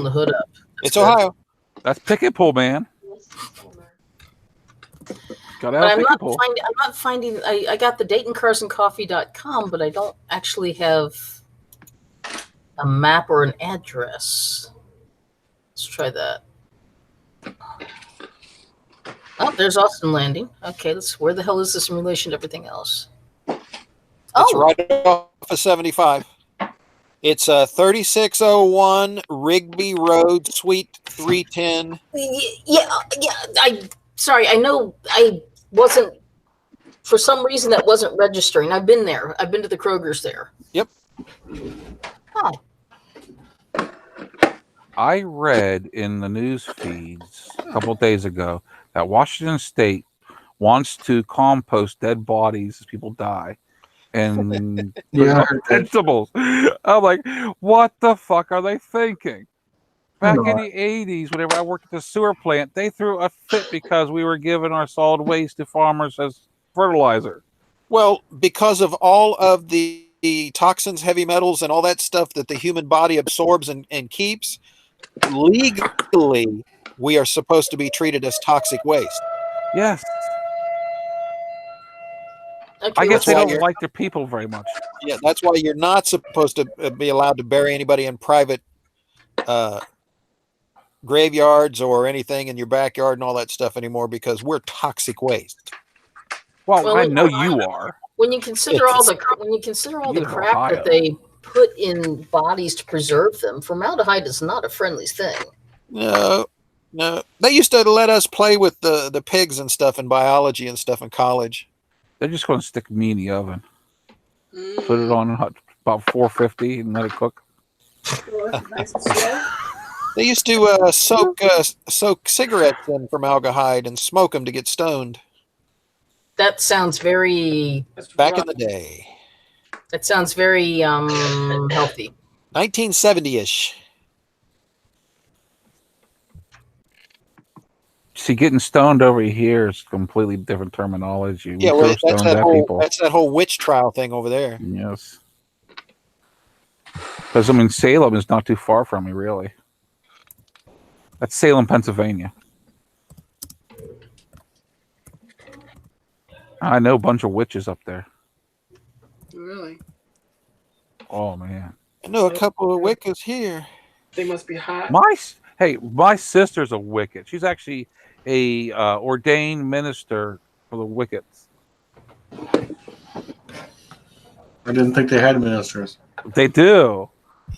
the hood up. It's Ohio. That's picket pole, man. Gotta But have I'm picket pole. not finding. I got the DaytonCarsandCoffee.com, but I don't actually have a map or an address. Let's try that. Oh, there's Austin Landing. Okay, where the hell is this in relation to everything else? It's right off of 75. It's 3601 Rigby Road, Suite 310. Yeah. Sorry, I know I wasn't. For some reason, that wasn't registering. I've been there. I've been to the Kroger's there. Yep. Oh. I read in the news feeds a couple of days ago that Washington State wants to compost dead bodies as people die. And Yeah, vegetables. I'm like, what the fuck are they thinking? Back in the 80s, whenever I worked at the sewer plant, they threw a fit because we were giving our solid waste to farmers as fertilizer. Well, because of all of the toxins, heavy metals, and all that stuff that the human body absorbs and keeps, legally, we are supposed to be treated as toxic waste. Yes. Okay, I guess That's they why don't you're- like their people very much. Yeah, that's why you're not supposed to be allowed to bury anybody in private graveyards or anything in your backyard and all that stuff anymore, because we're toxic waste. Well, I look, know you are. when you consider all the You in crap Ohio. that they put in bodies to preserve them, formaldehyde is not a friendly thing. No, they used to let us play with the pigs and stuff in biology and stuff in college. They're just going to stick me in the oven. Mm. Put it on about 450 and let it cook. Nice and slow. They used to soak cigarettes in formaldehyde and smoke them to get stoned That sounds very. That's back rough. in the day. That sounds very healthy. 1970-ish. See, getting stoned over here is completely different terminology. We Yeah, well, throw stones at people. that's that whole witch trial thing over there. Yes. Because, I mean, Salem is not too far from me, really. That's Salem, Pennsylvania. I know a bunch of witches up there. Really? Oh, man. I know a couple of Wiccas here. They must be hot. My sister's a Wiccan. She's actually a ordained minister for the Wiccans. I didn't think they had ministers. They do.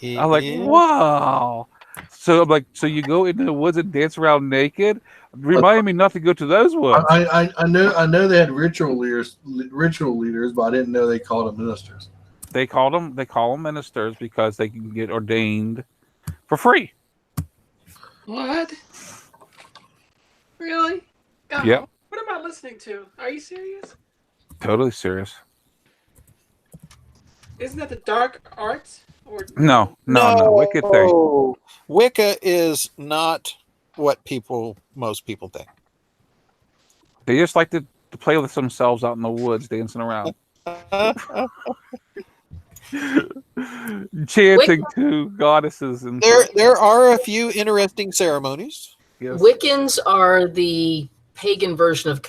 I'm like, Yeah. wow. So I'm like, so you go into the woods and dance around naked? Remind me not to go to those woods. I know they had ritual leaders, but I didn't know they called them ministers. They call them ministers because they can get ordained for free. What? Really? God, Yep. What am I listening to? Are you serious? Totally serious. Isn't that the dark arts? Or No. Wicked thing. Wicca is not what most people think. They just like to play with themselves out in the woods, dancing around. Chanting to goddesses and There are a few interesting ceremonies. Yes. Wiccans are the pagan version of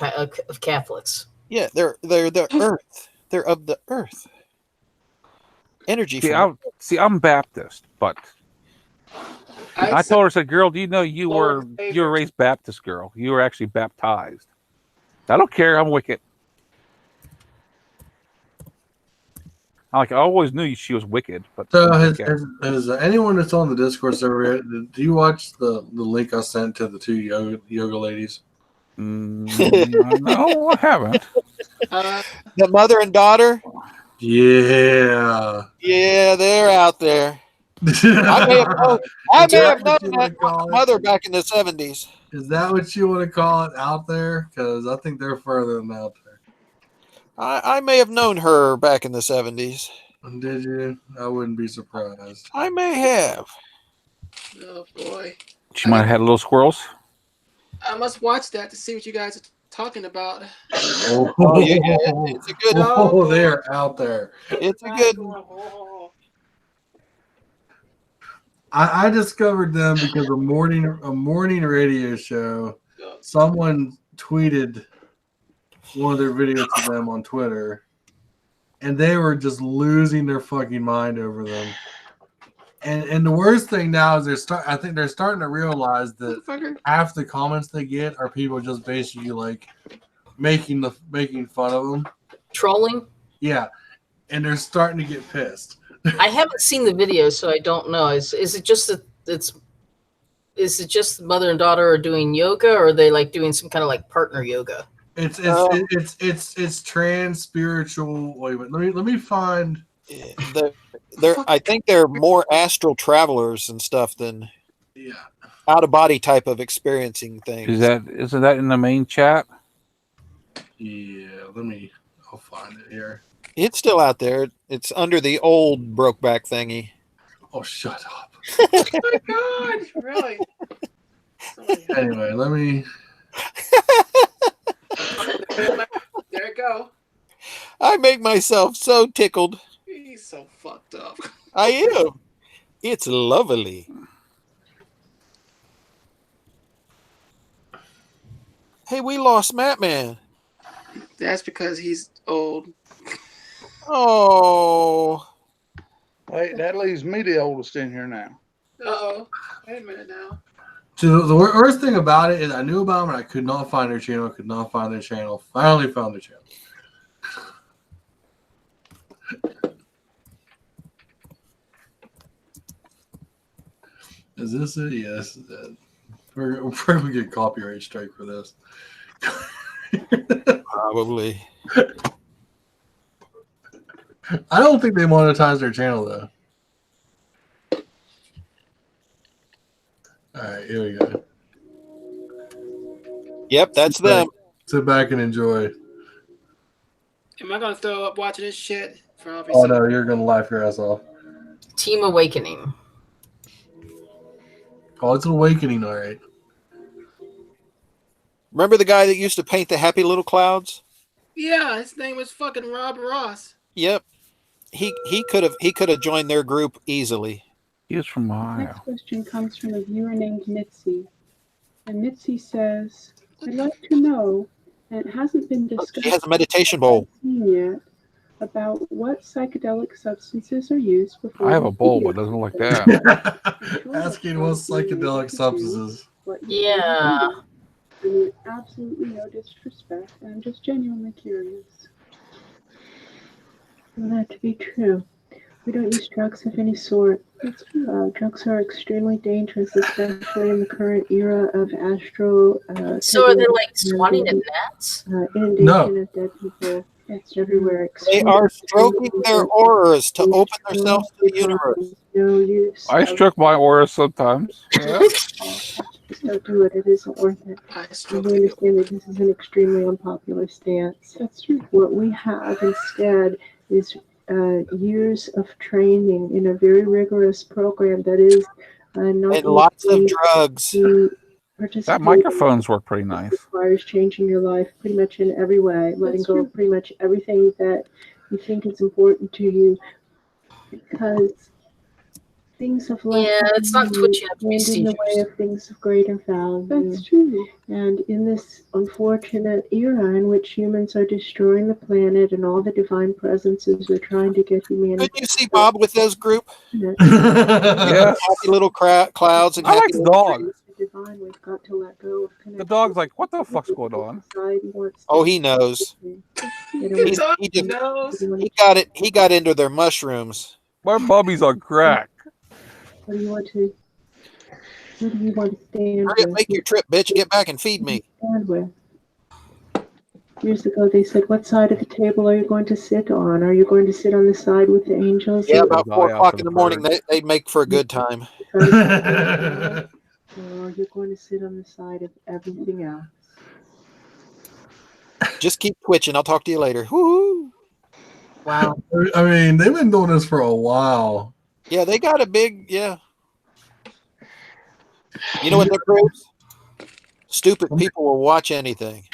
Catholics. Yeah, they're the earth. They're of the earth. Energy. I'm Baptist, but I told her, I said, girl, do you know you were raised Baptist, girl? You were actually baptized. I don't care. I'm wicked. I always knew she was wicked, but So has anyone that's on the Discord server, do you watch the link I sent to the two yoga ladies? No, I haven't. The mother and daughter. Yeah, they're out there. I may have known that mother back in the 70s. Is that what you want to call it, out there? Because I think they're further than out there. I may have known her back in the 70s. Did you? I wouldn't be surprised. I may have. Oh boy. She might have had little squirrels. I must watch that to see what you guys are talking about. Oh, yeah, it's a good. Oh, they're out there. It's a good. I discovered them because a morning radio show. Someone tweeted one of their videos to them on Twitter, and they were just losing their fucking mind over them. And the worst thing now is I think they're starting to realize that half the comments they get are people just basically like making fun of them, trolling. Yeah, and they're starting to get pissed. I haven't seen the video, so I don't know. Is it just that is it just the mother and daughter are doing yoga, or are they like doing some kind of like partner yoga? It's trans spiritual. Wait, let me find. I think they're more astral travelers and stuff than out of body type of experiencing things. Isn't that in the main chat? Yeah, I'll find it here. It's still out there. It's under the old Brokeback thingy. Oh, shut up. Oh my God, really? Anyway, let me. There you go. I make myself so tickled. He's so fucked up. I am. It's lovely. Hey, we lost Mattman. That's because he's old. Oh. Wait, that leaves me the oldest in here now. Uh-oh. Wait a minute now. So the worst thing about it is I knew about them and I could not find their channel. Could not find their channel. Finally found their channel. Is this it? Yes. We're going to get a copyright strike for this. Probably. I don't think they monetize their channel though. All right, here we go. Yep, that's them. Sit back and enjoy. Am I gonna throw up watching this shit? For obvious Oh no, you're gonna laugh your ass off. Team Awakening. Oh, it's an awakening, all right. Remember the guy that used to paint the happy little clouds? Yeah, his name was fucking Rob Ross. Yep. He could have joined their group easily. He was from Ohio. Next question comes from a viewer named Mitzi. And Mitzi says, I'd like to know, and it hasn't been discussed He has a meditation bowl. yet, about what psychedelic substances are used before. I have a bowl, but it doesn't look like that. Asking what psychedelic substances. Yeah. With absolutely no disrespect, and I'm just genuinely curious. For that to be true, we don't use drugs of any sort. Drugs are extremely dangerous, especially in the current era of astral. So are they like swatting at gnats? Inundation No. of dead people. It's everywhere. They are stroking their auras to open themselves to the universe. No use. I stroke my aura sometimes. Yeah. Just don't do it. It isn't worth it. I We stroked understand that this is an extremely unpopular stance. That's true. What we have instead is years of training in a very rigorous program that is not And lots of easy drugs. to participate That microphones work pretty nice. requires changing your life pretty much in every way, letting go of pretty much everything that you think is important to you, because things of life Yeah, it's not what you have to be stand in the way serious. of things of greater value. That's true. And in this unfortunate era in which humans are destroying the planet and all the divine presences are trying to get humanity. Couldn't you see Bob with his group? Yeah. Happy little clouds and I like happy the little dog. trees. Divine, we've got to let go of The connection. dog's like, what the fuck's going on? Society wants Oh, to- he knows. They don't He just knows. he got into their mushrooms. My Bubby's on crack. What do you want to? Who do you want to stand Hurry up, with? make your trip, bitch. Get back and feed me. Stand with. Years ago, they said, "What side of the table are you going to sit on? Are you going to sit on the side with the angels? Yeah, or about Die 4 out o'clock for in the the morning, birds. they'd make for a good time. or are you going to sit on the side of everything else?" Just keep twitching. I'll talk to you later. Woo! Wow. I mean, they've been doing this for a while. Yeah, they got a big You know what their groups? Stupid people will watch anything.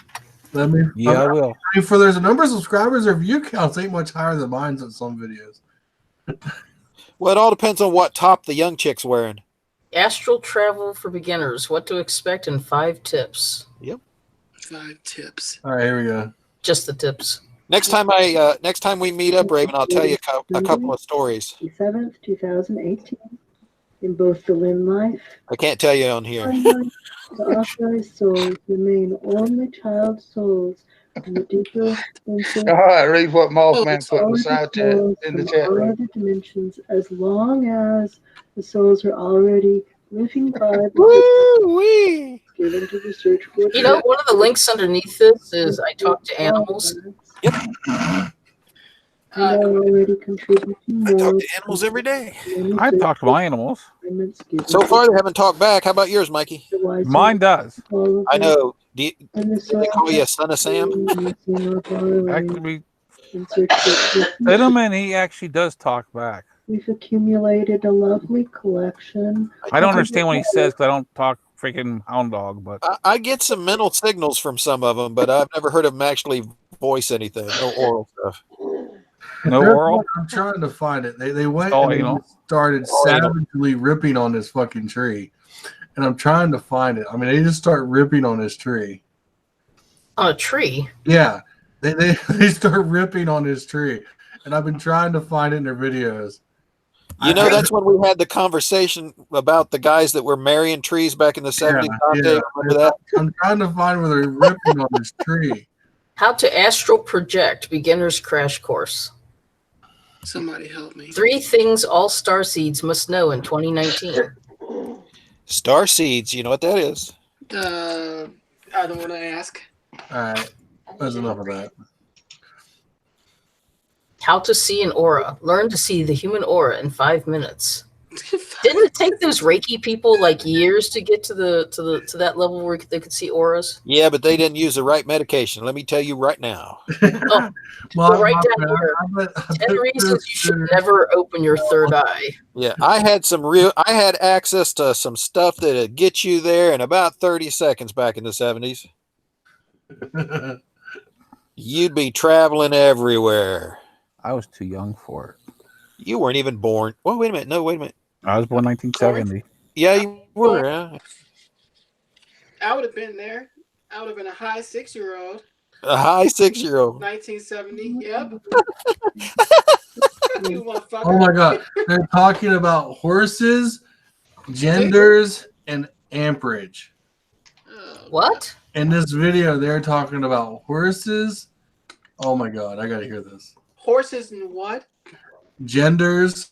I mean, Yeah, I will. for there's a number of subscribers, their view counts ain't much higher than mine's on some videos. Well, it all depends on what top the young chick's wearing. Astral travel for beginners. What to expect in 5 tips. 5 tips. All right, here we go. Just the tips. Next time we meet up, Raven, I'll tell you a couple of stories. 7th, 2018, in both the Lynn Life I can't tell you on here. and the authorized souls remain only child souls, and the deeper All right, read what Mothman put in the side chat souls in the from chat all room. other dimensions, as long as the souls are already living by Woo-wee! given to the search for You know, one of the links underneath this is I talk to animals. Yep. And are already contributing I talk more to animals every day. I talk to my animals. So far, they haven't talked back. How about yours, Mikey? Mine does. I know. Do And the they call you a son of Sam? Actually, Cinnamon, he actually does talk back. We've accumulated a lovely collection. I don't understand what he says because I don't talk freaking hound dog, but I get some mental signals from some of them, but I've never heard of them actually voice anything. No oral stuff. No oral. I'm trying to find it. They went Oh, and they started savagely ripping on this fucking tree, and I'm trying to find it. I mean, they just start ripping on this tree. On a tree? Yeah, they start ripping on this tree, and I've been trying to find it in their videos. You know, that's when we had the conversation about the guys that were marrying trees back in the 70s. Yeah, Remember that? I'm trying to find where they're ripping on this tree. How to astral project beginner's crash course. Somebody help me. 3 things all starseeds must know in 2019. Star seeds, you know what that is? I don't want to ask. All right, that's enough of that. How to see an aura. Learn to see the human aura in 5 minutes. Didn't it take those Reiki people like years to get to that level where they could see auras? Yeah, but they didn't use the right medication. Let me tell you right now. Oh, well, right down here. 10 reasons you should never open your third eye. Yeah, I had access to some stuff that'd get you there in about 30 seconds back in the 70s. You'd be traveling everywhere. I was too young for it. You weren't even born. Well, wait a minute. No, wait a minute. I was born 1970. Yeah, you were. Yeah. I would have been there. I would have been a high 6-year-old. A high 6-year-old. 1970. Yep. You motherfucker. Oh my god, they're talking about horses, genders, and amperage. What? In this video, they're talking about horses. Oh my god, I gotta hear this. Horses and what? Genders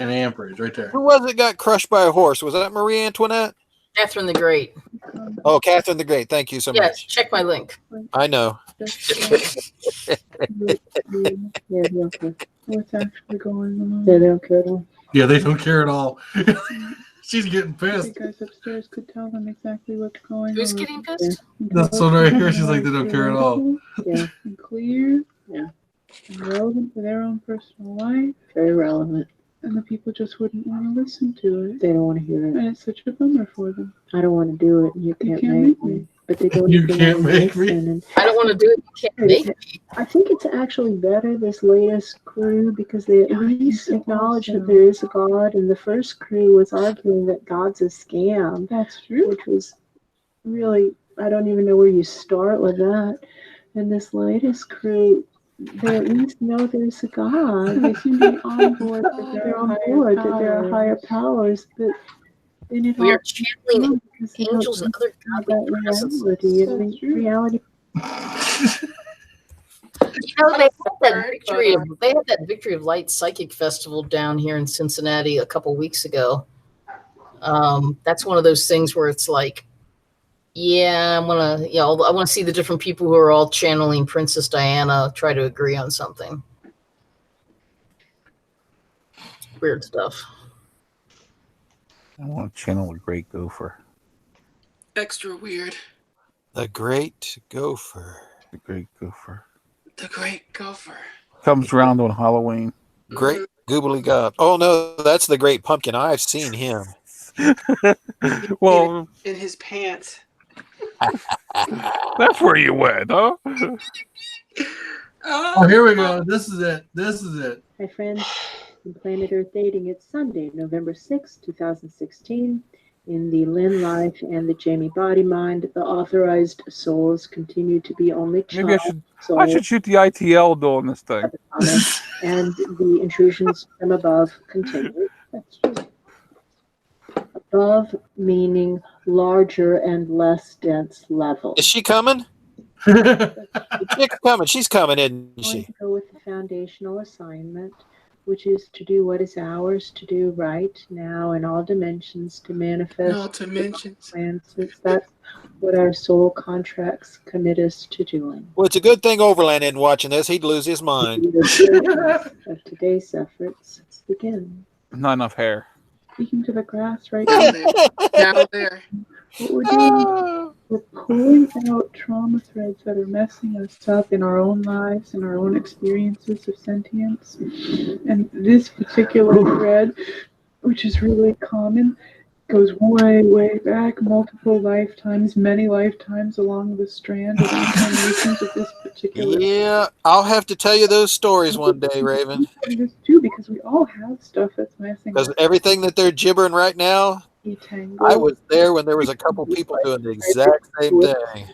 and amperage, right there. Who was it got crushed by a horse? Was that Marie Antoinette? Catherine the Great. Oh, Catherine the Great. Thank you so Yes, much. check my link. I know. What's actually going on? They don't care at all. Yeah, they don't care at all. She's getting pissed. The guys upstairs could tell them exactly what's going on. Who's getting pissed? That's one right here. She's like, they don't care at all. Yeah, and clear. Yeah. And relevant to their own personal life. Very relevant. And the people just wouldn't want to listen to it. They don't want to hear it. And it's such a bummer for them. I don't want to do it. You can't make me. But they don't. You can't make me. I don't want to do it. You can't make me. I think it's actually better, this latest crew, because they at least acknowledge that there is a God, and the first crew was arguing that God's a scam. That's true. Which was really, I don't even know where you start with that. And this latest crew, they at least know there's a God. They seem to be on board that they're on board, that there are higher powers, but we are channeling angels and other godly presences. Reality. You know, they had that Victory of Light Psychic Festival down here in Cincinnati a couple weeks ago. That's one of those things where it's like, yeah, I want to see the different people who are all channeling Princess Diana try to agree on something. Weird stuff. I want to channel a great gopher. Extra weird. The Great Gopher. The great gopher. The Great Gopher. Comes around on Halloween. Great Goobly Gob. Oh, no, that's the Great Pumpkin. I've seen him. Well, in his pants. That's where you went, huh? Oh, here we go. This is it. This is it. Hi, friends. In Planet Earth Dating, it's Sunday, November 6, 2016. In the Lynn Life and the Jamie Body Mind, the authorized souls continue to be only Maybe child I should shoot the ITL doing this thing. and the intrusions from above continue. That's true. Above meaning larger and less dense level. Is she coming? She's coming, isn't I'm going she? to go with the foundational assignment, which is to do what is ours to do right now in all dimensions, to manifest all dimensions. Plans. That's what our soul contracts commit us to doing. Well, it's a good thing Overland isn't watching this. He'd lose his mind. Of today's efforts, let's begin. Not enough hair. Speaking to the grass right Down now. there. Down there. What we're doing, we're pulling out trauma threads that are messing us up in our own lives and our own experiences of sentience. And this particular thread, which is really common, Goes way, way back, multiple lifetimes, many lifetimes along the strand of incarnations of this particular. Yeah, I'll have to tell you those stories one day, Raven. Just do, because we all have stuff that's messing Because up. everything that they're gibbering right now, I was there when there was a couple people doing the exact same thing.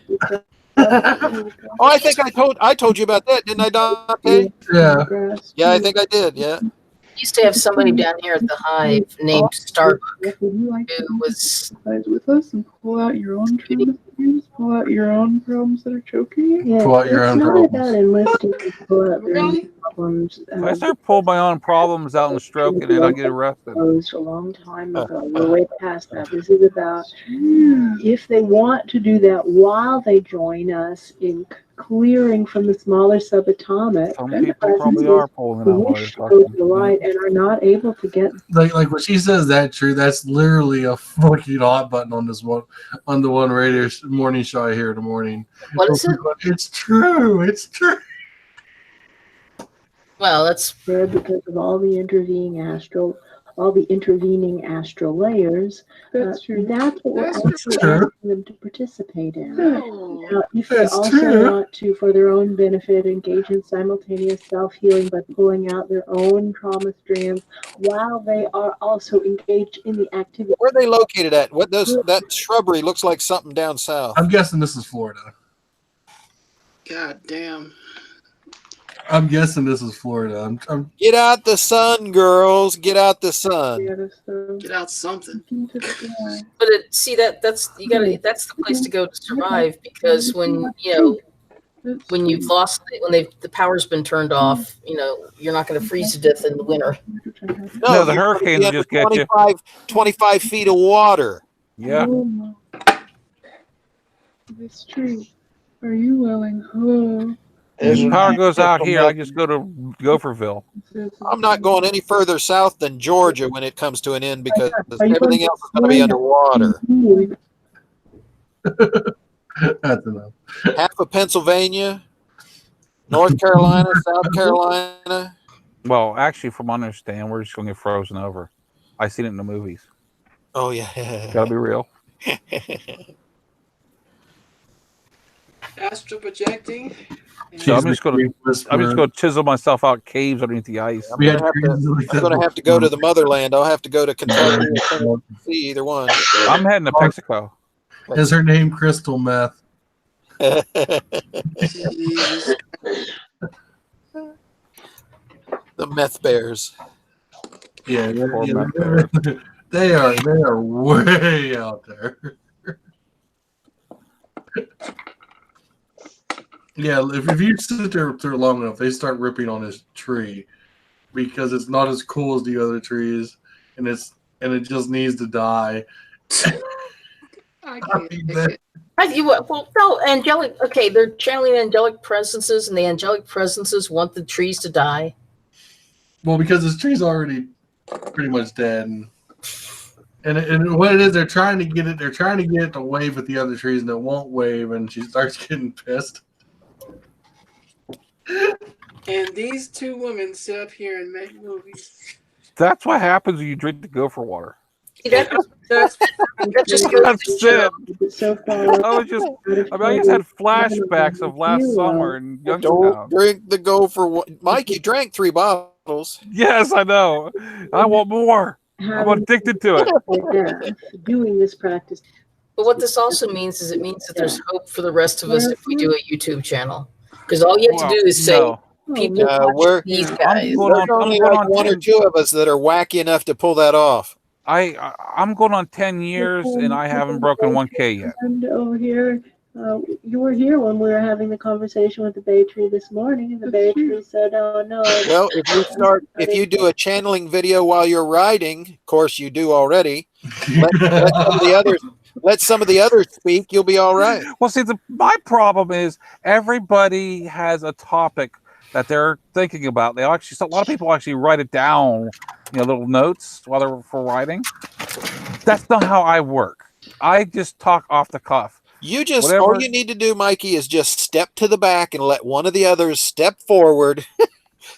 Oh, I think I told you about that, didn't I, Dante? Yeah. Yeah, I think I did. Yeah. Used to have somebody down here at the Hive named Starbuck who was with us and pull out your own trauma streams, pull out your own problems that are choking you. Yeah, Pull out your own it's not problems. about enlisting to pull out their own problems. If I start pulling my own problems out and stroking it, I get arrested. A long time ago. We're way past that. This is about if they want to do that while they join us in clearing from the smaller subatomic. Some people probably are pulling it out while they're Go to the talking. light and are not able to get. Like when she says that true, that's literally a fucking hot button on the one radio morning show I hear in the morning. What is it? It's true. It's true. Well, that's there because of all the intervening astral layers. That's true. That's what we're actually asking them to participate in. Now, if they also want to, for their own benefit, engage in simultaneous self-healing by pulling out their own trauma strands while they are also engaged in the activity. Where are they located at? That shrubbery looks like something down south. I'm guessing this is Florida. God damn. I'm guessing this is Florida. Get out the sun, girls. Get out the sun. Get out something. But that's the place to go to survive, because when you've lost, the power's been turned off, you're not going to freeze to death in the winter. No, the hurricanes just get you. 25 feet of water. Yeah. This tree. Are you willing? Oh. If the power goes out here, I just go to Gopherville. I'm not going any further south than Georgia when it comes to an end, because everything else is going to be underwater. That's enough. Half of Pennsylvania, North Carolina, South Carolina. Well, actually, from what I understand, we're just going to get frozen over. I seen it in the movies. Oh, yeah. Gotta be real. Astral projecting. So I'm just going to chisel myself out caves underneath the ice. I'm going to have to go to the motherland. I'll have to go to Kentucky or Tennessee, either one. I'm heading to Mexico. Is her name Crystal Meth? The meth bears. Yeah, they are way out there. Yeah, if you sit there long enough, they start ripping on this tree because it's not as cool as the other trees, and it just needs to die. I can't take it. Well, no, angelic. Okay, they're channeling angelic presences, and the angelic presences want the trees to die. Well, because this tree's already pretty much dead, and what it is, they're trying to get it to wave at the other trees, and it won't wave, and she starts getting pissed. And these two women sit up here and make movies. That's what happens when you drink the gopher water. That's That's it. I just had flashbacks of last summer in Youngstown. Don't drink the gopher. Mike, you drank 3 bottles. Yes, I know. I want more. I'm addicted to it. Doing this practice. But what this also means is it means that there's hope for the rest of us if we do a YouTube channel. Because all you have to do is say, people watch these guys. There's only like 1 or 2 of us that are wacky enough to pull that off. I'm going on 10 years, and I haven't broken 1K yet. And over here, you were here when we were having the conversation with the Bay Tree this morning, and the Bay Tree said, "Oh no." Well, if you do a channeling video while you're riding, of course you do already. Let some of the others speak. You'll be all right. Well, see, my problem is everybody has a topic that they're thinking about. A lot of people actually write it down, little notes while they're riding. That's not how I work. I just talk off the cuff. All you need to do, Mikey, is just step to the back and let one of the others step forward.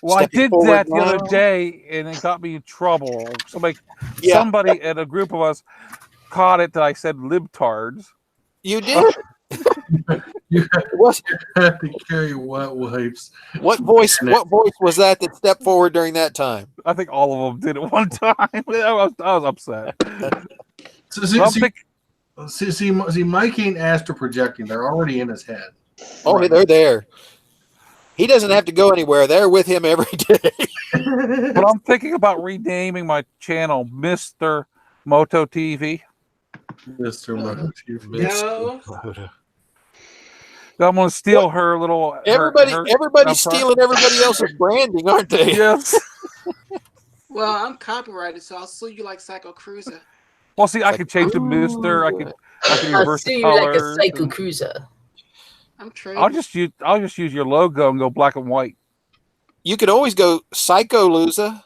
Well, I did that the other day, and it got me in trouble. Somebody at a group of us caught it that I said libtards. You did. You What? have to carry wet wipes. What voice? What voice was that stepped forward during that time? I think all of them did at one time. I was upset. See, Mike ain't astral projecting. They're already in his head. Oh, they're there. He doesn't have to go anywhere. They're with him every day. But I'm thinking about renaming my channel Mr. Moto TV. Mr. Moto TV. No. I'm going to steal her little. Everybody's stealing everybody else's branding, aren't they? Yes. Well, I'm copyrighted, so I'll sue you like Psycho Cruiser. Well, see, I could change to Mister. I can reverse the I'll sue you like a colors. Psycho Cruiser. I'm trained. I'll just use your logo and go black and white. You could always go Psycho Loser.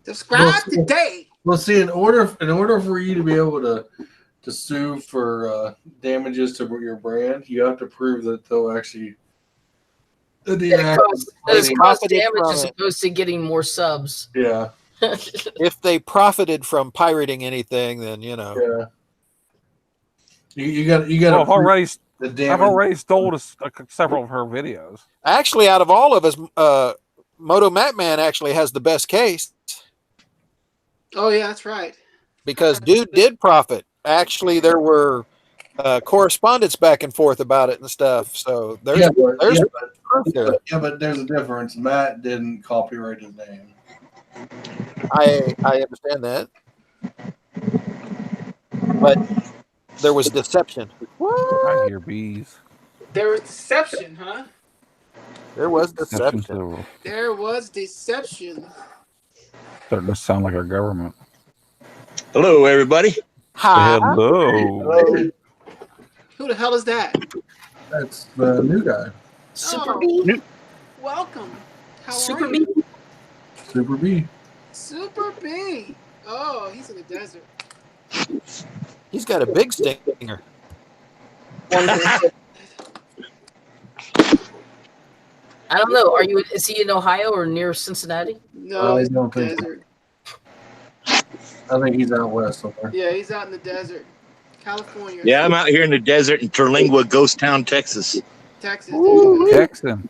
Subscribe today. Well, see, in order for you to be able to sue for damages to your brand, you have to prove that they'll actually That it's cost damage as opposed to getting more subs. Yeah. If they profited from pirating anything, then you know. Yeah. You got. Well, I've already stole several of her videos. Actually, out of all of us, motomattman actually has the best case. Oh yeah, that's right. Because dude did profit. Actually, there were correspondence back and forth about it and stuff. So there's proof there. Yeah, but there's a difference. Matt didn't copyright his name. I understand that, but there was deception. I hear bees. There was deception, huh? There was deception. There was deception. Starting to sound like our government. Hello, everybody. Hi. Hello. Who the hell is that? That's the new guy. Super B. Welcome. How Super are you? B. Super B. Super B. Oh, he's in the desert. He's got a big stinger. I don't know. Is he in Ohio or near Cincinnati? No, I he's in the don't think so. desert. I think he's out west somewhere. Yeah, he's out in the desert. California. Yeah, I'm out here in the desert in Terlingua, Ghost Town, Texas. Texas. Ooh, Texan.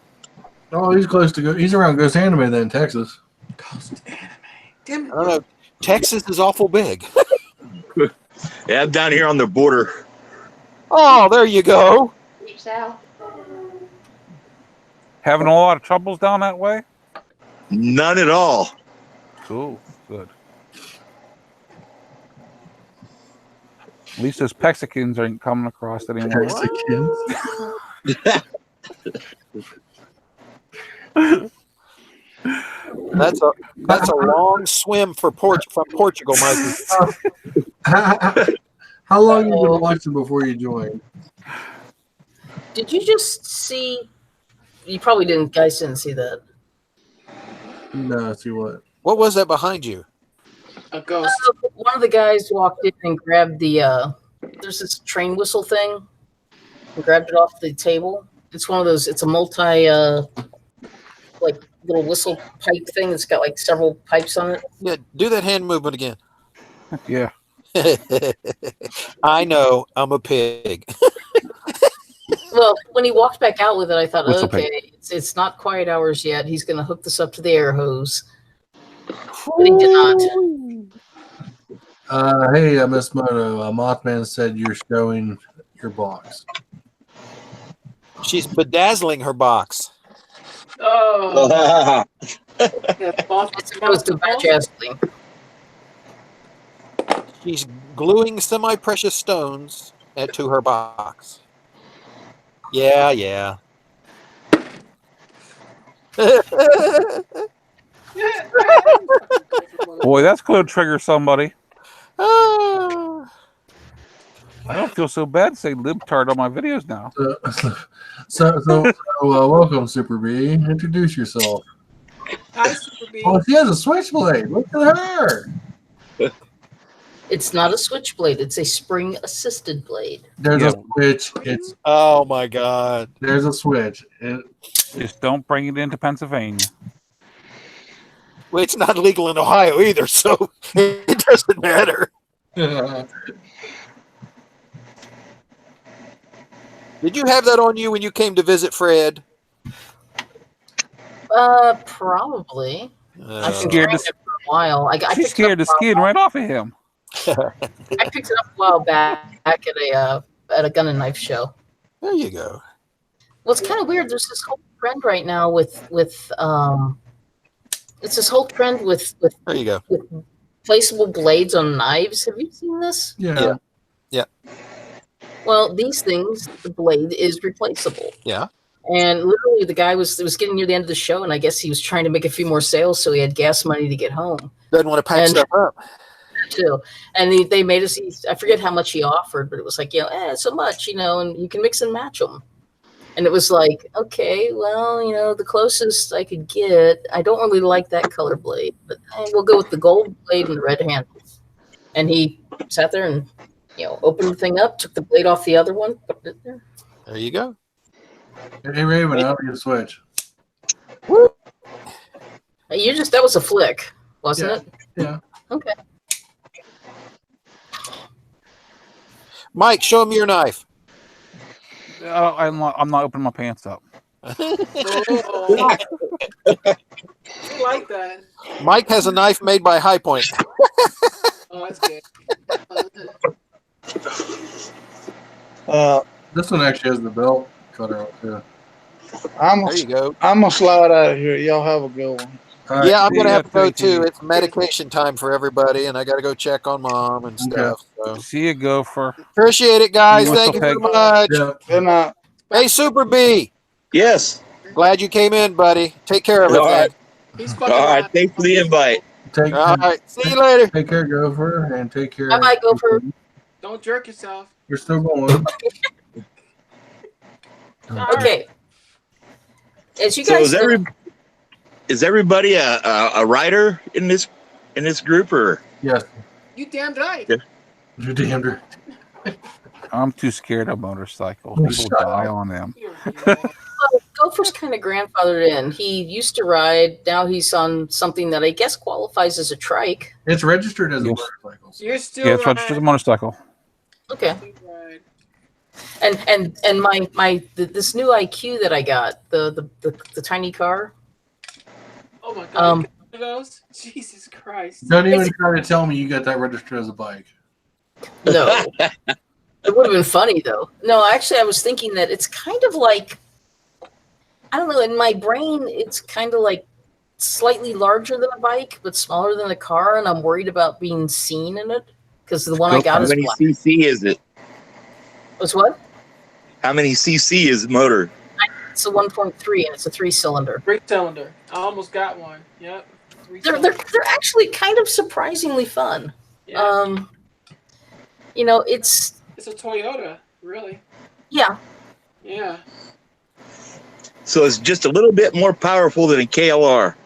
Oh, he's close to go. He's around Ghost Anime then, Texas. Ghost Anime. Damn it. I don't know. Texas is awful big. Yeah, I'm down here on the border. Oh, there you go. Having a lot of troubles down that way? None at all. Cool. Good. At least those Mexicans aren't coming across anymore. Mexicans. That's a long swim from Portugal, Mikey. How long you been watching before you joined? Did you just see? You probably didn't. Guys didn't see that. No, see what? What was that behind you? A ghost. One of the guys walked in and grabbed the. There's this train whistle thing. And grabbed it off the table. It's one of those. It's a multi, like little whistle pipe thing. It's got like several pipes on it. Yeah, do that hand movement again. Yeah. I know. I'm a pig. Well, when he walked back out with it, I thought, Whistle okay, it's not quiet hours yet. He's going to hook this up to the air hose. But he did not. Hey, Miss Moto. Mothman said you're showing your box. She's bedazzling her box. Oh. It's supposed to bedazzling. She's gluing semi-precious stones to her box. Yeah. Boy, that's going to trigger somebody. Ah. I don't feel so bad saying libtard on my videos now. So welcome, Super B. Introduce yourself. Hi, Super B. Oh, she has a switchblade. Look at her. It's not a switchblade. It's a spring-assisted blade. There's a switch. Oh my God. There's a switch. Just don't bring it into Pennsylvania. Well, it's not legal in Ohio either, so it doesn't matter. Did you have that on you when you came to visit Fred? Probably. I've been Scared trying to- it for a while. I She's picked it up scared the skin right off of him. I picked it up a while back at a gun and knife show. There you go. Well, it's kind of weird. There's this whole trend right now with it's this whole trend with there you go. With placeable blades on knives. Have you seen this? Yeah. Well, these things, the blade is replaceable. Yeah. And literally, the guy was getting near the end of the show, and I guess he was trying to make a few more sales, so he had gas money to get home. Doesn't want to pack stuff up. Too. And they made us. I forget how much he offered, but it was like, so much, and you can mix and match them. And it was like, okay, well, the closest I could get. I don't really like that color blade, but we'll go with the gold blade and the red handle. And he sat there and, opened the thing up, took the blade off the other one, put it there. There you go. Hey, Raven, how do you switch? That was a flick, wasn't it? Yeah. Okay. Mike, show him your knife. I'm not opening my pants up. Oh. I like that. Mike has a knife made by High Point. Oh, that's good. This one actually has the belt cutter on too. There you go. I'm gonna slide out of here. Y'all have a good one. Right, Yeah, I'm see gonna ya, have to go thank you. too. It's medication time for everybody, and I got to go check on Mom and stuff. So. See you, Gopher. Appreciate it, guys. You Thank you whistle very pig. much. Yeah. Good night. Hey, Super B. Yes. Glad you came in, buddy. Take care of All everything. right. He's fucking All right. lying. Thanks for the invite. All right. See you later. Take care, Gopher, and take care. Bye-bye, Gopher. Don't jerk yourself. You're still going. Okay. As you So guys know, is everybody a rider in this group or? Yes. You damn right. Yeah. You damn right. I'm too scared of motorcycles. Oh, People shut die up. on them. Gopher's kind of grandfathered in. He used to ride. Now he's on something that I guess qualifies as a trike. It's registered as a Yes. motorcycle. You're still Yeah, it's registered as a motorcycle. Okay. right. And my this new IQ that I got, the tiny car. Oh my god. Um, You got one of those? Jesus Christ. Don't even try to tell me you got that registered as a bike. No. It would have been funny though. No, actually I was thinking that it's kind of like, I don't know, in my brain it's kind of like slightly larger than a bike but smaller than a car, and I'm worried about being seen in it because the one I got How is many black. cc is it? Was what? How many cc is the motor? It's a 1.3 and it's a 3-cylinder. 3-cylinder. I almost got one. Yep. They're actually kind of surprisingly fun. Yeah. It's It's a Toyota, really. yeah. Yeah. So it's just a little bit more powerful than a KLR.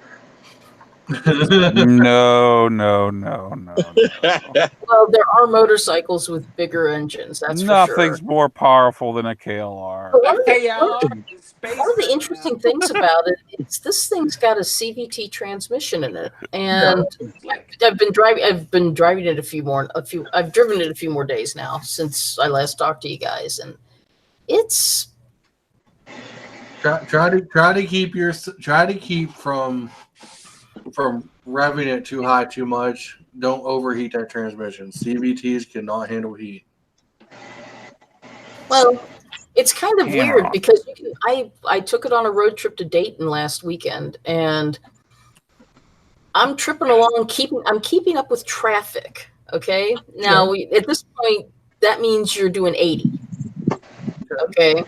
No. Well, there are motorcycles with bigger engines. That's for Nothing's sure. more powerful than a KLR. But one of One the interesting things about it is this thing's got a CVT transmission in it, and I've been driving it I've driven it a few more days now since I last talked to you guys, and it's Try to keep from revving it too high too much. Don't overheat that transmission. CVTs cannot handle heat. well, it's kind of Yeah. weird because I took it on a road trip to Dayton last weekend, and I'm tripping along, I'm keeping up with traffic. Okay, now at this point, that means you're doing 80. Okay,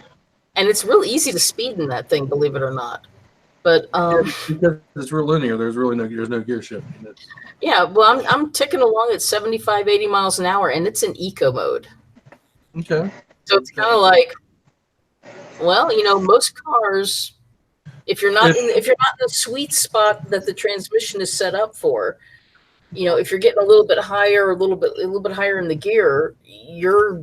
and it's real easy to speed in that thing, believe it or not. But Because it's real linear. There's no gear shifting. yeah, well, I'm ticking along at 75, 80 miles an hour, and it's in eco mode. Okay. So it's kind of like, well, most cars, if you're not in the sweet spot that the transmission is set up for, if you're getting a little bit higher, a little bit higher in the gear, you're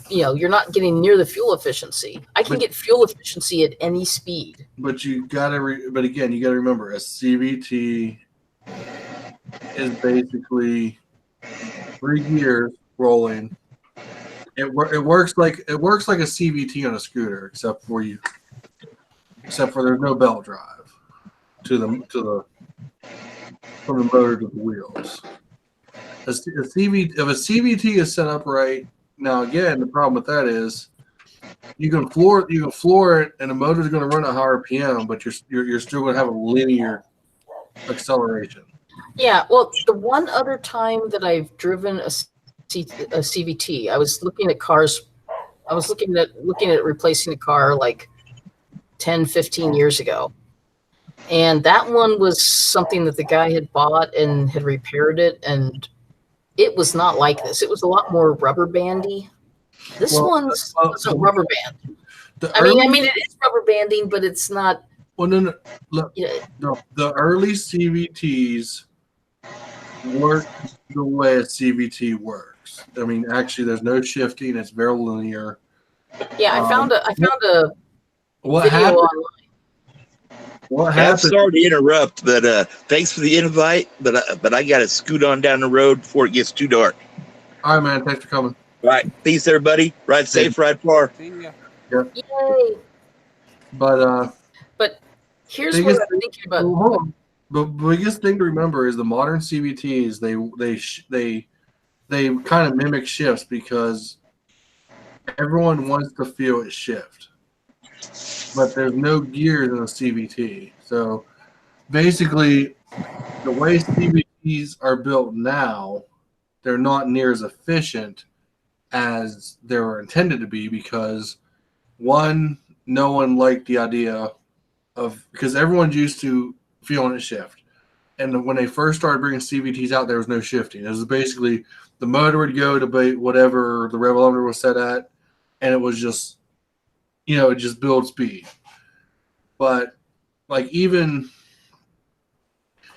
not getting near the fuel efficiency. I can get fuel efficiency at any speed. But you gotta remember, a CVT is basically 3 gears rolling It works like a CVT on a scooter, except for there's no belt drive from the motor to the wheels. If a CVT is set up right, now again the problem with that is you can floor it, and the motor is going to run at higher RPM, but you're still going to have a linear acceleration. Yeah, well, the one other time that I've driven a CVT, I was looking at cars. I was looking at replacing a car like 10, 15 years ago. And that one was something that the guy had bought and had repaired it, and it was not like this. It was a lot more rubber bandy. This one's a rubber band. I mean, it is rubber banding, but it's not. Well, no. Look, the early CVTs work the way a CVT works. I mean, actually, there's no shifting; it's very linear. Yeah, I found a what video happened? online. What I'm happened? sorry to interrupt, but thanks for the invite. But I got to scoot on down the road before it gets too dark. All right, man. Thanks for coming. All right, peace, everybody. Ride safe, ride far. See ya. Yay! But Here's what I'm thinking about. Hold on. The biggest thing to remember is the modern CVTs. They kind of mimic shifts because everyone wants to feel it shift, but there's no gears in a CVT. So basically, the way CVTs are built now, they're not near as efficient as they were intended to be because no one liked the idea because everyone's used to feeling it shift. And when they first started bringing CVTs out, there was no shifting. It was basically the motor would go to whatever the revolumeter was set at, and it was just, it just build speed. But like even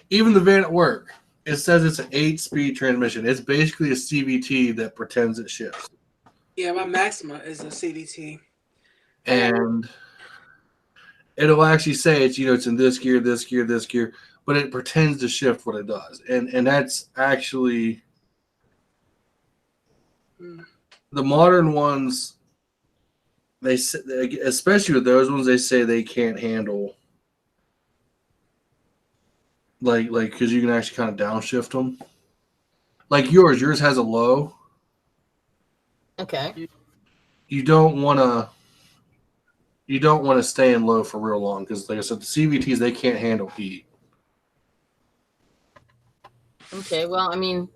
the van at work, it says it's an 8-speed transmission. It's basically a CVT that pretends it shifts. Yeah, my Maxima is a CVT. And it'll actually say it's it's in this gear, but it pretends to shift what it does, and that's actually the modern ones. They especially with those ones, they say they can't handle like because you can actually kind of downshift them. Like yours has a low. Okay. You don't want to stay in low for real long because, like I said, the CVTs, they can't handle heat. Okay, well, I mean,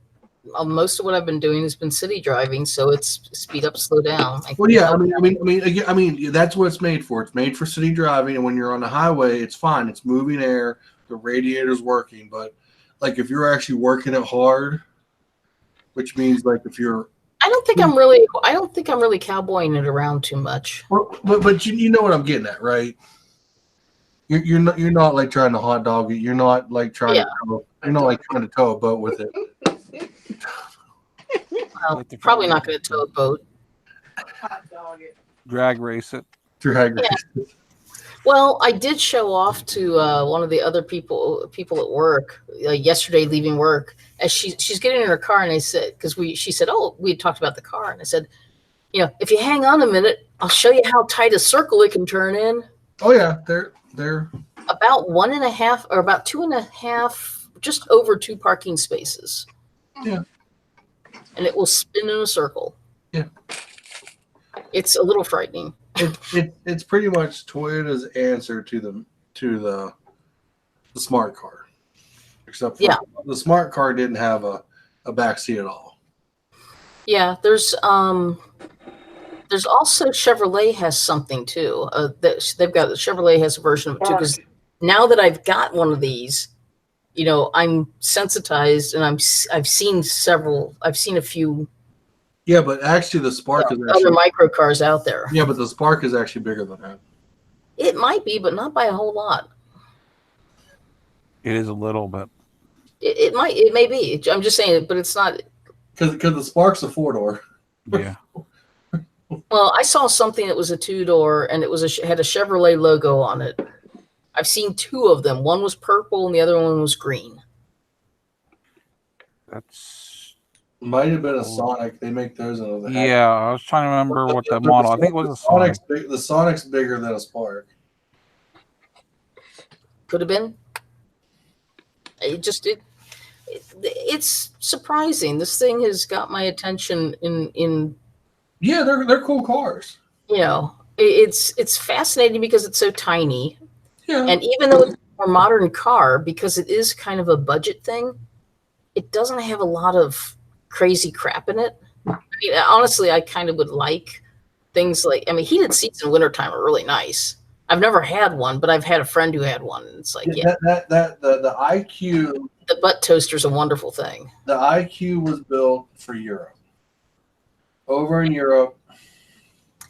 most of what I've been doing has been city driving, so it's speed up, slow down. Well, yeah, I mean, that's what it's made for. It's made for city driving, and when you're on the highway, it's fine. It's moving air, the radiator's working, but like if you're actually working it hard, which means like if you're I don't think I'm really cowboying it around too much. But you know what I'm getting at, right? You're not like trying to hot dog it. You're not like trying to tow a boat with it. Well, probably not going to tow a boat. Drag race it. Drag race it. Well, I did show off to one of the other people at work yesterday, leaving work, as she's getting in her car, and I said, she said, oh, we had talked about the car, and I said, if you hang on a minute, I'll show you how tight a circle it can turn in. Oh yeah, they're about 1.5 or about 2.5, just over 2 parking spaces. Yeah, and it will spin in a circle. Yeah, it's a little frightening. It's pretty much Toyota's answer to the smart car, except for the smart car didn't have a back seat at all. Yeah, there's also Chevrolet has something too. Chevrolet has a version of it too. Because now that I've got one of these, I'm sensitized, and I've seen a few. Yeah, but actually the Spark is other micro cars out there. Yeah, but the Spark is actually bigger than that. It might be, but not by a whole lot. It is a little, but it may be. I'm just saying, but it's not. Because the Spark's a 4-door. Yeah. Well, I saw something that was a 2-door, and it had a Chevrolet logo on it. I've seen 2 of them. One was purple, and the other one was green. Might have been a Sonic. They make those in the Yeah, I was trying to remember what the model. I think it was a Sonic. The Sonic's bigger than a Spark. Could have been. It's surprising. This thing has got my attention in Yeah, they're cool cars. You know, it's fascinating because it's so tiny. Yeah. And even though it's a more modern car, because it is kind of a budget thing, it doesn't have a lot of crazy crap in it. I mean, honestly, I kind of would like things like, I mean, heated seats in wintertime are really nice. I've never had one, but I've had a friend who had one. And it's like, The IQ. The butt toaster's a wonderful thing. The IQ was built for Europe. Over in Europe.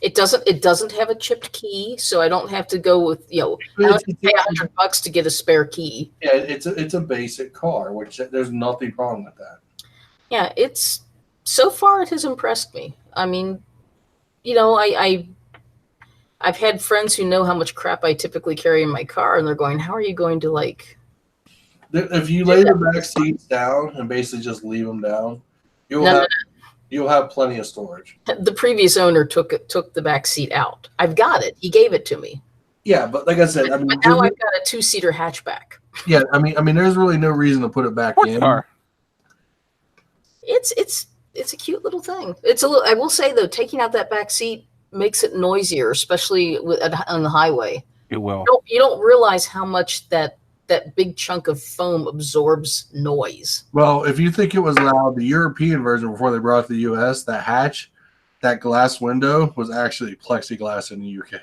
It doesn't have a chipped key, so I don't have to go with, I don't have to pay $100 to get a spare key. Yeah, it's a basic car, which there's nothing wrong with that. Yeah, so far it has impressed me. I mean, I've had friends who know how much crap I typically carry in my car, and they're going, "How are you going to like?" If you lay the back seats down and basically just leave them down, you'll have plenty of storage. The previous owner took the back seat out. I've got it. He gave it to me. Yeah, but like I said, I mean, but now I've got a 2-seater hatchback. Yeah, I mean, there's really no reason to put it back in. Car? It's a cute little thing. I will say though, taking out that back seat makes it noisier, especially on the highway. It will. You don't realize how much that big chunk of foam absorbs noise. Well, if you think it was loud, the European version before they brought it to the US, that hatch, that glass window was actually plexiglass in the UK.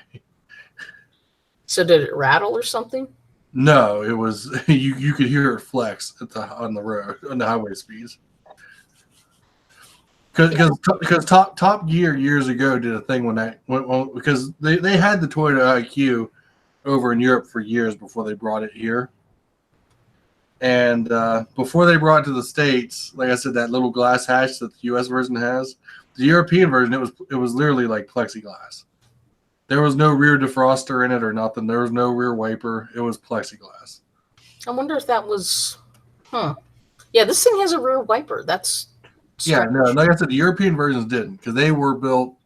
So did it rattle or something? No, it was you could hear it flex on the road on the highway speeds. Because Top Gear years ago did a thing because they had the Toyota IQ over in Europe for years before they brought it here. And before they brought it to the States, like I said, that little glass hatch that the US version has, the European version, it was literally like plexiglass. There was no rear defroster in it or nothing. There was no rear wiper. It was plexiglass. I wonder if that was, Yeah, this thing has a rear wiper. That's strange. Yeah, no, like I said, the European versions didn't because they were built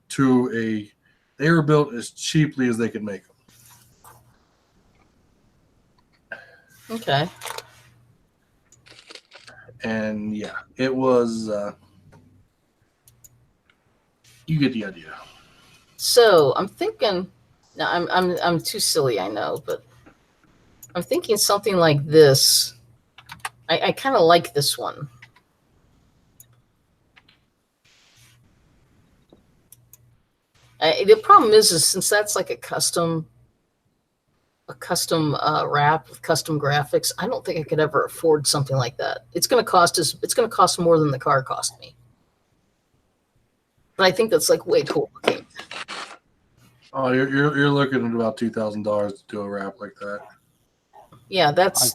as cheaply as they could make them. Okay. And yeah, it was. You get the idea. So I'm thinking. Now I'm too silly, I know, but I'm thinking something like this. I kind of like this one. The problem is since that's like a custom wrap with custom graphics, I don't think I could ever afford something like that. It's going to cost more than the car cost me. But I think that's like way cool looking. Oh, you're looking at about $2,000 to do a wrap like that. Yeah, that's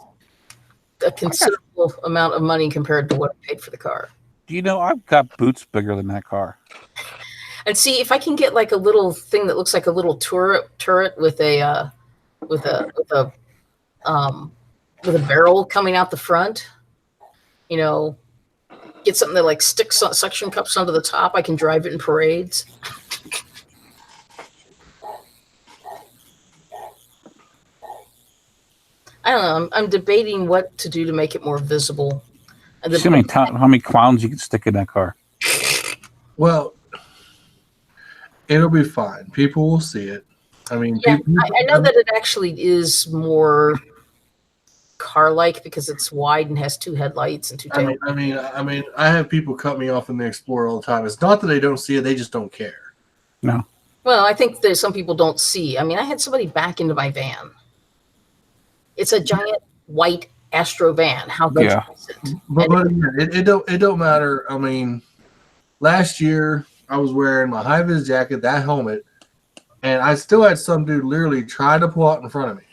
a considerable amount of money compared to what I paid for the car. Do you know I've got boots bigger than that car? And see if I can get like a little thing that looks like a little turret with a barrel coming out the front. Get something that like sticks suction cups onto the top. I can drive it in parades. I don't know. I'm debating what to do to make it more visible. See how many clowns you can stick in that car. Well, it'll be fine. People will see it. I mean, yeah, I know that it actually is more car-like because it's wide and has 2 headlights and 2 taillights. I mean, I have people cut me off in the Explorer all the time. It's not that they don't see it; they just don't care. No. Well, I think that some people don't see. I mean, I had somebody back into my van. It's a giant white Astro van. How good is it? But it don't matter. I mean, last year I was wearing my high-vis jacket, that helmet, and I still had some dude literally try to pull out in front of me.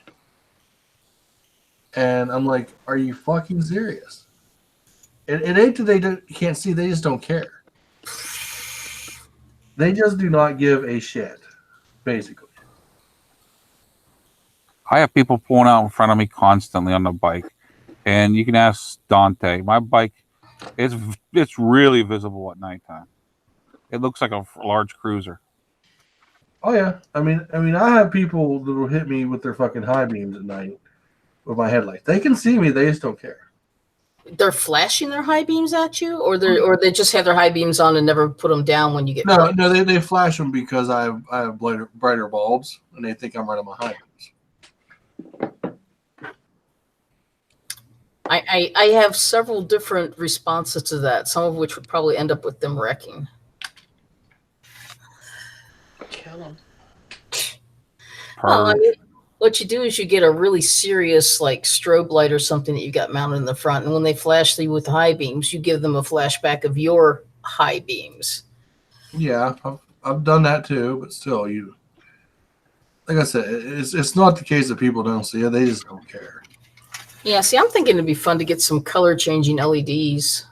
And I'm like, are you fucking serious? It ain't that they can't see, they just don't care. They just do not give a shit, basically. I have people pulling out in front of me constantly on the bike. And you can ask Dante. My bike It's really visible at nighttime. It looks like a large cruiser. Oh yeah, I mean, I have people that will hit me with their fucking high beams at night with my headlights. They can see me, they just don't care. They're flashing their high beams at you, or they just have their high beams on and never put them down when you get No, they flash them because I have brighter bulbs, and they think I'm running my high beams. I have several different responses to that, some of which would probably end up with them wrecking. Kill them. Well, I mean, what you do is you get a really serious like strobe light or something that you got mounted in the front, and when they flash you with high beams, you give them a flashback of your high beams. Yeah, I've done that too, but still, like I said, it's not the case that people don't see it; they just don't care. Yeah, see, I'm thinking it'd be fun to get some color changing LEDs,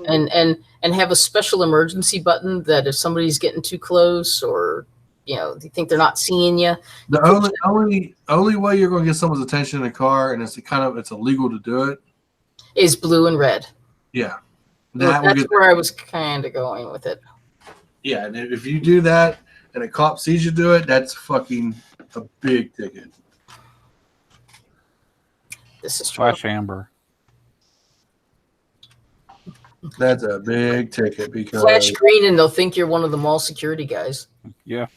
and have a special emergency button that if somebody's getting too close or you think they're not seeing you. The only way you're going to get someone's attention in a car, and it's illegal to do it, is blue and red. Yeah, that's where I was kind of going with it. Yeah, and if you do that and a cop sees you do it, that's fucking a big ticket. This is flash amber. That's a big ticket because flash green, and they'll think you're one of the mall security guys. Yeah.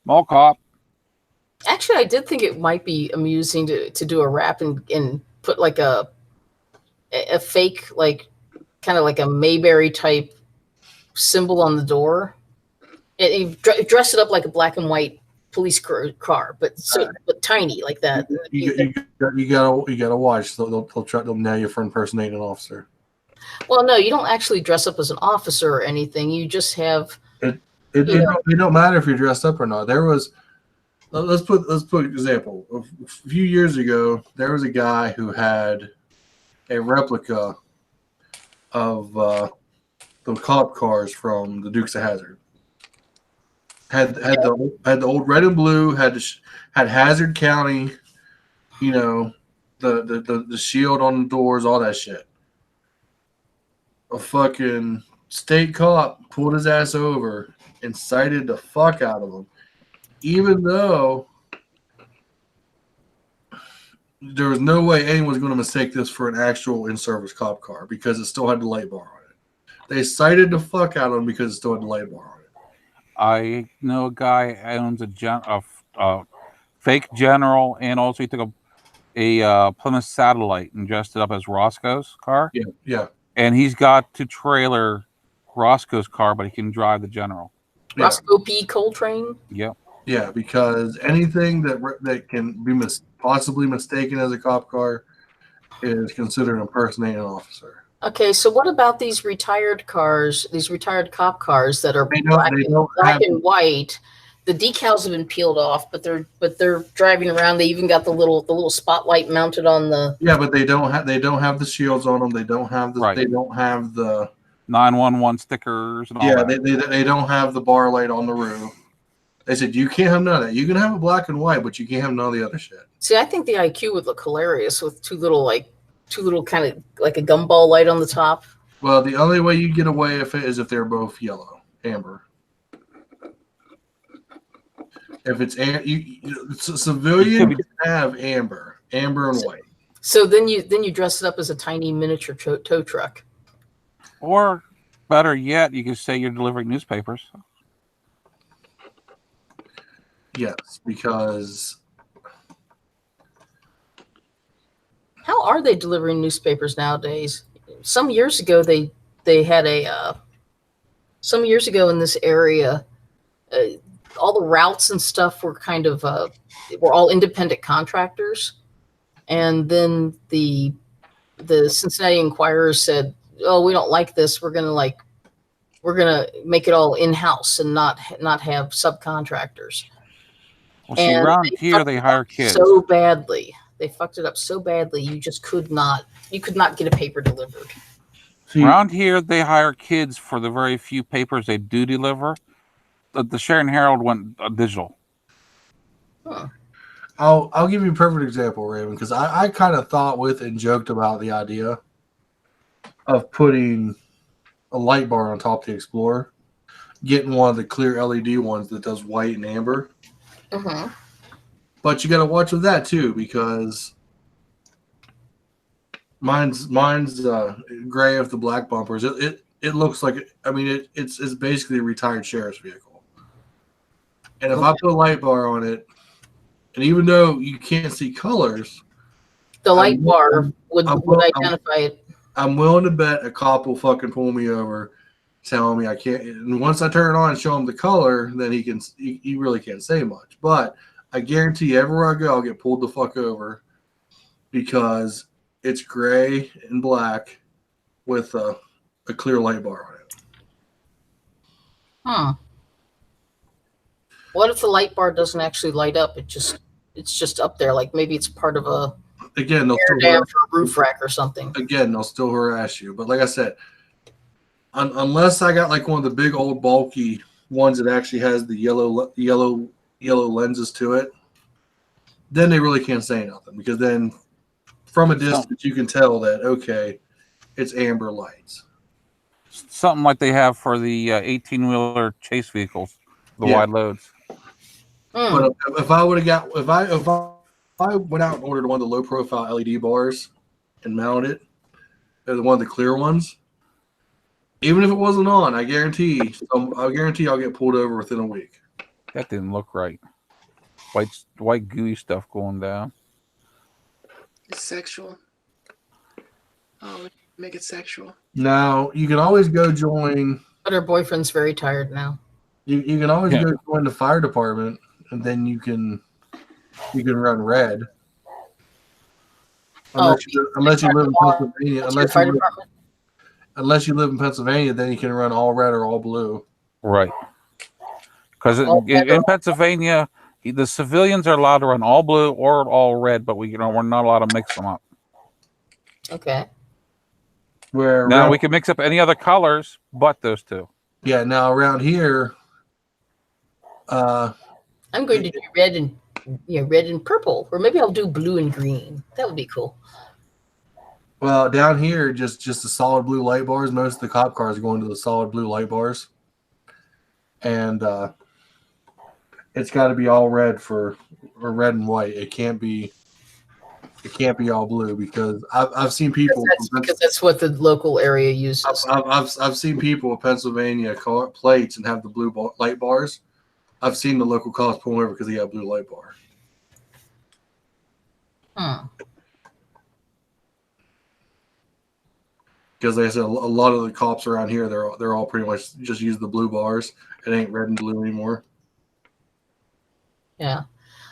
Mall cop. Actually, I did think it might be amusing to do a rap and put like a fake, like kind of like a Mayberry type symbol on the door. You dress it up like a black and white police car, but tiny like that. You gotta watch. They'll nail you for impersonating an officer. Well, no, you don't actually dress up as an officer or anything. You just have. It don't matter if you're dressed up or not. There was, let's put an example. A few years ago, there was a guy who had a replica of the cop cars from the Dukes of Hazzard. Had the old red and blue. Had Hazard County, the shield on the doors, all that shit. A fucking state cop pulled his ass over and cited the fuck out of him, even though there was no way anyone was going to mistake this for an actual in-service cop car because it still had the light bar on it. They cited the fuck out of him because it still had the light bar on it. I know a guy owns a fake General, and also he took a Plymouth Satellite and dressed it up as Roscoe's car. Yeah. And he's got to trailer Roscoe's car, but he can drive the General. Roscoe P. Coltrane. Yep. Yeah, because anything that can be possibly mistaken as a cop car is considered impersonating an officer. Okay, so what about these retired cars, these retired cop cars that are black and white? The decals have been peeled off, but they're driving around. They even got the little spotlight mounted on the. Yeah, but they don't have the shields on them. They don't have the. Right. They don't have the 911 stickers. And all that. They don't have the bar light on the roof. They said you can't have none of that. You can have a black and white, but you can't have none of the other shit. See, I think the IQ would look hilarious with two little kind of like a gumball light on the top. Well, the only way you get away with it is if they're both amber. If it's civilian, can have amber and white. So then you dress it up as a tiny miniature tow truck. Or better yet, you can say you're delivering newspapers. Yes, because how are they delivering newspapers nowadays? Some years ago they had some years ago in this area. All the routes and stuff were kind of were all independent contractors, and then the Cincinnati Enquirer said, "Oh, we don't like this. We're gonna make it all in house and not have subcontractors." Well, see, around here they hire kids so badly. They fucked it up so badly. You could not get a paper delivered. Around here they hire kids for the very few papers they do deliver. The Sheridan Herald went digital. Huh. I'll give you a perfect example, Raven, because I kind of thought with and joked about the idea. of putting a light bar on top of the Explorer, getting one of the clear LED ones that does white and amber. Mm-hmm. But you got to watch with that too, because mine's gray with the black bumpers. It looks like it's basically a retired sheriff's vehicle. And if I put a light bar on it, and even though you can't see colors, the light bar would identify it. I'm willing to bet a cop will fucking pull me over, telling me I can't. And once I turn it on and show him the color, then he really can't say much. But I guarantee everywhere I go, I'll get pulled the fuck over because it's gray and black with a clear light bar on it. Huh. What if the light bar doesn't actually light up? It's just up there, like maybe it's part of a they'll for a roof rack or something. Again, they'll still harass you. But like I said, unless I got like one of the big old bulky ones that actually has the yellow lenses to it, then they really can't say nothing, because then from a distance you can tell that okay, it's amber lights. Something like they have for the 18-wheeler chase vehicles, the wide loads. But if I would have if I went out and ordered one of the low profile LED bars and mounted it, or one of the clear ones, even if it wasn't on, I guarantee I'll get pulled over within a week. That didn't look right. White gooey stuff going down. It's sexual. Oh, make it sexual. Now you can always go join. But her boyfriend's very tired now. You can always go join the fire department, and then you can run red. Unless you live in Pennsylvania. Unless you live in Pennsylvania, then you can run all red or all blue. Right. Because in Pennsylvania, the civilians are allowed to run all blue or all red, but we're not allowed to mix them up. Okay. Now we can mix up any other colors but those two. Yeah. Now around here, I'm going to do red and purple, or maybe I'll do blue and green. That would be cool. Well, down here, just the solid blue light bars. Most of the cop cars are going to the solid blue light bars, and it's got to be all red or red and white. It can't be all blue, because I've seen people because that's what the local area uses. I've seen people with Pennsylvania car plates and have the blue light bars. I've seen the local cops pull him over because he had a blue light bar. Because like I said, a lot of the cops around here, they're all pretty much just use the blue bars. It ain't red and blue anymore. Yeah.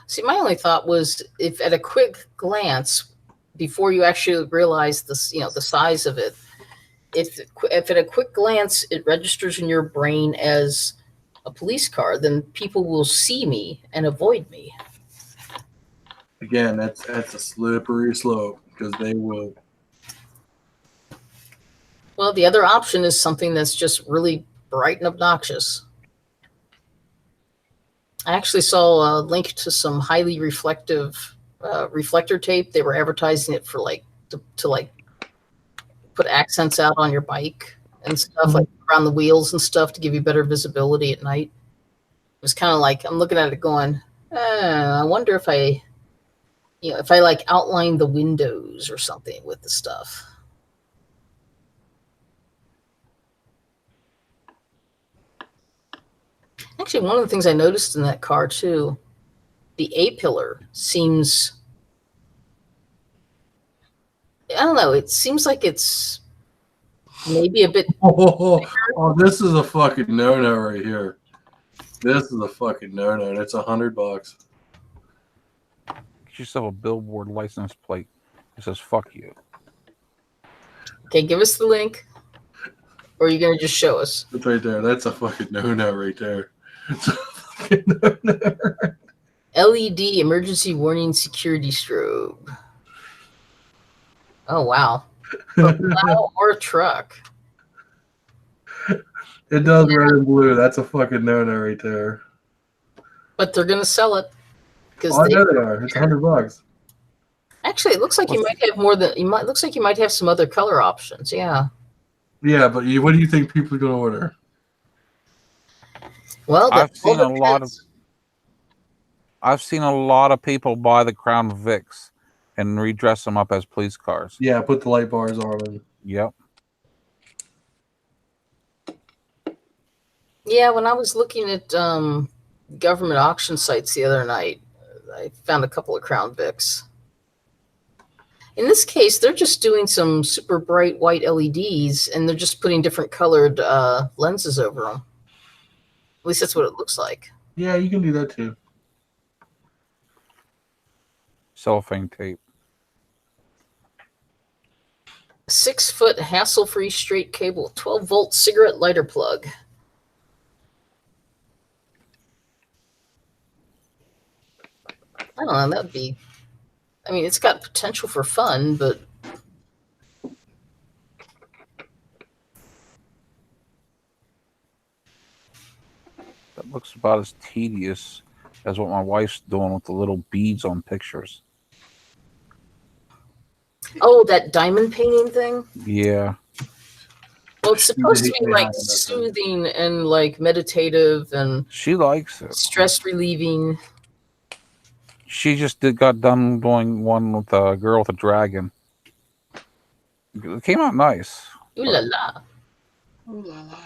See, my only thought was, if at a quick glance, before you actually realize the size of it, if at a quick glance it registers in your brain as a police car, then people will see me and avoid me. Again, that's a slippery slope, because they will. Well, the other option is something that's just really bright and obnoxious. I actually saw a link to some highly reflective reflector tape. They were advertising it for to put accents out on your bike and stuff, like around the wheels and stuff, to give you better visibility at night. It was kind of like, I'm looking at it going, I wonder if I outline the windows or something with the stuff. Actually, one of the things I noticed in that car too, the A-pillar seems, I don't know, it seems like it's maybe a bit. Oh, this is a fucking no-no right here. This is a fucking no-no. It's $100. Get yourself a billboard license plate that says "fuck you." Okay, give us the link, or are you gonna just show us? It's right there. That's a fucking no-no right there. It's a fucking no-no. LED emergency warning security strobe. Oh wow. A plow or a truck. It does red and blue. That's a fucking no-no right there. But they're gonna sell it. I know they are. It's $100. Actually, it looks like you might have more than looks like you might have some other color options. Yeah. Yeah, but what do you think people are going to order? Well, I've that all seen a lot of depends. I've seen a lot of people buy the Crown Vics and redress them up as police cars. Yeah, put the light bars on them. Yep. Yeah, when I was looking at government auction sites the other night, I found a couple of Crown Vics. In this case, they're just doing some super bright white LEDs, and they're just putting different colored lenses over them. At least that's what it looks like. Yeah, you can do that too. Cellophane tape. 6-foot hassle-free straight cable, 12-volt cigarette lighter plug. I don't know. That'd be. I mean, it's got potential for fun, but That looks about as tedious as what my wife's doing with the little beads on pictures. oh, that diamond painting thing. Yeah. Well, it's supposed to be Yeah, like that's it. soothing and like meditative and She likes it. stress relieving. She just got done doing one with a girl with a dragon. It came out nice. Ooh la la. Ooh la la.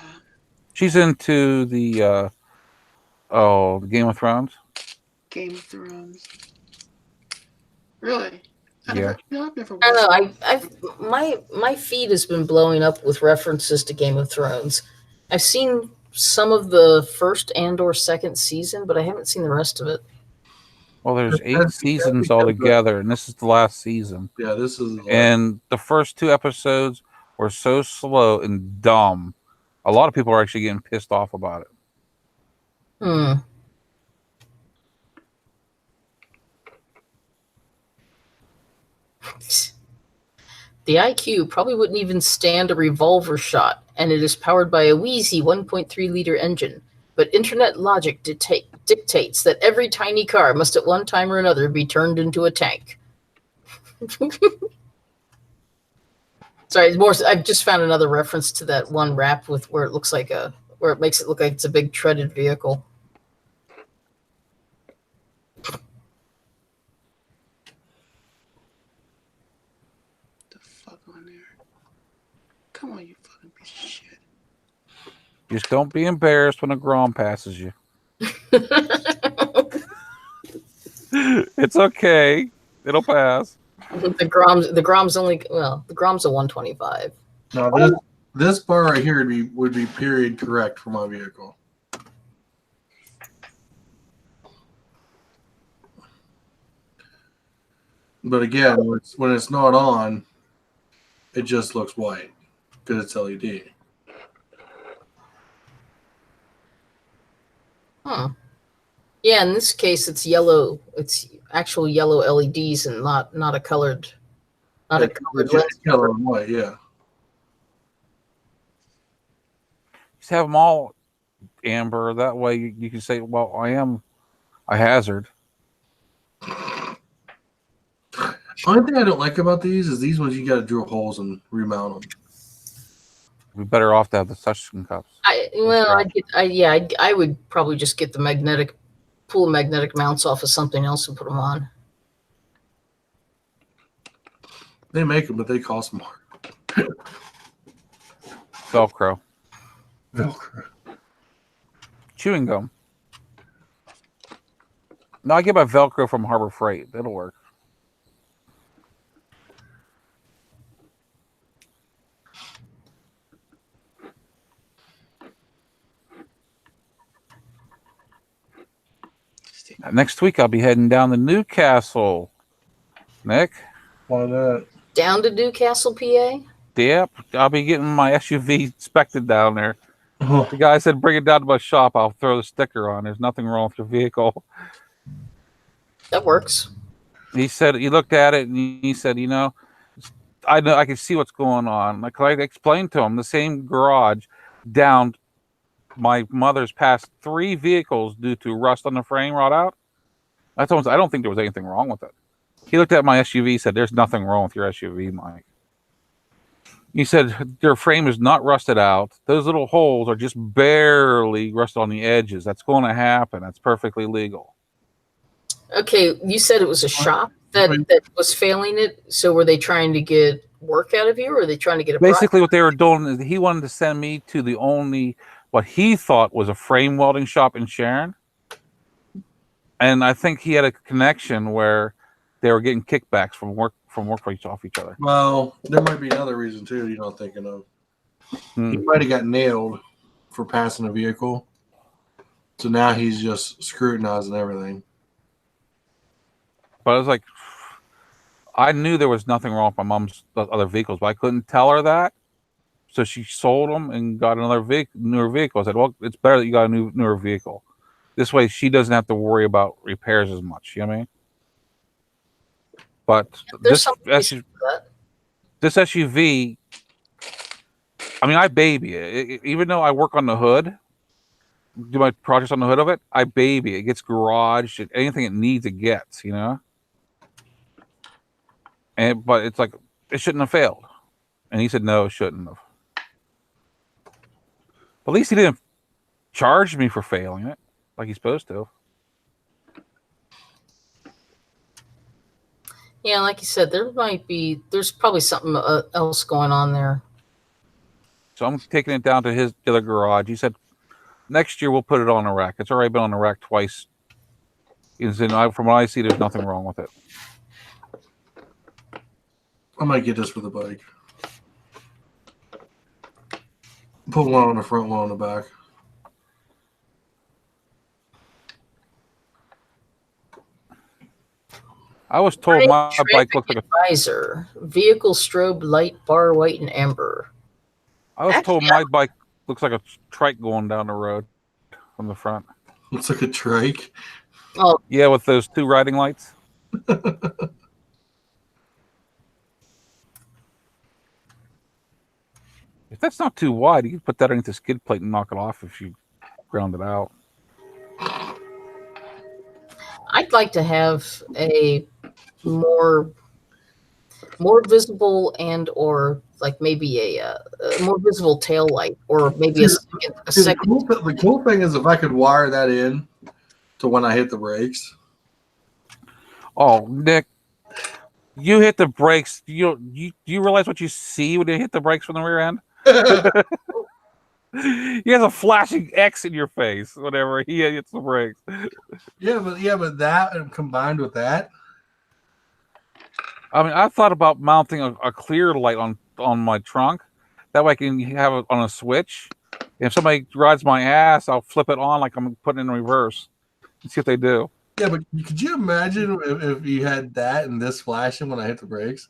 She's into the the Game of Thrones. Game of Thrones. Really? Yeah. I've never I don't watched. know. My feed has been blowing up with references to Game of Thrones. I've seen some of the first and/or second season, but I haven't seen the rest of it. Well, there's 8 seasons altogether, and this is the last season. Yeah, this is. And the first 2 episodes were so slow and dumb. A lot of people are actually getting pissed off about it. Hmm. The IQ probably wouldn't even stand a revolver shot, and it is powered by a wheezy 1.3-liter engine. But internet logic dictates that every tiny car must at one time or another be turned into a tank. Sorry, it's more. I've just found another reference to that one rap with where it looks like where it makes it look like it's a big treaded vehicle. The fuck on there? Come on, you fucking piece of shit. Just don't be embarrassed when a Grom passes you. It's okay. It'll pass. The Grom's only the Grom's a 125. No, this bar right here would be period correct for my vehicle. But again, when it's not on, it just looks white because it's LED. Huh. Yeah, in this case, it's yellow. It's actual yellow LEDs and not a colored, not a colored Just lens. yellow and white, yeah. Just have them all amber. That way you can say, well, I am a hazard. Only thing I don't like about these is these ones you got to drill holes and remount them. We're better off to have the suction cups. I would probably just get the pull magnetic mounts off of something else and put them on. They make them, but they cost more. Velcro. Velcro. Chewing gum. No, I get my Velcro from Harbor Freight. That'll work. Next week, I'll be heading down to Newcastle. Nick? Why not? Down to Newcastle, PA? Yep. I'll be getting my SUV inspected down there. Oh. The guy said, bring it down to my shop. I'll throw the sticker on. There's nothing wrong with your vehicle. That works. He said, he looked at it and he said, I know I can see what's going on. Like I explained to him, the same garage down my mother's passed 3 vehicles due to rust on the frame rot out. I told him I don't think there was anything wrong with it. He looked at my SUV, said, "There's nothing wrong with your SUV, Mike." You said their frame is not rusted out. Those little holes are just barely rusted on the edges. That's going to happen. That's perfectly legal. Okay, you said it was a shop that was failing it. So were they trying to get work out of you, or were they trying to get a Basically, what they were doing is he wanted to send me to the only what he thought was a frame welding shop in Sharon, and I think he had a connection where they were getting kickbacks from work off each other. Well, there might be another reason too you're not thinking of. He might have got nailed for passing a vehicle, so now he's just scrutinizing everything. But I was like, I knew there was nothing wrong with my mom's other vehicles, but I couldn't tell her that. So she sold them and got another newer vehicle. I said, well, it's better that you got a newer vehicle. This way she doesn't have to worry about repairs as much. You know what I mean? But this SUV, I mean, I baby it. Even though I work on the hood, do my projects on the hood of it, I baby it. It gets garaged. Anything it needs, it gets, you know? But it's like, it shouldn't have failed. And he said, no, it shouldn't have. At least he didn't charge me for failing it like he's supposed to. Yeah, like you said, there's probably something else going on there. So I'm taking it down to the other garage. He said, next year we'll put it on a rack. It's already been on the rack twice. From what I see, there's nothing wrong with it. I might get this for the bike. Put one on the front, one on the back. I was told my bike looks like a visor, vehicle strobe light bar white and amber. I was told my bike looks like a trike going down the road from the front. Looks like a trike. Oh yeah, with those two riding lights. If that's not too wide, you can put that underneath the skid plate and knock it off if you ground it out. I'd like to have a more visible and or like maybe a more visible tail light, or maybe a second. The cool thing is if I could wire that in to when I hit the brakes. Oh, Nick, you hit the brakes. Do you realize what you see when you hit the brakes from the rear end? He has a flashing X in your face whenever he hits the brakes. Yeah, but that and combined with that. I mean, I thought about mounting a clear light on my trunk. That way I can have it on a switch. If somebody rides my ass, I'll flip it on like I'm putting it in reverse and see what they do. Yeah, but could you imagine if you had that and this flashing when I hit the brakes?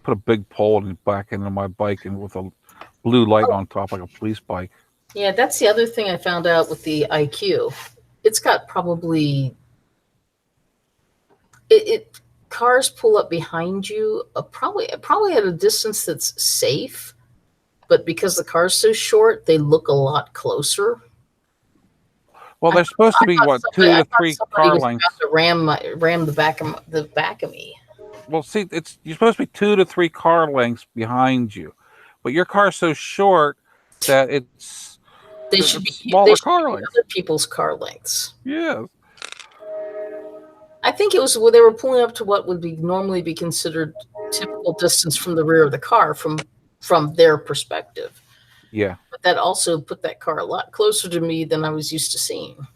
Put a big pole in the back end of my bike and with a blue light on top like a police bike. Yeah, that's the other thing I found out with the IQ. It's got probably cars pull up behind you probably at a distance that's safe, but because the car's so short, they look a lot closer. Well, they're supposed to be 2 to 3 car lengths. To ram the back of me. Well, see, you're supposed to be 2 to 3 car lengths behind you, but your car's so short that they should be smaller car lengths. Other people's car lengths. Yes. I think it was where they were pulling up to what would normally be considered typical distance from the rear of the car from their perspective. Yeah. But that also put that car a lot closer to me than I was used to seeing.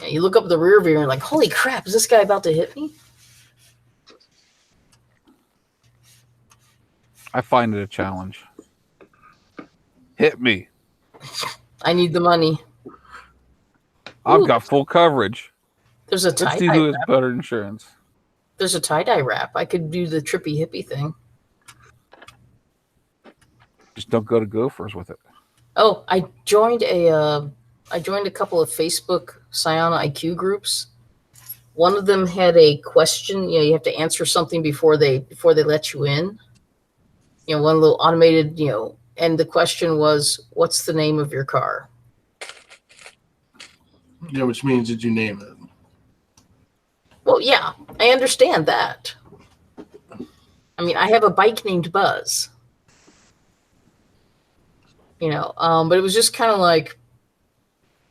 Yeah, you look up at the rear view and you're like, holy crap, is this guy about to hit me? I find it a challenge. Hit me. I need the money. I've got full coverage. There's a tie-dye. Let's see who has better insurance. There's a tie-dye wrap. I could do the trippy hippie thing. Just don't go to Gophers with it. Oh, I joined a couple of Facebook Sciona IQ groups. One of them had a question. You have to answer something before they let you in. One little automated, and the question was, what's the name of your car? Yeah, which means did you name it? Well, yeah, I understand that. I mean, I have a bike named Buzz. But it was just kind of like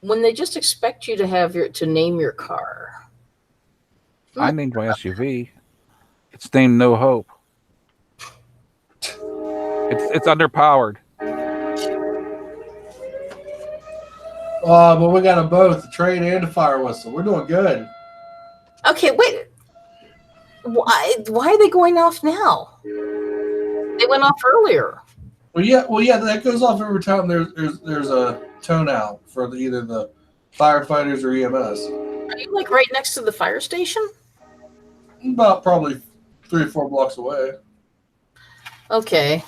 when they just expect you to name your car. I named my SUV. It's named No Hope. It's underpowered. But we got them both, the train and the fire whistle. We're doing good. Okay, wait. Why are they going off now? They went off earlier. Well, yeah, that goes off every time there's a tone out for either the firefighters or EMS. Are you like right next to the fire station? About probably 3 or 4 blocks away. Okay.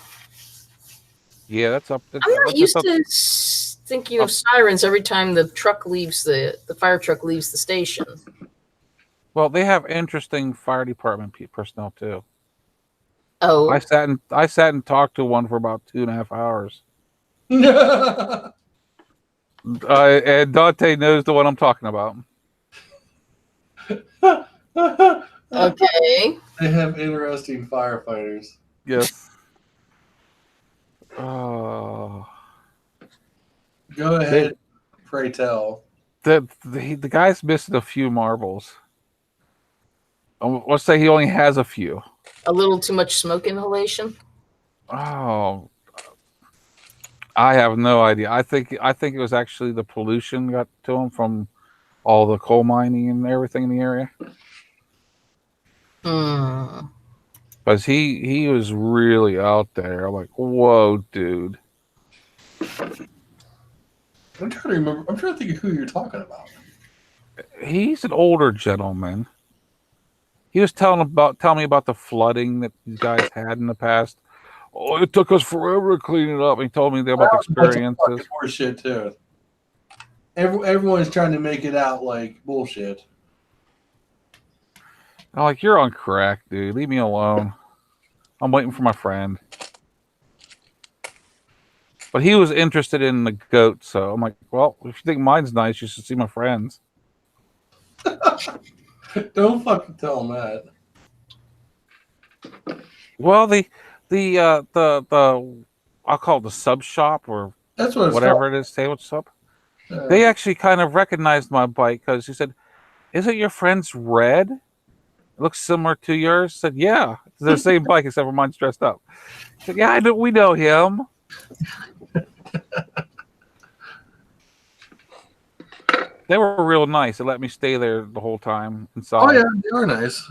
Yeah, that's up. I'm not used to thinking of sirens every time the truck leaves the fire truck leaves the station. Well, they have interesting fire department personnel too. Oh, I sat and talked to one for about 2.5 hours. And Dante knows the one I'm talking about. okay. They have interesting firefighters. Yes. Oh. Go ahead. Pray tell. The guy's missing a few marbles. Let's say he only has a few. A little too much smoke inhalation. Oh, I have no idea. I think it was actually the pollution got to him from all the coal mining and everything in the area. Because he was really out there. I'm like, whoa, dude. I'm trying to remember. I'm trying to think of who you're talking about. He's an older gentleman. He was telling me about the flooding that these guys had in the past. Oh, it took us forever to clean it up. He told me about the experiences. More shit too. Everyone's trying to make it out like bullshit. I'm like, you're on crack, dude. Leave me alone. I'm waiting for my friend. But he was interested in the goat, so I'm like, well, if you think mine's nice, you should see my friend's. Don't fucking tell him that. Well, the I'll call it the sub shop or that's what whatever it is. Say what's up. They actually kind of recognized my bike because he said, "Isn't your friend's red? It looks similar to yours." I said, "Yeah, it's the same bike except for mine's dressed up." I said, "Yeah, we know him." They were real nice. They let me stay there the whole time inside. Oh yeah, they were nice.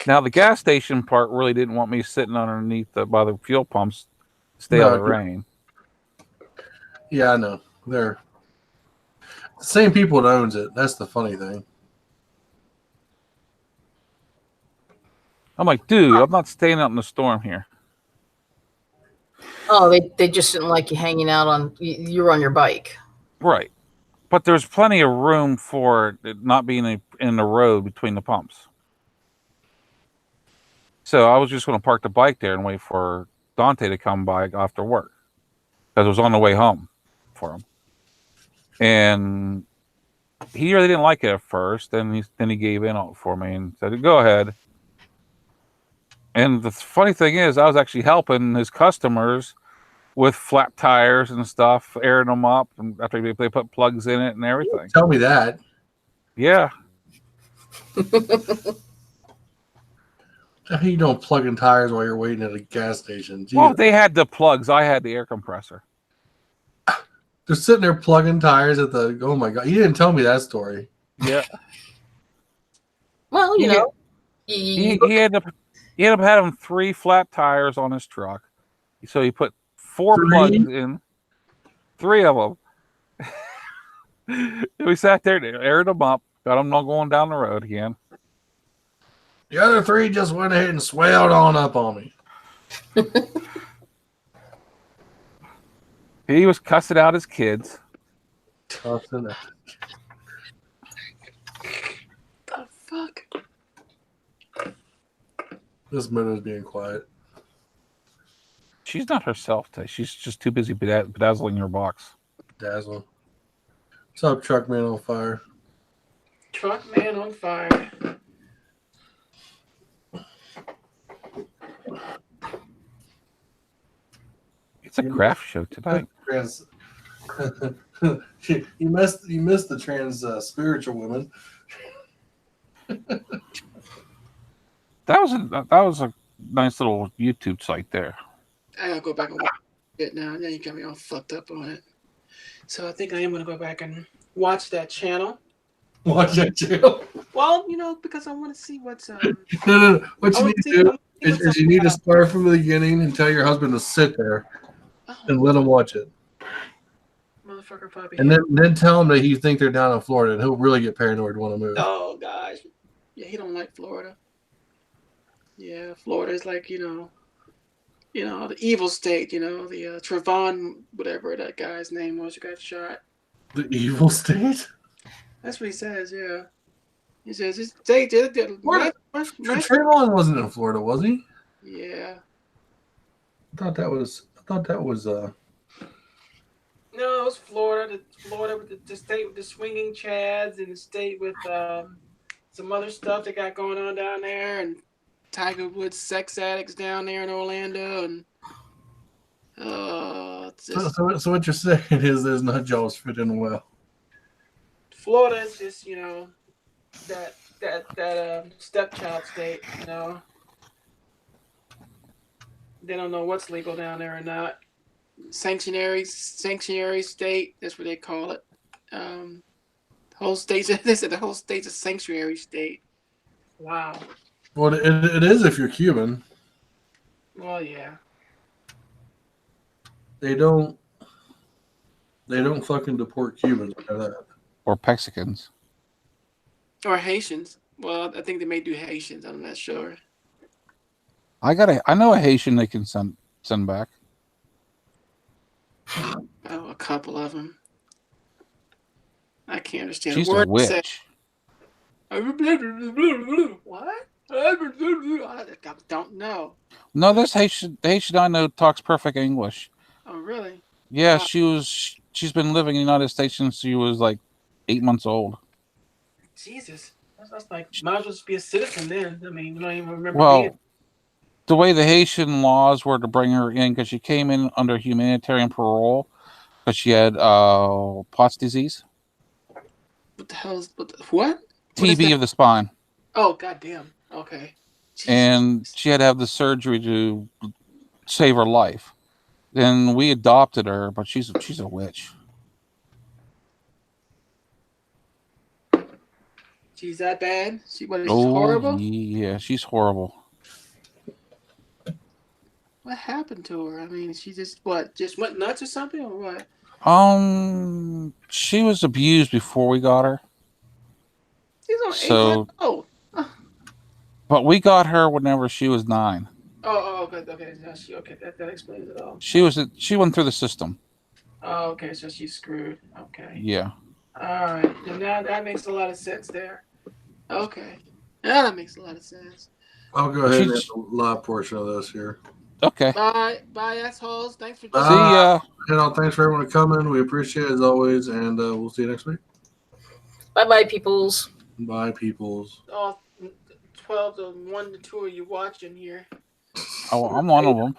Now the gas station part really didn't want me sitting underneath by the fuel pumps, stay out of the rain. Yeah, I know. They're the same people that owns it. That's the funny thing. I'm like, dude, I'm not staying out in the storm here. Oh, they just didn't like you hanging out on. You were on your bike, right? But there's plenty of room for it not being in the road between the pumps. So I was just going to park the bike there and wait for Dante to come by after work because it was on the way home for him. And he really didn't like it at first. Then he gave in on it for me and said, "Go ahead." And the funny thing is, I was actually helping his customers with flat tires and stuff, airing them up, and after they put plugs in it and everything. Tell me that. Yeah. How you don't plug in tires while you're waiting at a gas station? Jeez. Well, they had the plugs. I had the air compressor. They're sitting there plugging tires at the. Oh my god! You didn't tell me that story. Yeah. Well, you know, he ended up having 3 flat tires on his truck, so he put 4 plugs in, 3 of them. We sat there, aired them up, got them not going down the road again. The other 3 just went ahead and swelled on up on me. He was cussing out his kids. Cussing out. The fuck? This Moto's being quiet. She's not herself today. She's just too busy bedazzling her box. Dazzle. What's up, Truck Man on Fire? Truck Man on Fire. It's a craft show tonight. You missed the trans spiritual women. That was a nice little YouTube site there. I gotta go back and watch it now. Now you got me all fucked up on it. So I think I am gonna go back and watch that channel. Watch that channel. Well, because I want to see what's No. What you need to do is you need to start from the beginning and tell your husband to sit there and let him watch it. Motherfucker probably. And then tell him that you think they're down in Florida, and he'll really get paranoid and want to move. Oh gosh, yeah, he don't like Florida. Yeah, Florida is like the evil state. The Trayvon, whatever that guy's name was, who got shot. The evil state. That's what he says. Yeah, he says it's state. Trayvon wasn't in Florida, was he? Yeah. I thought that was. No, it was Florida. Florida with the state with the swinging chads, and the state with some other stuff they got going on down there, and Tiger Woods sex addicts down there in Orlando, and So what you're saying is there's nut jobs fit in well. Florida is just that stepchild state. They don't know what's legal down there or not. Sanctuary state. That's what they call it. Whole states. They said the whole state's a sanctuary state. Wow. Well, it is if you're Cuban. Well, yeah. They don't fucking deport Cubans like that. Or Mexicans. Or Haitians. Well, I think they may do Haitians. I'm not sure. I know a Haitian they can send back. Oh, a couple of them. I can't understand. She's a witch. What? I don't know. No, this Haitian I know talks perfect English. Oh, really? Yeah, she's been living in the United States since she was like 8 months old. Jesus. That's like, might as well just be a citizen then. I mean, you don't even remember Well, the way the Haitian laws were to bring her in, because she came in under humanitarian parole, because she had Pott's disease. What the hell is what? TB of the spine. Oh, goddamn. Okay. Jesus. And she had to have the surgery to save her life. Then we adopted her, but she's a witch. She's that bad? She's horrible? Yeah, she's horrible. What happened to her? I mean, she just went nuts or something, or what? She was abused before we got her. She's on 8 months old. But we got her whenever she was 9. Oh, okay. That explains it all. She went through the system. Oh, okay, so she's screwed. Okay. Yeah. All right. Now that makes a lot of sense there. Okay. Yeah, that makes a lot of sense. I'll go ahead and have the live portion of this here. Okay. Bye, assholes. Thanks for joining. See ya. Thanks for everyone coming. We appreciate it as always, and we'll see you next week. Bye, peoples. Bye, peoples. Oh, 12 to 1 to 2 of you watching here. Oh, I'm one of them.